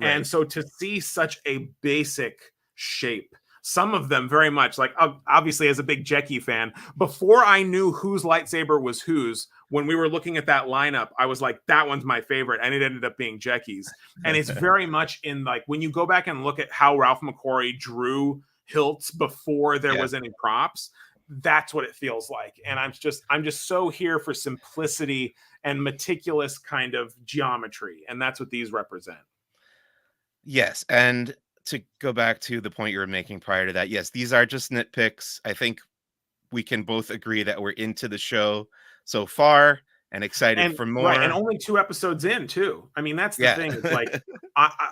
And right. so to see such a basic shape, some of them very much like, obviously as a big Jekki fan, before I knew whose lightsaber was whose, when we were looking at that lineup, I was like, that one's my favorite. And it ended up being Jekki's. And it's very much in like, when you go back and look at how Ralph McQuarrie drew hilts before there Yeah. was any props, that's what it feels like. And I'm just so here for simplicity and meticulous kind of geometry. And that's what these represent. Yes, and to go back to the point you were making prior to that, yes, these are just nitpicks. I think we can both agree that we're into the show so far and excited And for right, and more. only 2 episodes in too. I mean, that's the Yeah. thing. It's like,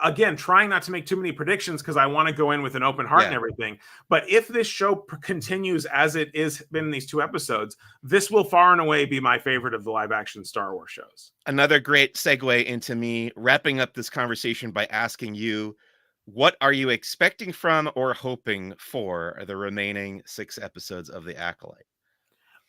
again, trying not to make too many predictions because I want to go in with an open heart and Yeah. everything. But if this show continues as it is been in these 2 episodes, this will far and away be my favorite of the live action Star Wars shows. Another great segue into me wrapping up this conversation by asking you, what are you expecting from or hoping for the remaining 6 episodes of The Acolyte?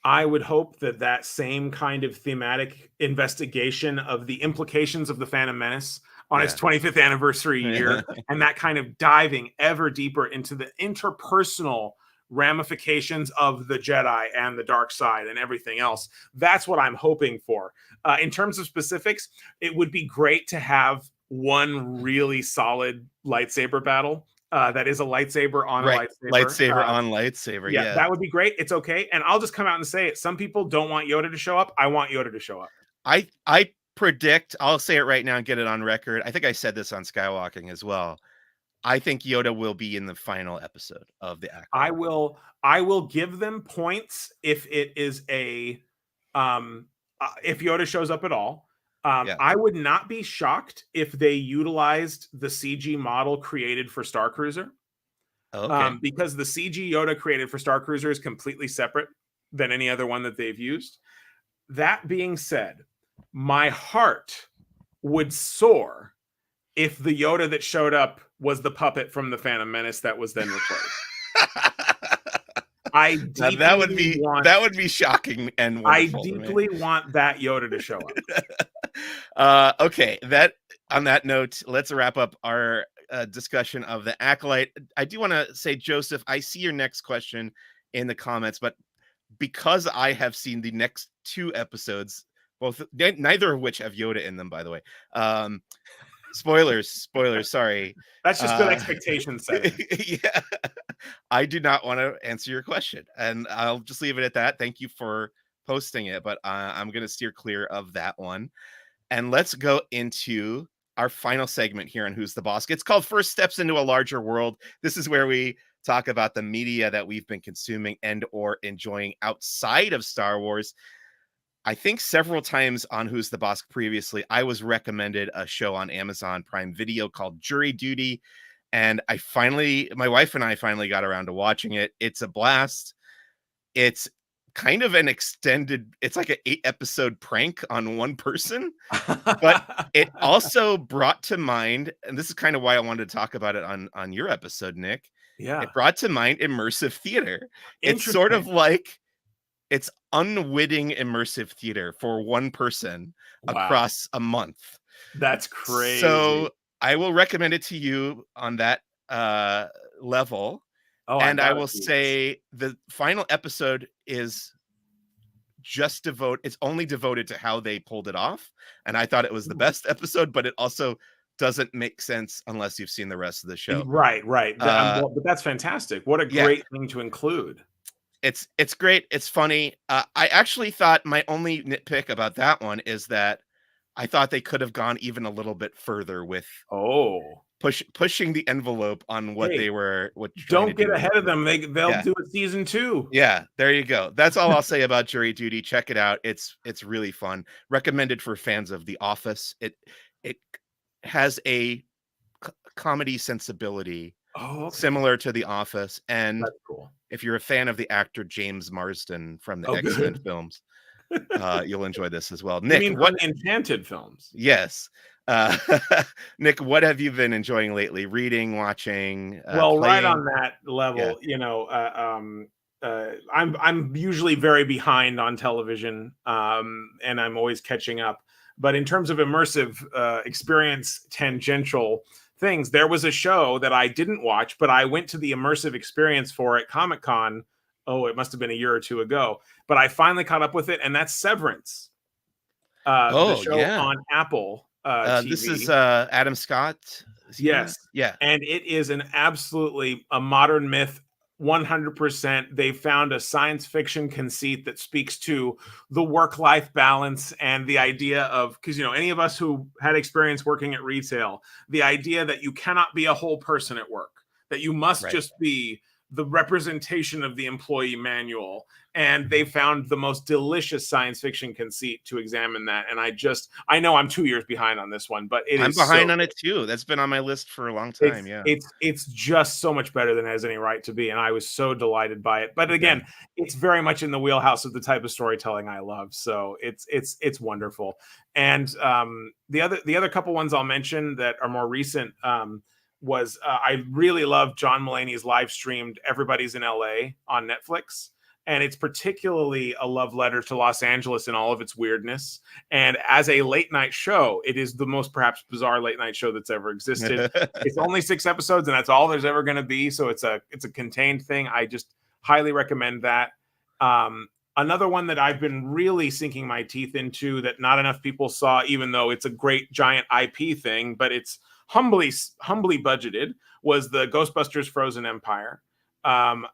I would hope that that same kind of thematic investigation of the implications of the Phantom Menace on its Yeah. 25th anniversary year, and that kind of diving ever deeper into the interpersonal ramifications of the Jedi and the dark side and everything else. That's what I'm hoping for. In terms of specifics, it would be great to have one really solid lightsaber battle. That is a lightsaber on a Right. lightsaber. Lightsaber on lightsaber. Yeah, Yeah. that would be great. It's okay. And I'll just come out and say it. Some people don't want Yoda to show up. I want Yoda to show up. I predict, I'll say it right now and get it on record. I think I said this on Skywalking as well. I think Yoda will be in the final episode of The Acolyte. I will give them points if it is a if Yoda shows up at all. Yeah. I would not be shocked if they utilized the CG model created for Star Cruiser. Okay. Because the CG Yoda created for Star Cruiser is completely separate than any other one that they've used. That being said, my heart would soar if the Yoda that showed up was the puppet from the Phantom Menace that was then replaced. I deeply that would be shocking and wonderful. I deeply want that Yoda to show up. Okay, on that note, let's wrap up our discussion of The Acolyte. I do want to say, Joseph, I see your next question in the comments, but because I have seen the next 2 episodes, neither of which have Yoda in them, by the way. Spoilers, sorry. That's just good expectation setting. Yeah. I do not want to answer your question, and I'll just leave it at that. Thank you for posting it, but I'm going to steer clear of that one. And let's go into our final segment here on Who's the Bossk. It's called First Steps into a Larger World. This is where we talk about the media that we've been consuming and or enjoying outside of Star Wars. I think several times on Who's the Bossk previously, I was recommended a show on Amazon Prime Video called Jury Duty. And my wife and I finally got around to watching it. It's a blast. It's kind of it's like an 8-episode prank on one person, but it also brought to mind, and this is kind of why I wanted to talk about it on your episode, Nick. Yeah. It brought to mind immersive theater. It's sort of like, it's unwitting immersive theater for one person across a month. That's crazy. So I will recommend it to you on that level. And I will say the final episode is it's only devoted to how they pulled it off. And I thought it was the best episode, but it also doesn't make sense unless you've seen the rest of the show. Right. But that's fantastic. What a great thing to include. It's great. It's funny. I actually thought my only nitpick about that one is that I thought they could have gone even a little bit further with pushing the envelope on what they were. Don't get ahead of them. They'll do a season 2. Yeah, there you go. That's all I'll say about Jury Duty. Check it out. It's really fun. Recommended for fans of The Office. It has a comedy sensibility similar to The Office, and that's cool. If you're a fan of the actor James Marsden from the X-Men films, you'll enjoy this as well. Nick, you mean what Enchanted films? Yes. Nick, what have you been enjoying lately? Reading, watching? Well, playing? right on that level, I'm usually very behind on television, and I'm always catching up. But in terms of immersive experience, tangential things, there was a show that I didn't watch, but I went to the immersive experience for at Comic-Con. Oh, it must have been a year or 2 ago, but I finally caught up with it, and that's Severance. The show on Apple TV. This is Adam Scott. Yes. Yeah. And it is an absolutely a modern myth, 100%. They found a science fiction conceit that speaks to the work-life balance and the idea of, because, you know, any of us who had experience working at retail, the idea that you cannot be a whole person at work, that you must Right. just be the representation of the employee manual. And they found the most delicious science fiction conceit to examine that. And I know I'm 2 years behind on this one, but it I'm is so behind on good. it too. That's been on my list for a long time. Yeah. It's just so much better than it has any right to be, and I was so delighted by it. But Yeah. again, it's very much in the wheelhouse of the type of storytelling I love. So it's wonderful. And the other couple ones I'll mention that are more recent, was I really love John Mulaney's live streamed "Everybody's in L.A." on Netflix. And it's particularly a love letter to Los Angeles in all of its weirdness. And as a late night show, it is the most perhaps bizarre late night show that's ever existed. It's only 6 episodes, and that's all there's ever going to be. So it's a contained thing. I just highly recommend that. Another one that I've been really sinking my teeth into that not enough people saw, even though it's a great giant IP thing, but it's humbly budgeted, was the Ghostbusters Frozen Empire.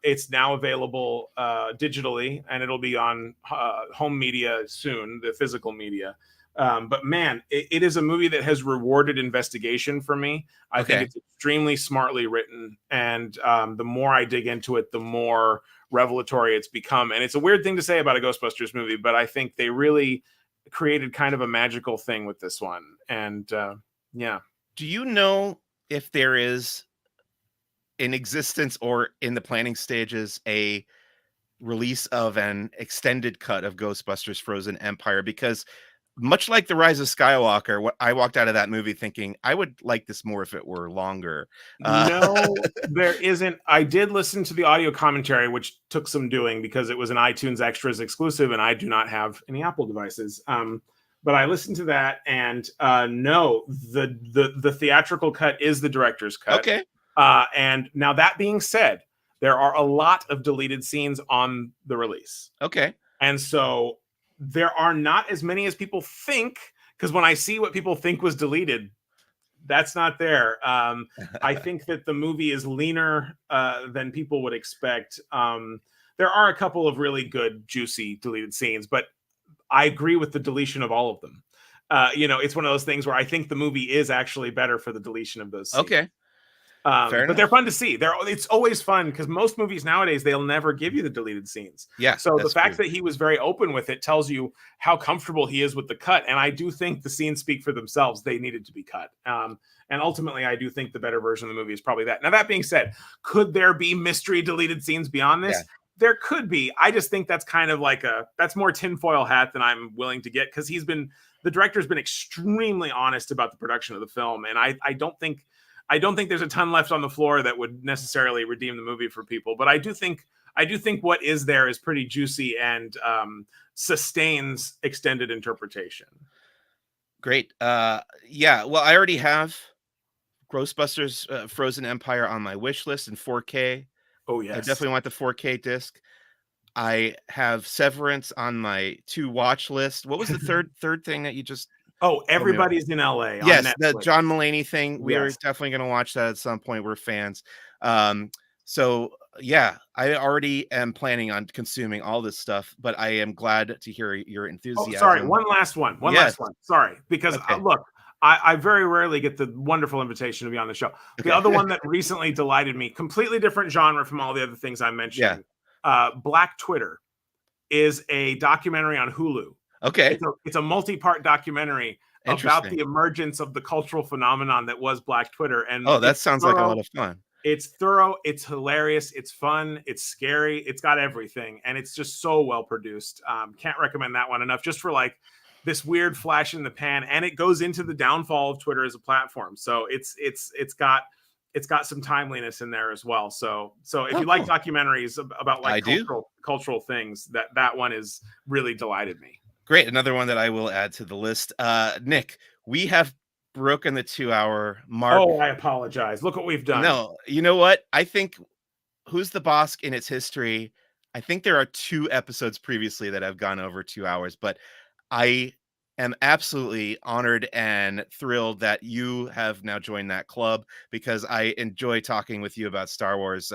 It's now available digitally, and it'll be on home media soon, the physical media. But man, it is a movie that has rewarded investigation for me. I think it's extremely smartly written, and the more I dig into it, the more revelatory it's become. And it's a weird thing to say about a Ghostbusters movie, but I think they really created kind of a magical thing with this one. And yeah. Do you know if there is in existence or in the planning stages a release of an extended cut of Ghostbusters Frozen Empire? Because much like The Rise of Skywalker, what I walked out of that movie thinking I would like this more if it were longer. No, there isn't. I did listen to the audio commentary, which took some doing because it was an iTunes Extras exclusive, and I do not have any Apple devices. But I listened to that, and no, the theatrical cut is the director's cut. Okay. And now that being said, there are a lot of deleted scenes on the release. Okay. And so there are not as many as people think, because when I see what people think was deleted, that's not there. I think that the movie is leaner than people would expect. There are a couple of really good, juicy deleted scenes, but I agree with the deletion of all of them. It's one of those things where I think the movie is actually better for the deletion of those scenes. Okay. But they're fun to see. It's always fun because most movies nowadays, they'll never give you the deleted scenes. Yeah. So the fact that he was very open with it tells you how comfortable he is with the cut. And I do think the scenes speak for themselves. They needed to be cut. And ultimately, I do think the better version of the movie is probably that. Now, that being said, could there be mystery deleted scenes beyond this? Yeah. There could be. I just think that's kind of like that's more tinfoil hat than I'm willing to get, because the director's been extremely honest about the production of the film. And I don't think there's a ton left on the floor that would necessarily redeem the movie for people. But I do think what is there is pretty juicy and sustains extended interpretation. Great. Yeah. Well, I already have Ghostbusters Frozen Empire on my wish list in 4K. Oh, yes. I definitely want the 4K disc. I have Severance on my to watch list. What was the third thing that you just... Oh, Everybody's in LA. Yes, on the John Mulaney thing. We are definitely going to watch that at some point. We're fans. So yeah, I already am planning on consuming all this stuff, but I am glad to hear your enthusiasm. Oh, sorry, one last one. Last one. Sorry, because look, I very rarely get the wonderful invitation to be on the show. The other one that recently delighted me, completely different genre from all the other things I mentioned. Yeah. Black Twitter is a documentary on Hulu. Okay. It's a multi-part documentary about the emergence of the cultural phenomenon that was Black Twitter. And that sounds like a lot of fun. It's thorough, it's hilarious, it's fun, it's scary, it's got everything, and it's just so well produced. Can't recommend that one enough, just for like this weird flash in the pan, and it goes into the downfall of Twitter as a platform. So it's got some timeliness in there as well. So if you like documentaries about like cultural things, that one is really delighted me. Great. Another one that I will add to the list. Nick, we have broken the 2-hour mark. Oh, I apologize. Look what we've done. No, you know what? I think Who's the Bossk in its history? I think there are 2 episodes previously that have gone over 2 hours, but I am absolutely honored and thrilled that you have now joined that club, because I enjoy talking with you about Star Wars.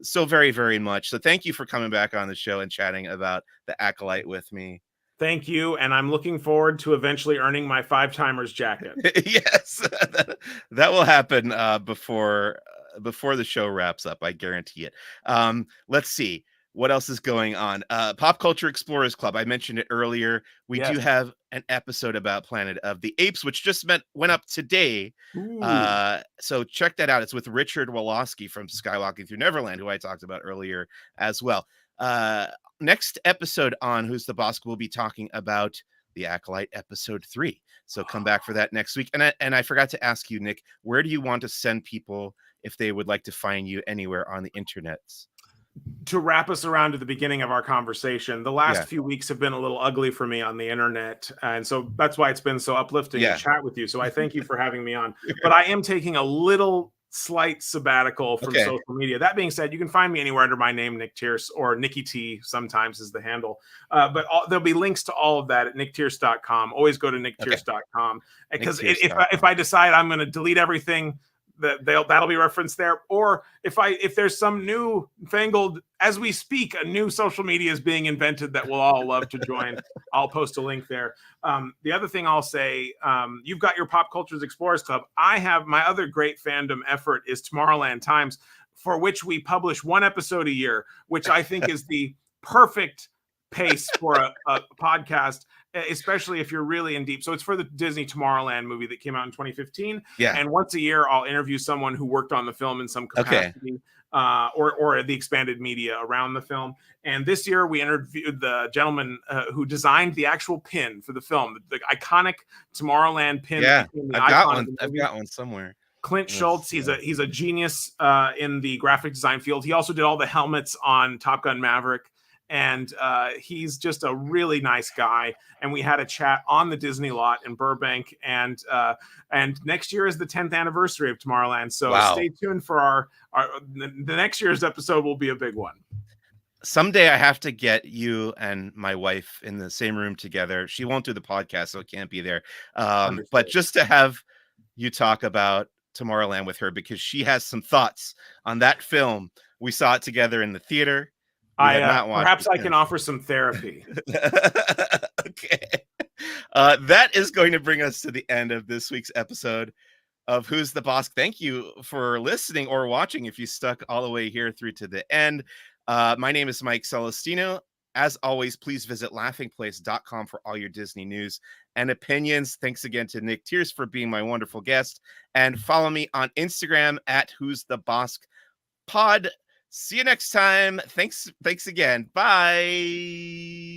so very, very much. So thank you for coming back on the show and chatting about the Acolyte with me. Thank you, and I'm looking forward to eventually earning my 5-timers jacket. Yes, that will happen before the show wraps up. I guarantee it. Let's see what else is going on. Pop Culture Explorers Club. I mentioned it earlier. We do Yes. have an episode about Planet of the Apes, which just went up today. Ooh. So check that out. It's with Richard Wolosky from Skywalking Through Neverland, who I talked about earlier as well. Next episode on Who's the Bossk, we'll be talking about the Acolyte episode 3. So come back for that next week. And I forgot to ask you, Nick, where do you want to send people if they would like to find you anywhere on the internet? To wrap us around to the beginning of our conversation, the last few weeks have been a little ugly for me on the internet. And so that's why it's been so uplifting to chat with you. So I thank you for having me on. But I am taking a slight sabbatical from social media. That being said, you can find me anywhere under my name, Nick Tierce, or Nicky T sometimes is the handle. But there'll be links to all of that at nicktierce.com. Always go to nicktierce.com. Because if I decide I'm going to delete everything, that'll be referenced there. Or if there's some new fangled, as we speak, a new social media is being invented that we'll all love to join, I'll post a link there. The other thing I'll say, you've got your Pop Cultures Explorers Club. I have my other great fandom effort is Tomorrowland Times, for which we publish 1 episode a year, which I think is the perfect pace for a podcast, especially if you're really in deep. So it's for the Disney Tomorrowland movie that came out in 2015. Yeah. And once a year, I'll interview someone who worked on the film in some capacity, or the expanded media around the film. And this year we interviewed the gentleman who designed the actual pin for the film, the iconic Tomorrowland pin. Yeah, I've got one somewhere. Clint Schultz, he's a genius in the graphic design field. He also did all the helmets on Top Gun Maverick. And he's just a really nice guy. And we had a chat on the Disney lot in Burbank. And next year is the 10th anniversary of Tomorrowland. So stay tuned for the next year's episode will be a big one. Someday I have to get you and my wife in the same room together. She won't do the podcast, so it can't be there. But just to have you talk about Tomorrowland with her, because she has some thoughts on that film. We saw it together in the theater. Perhaps I can offer some therapy. Okay. That is going to bring us to the end of this week's episode of Who's the Bossk. Thank you for listening or watching if you stuck all the way here through to the end. My name is Mike Celestino. As always, please visit laughingplace.com for all your Disney news and opinions. Thanks again to Nick Tierce for being my wonderful guest. And follow me on Instagram at Who's the Bossk Pod. See you next time. Thanks again. Bye.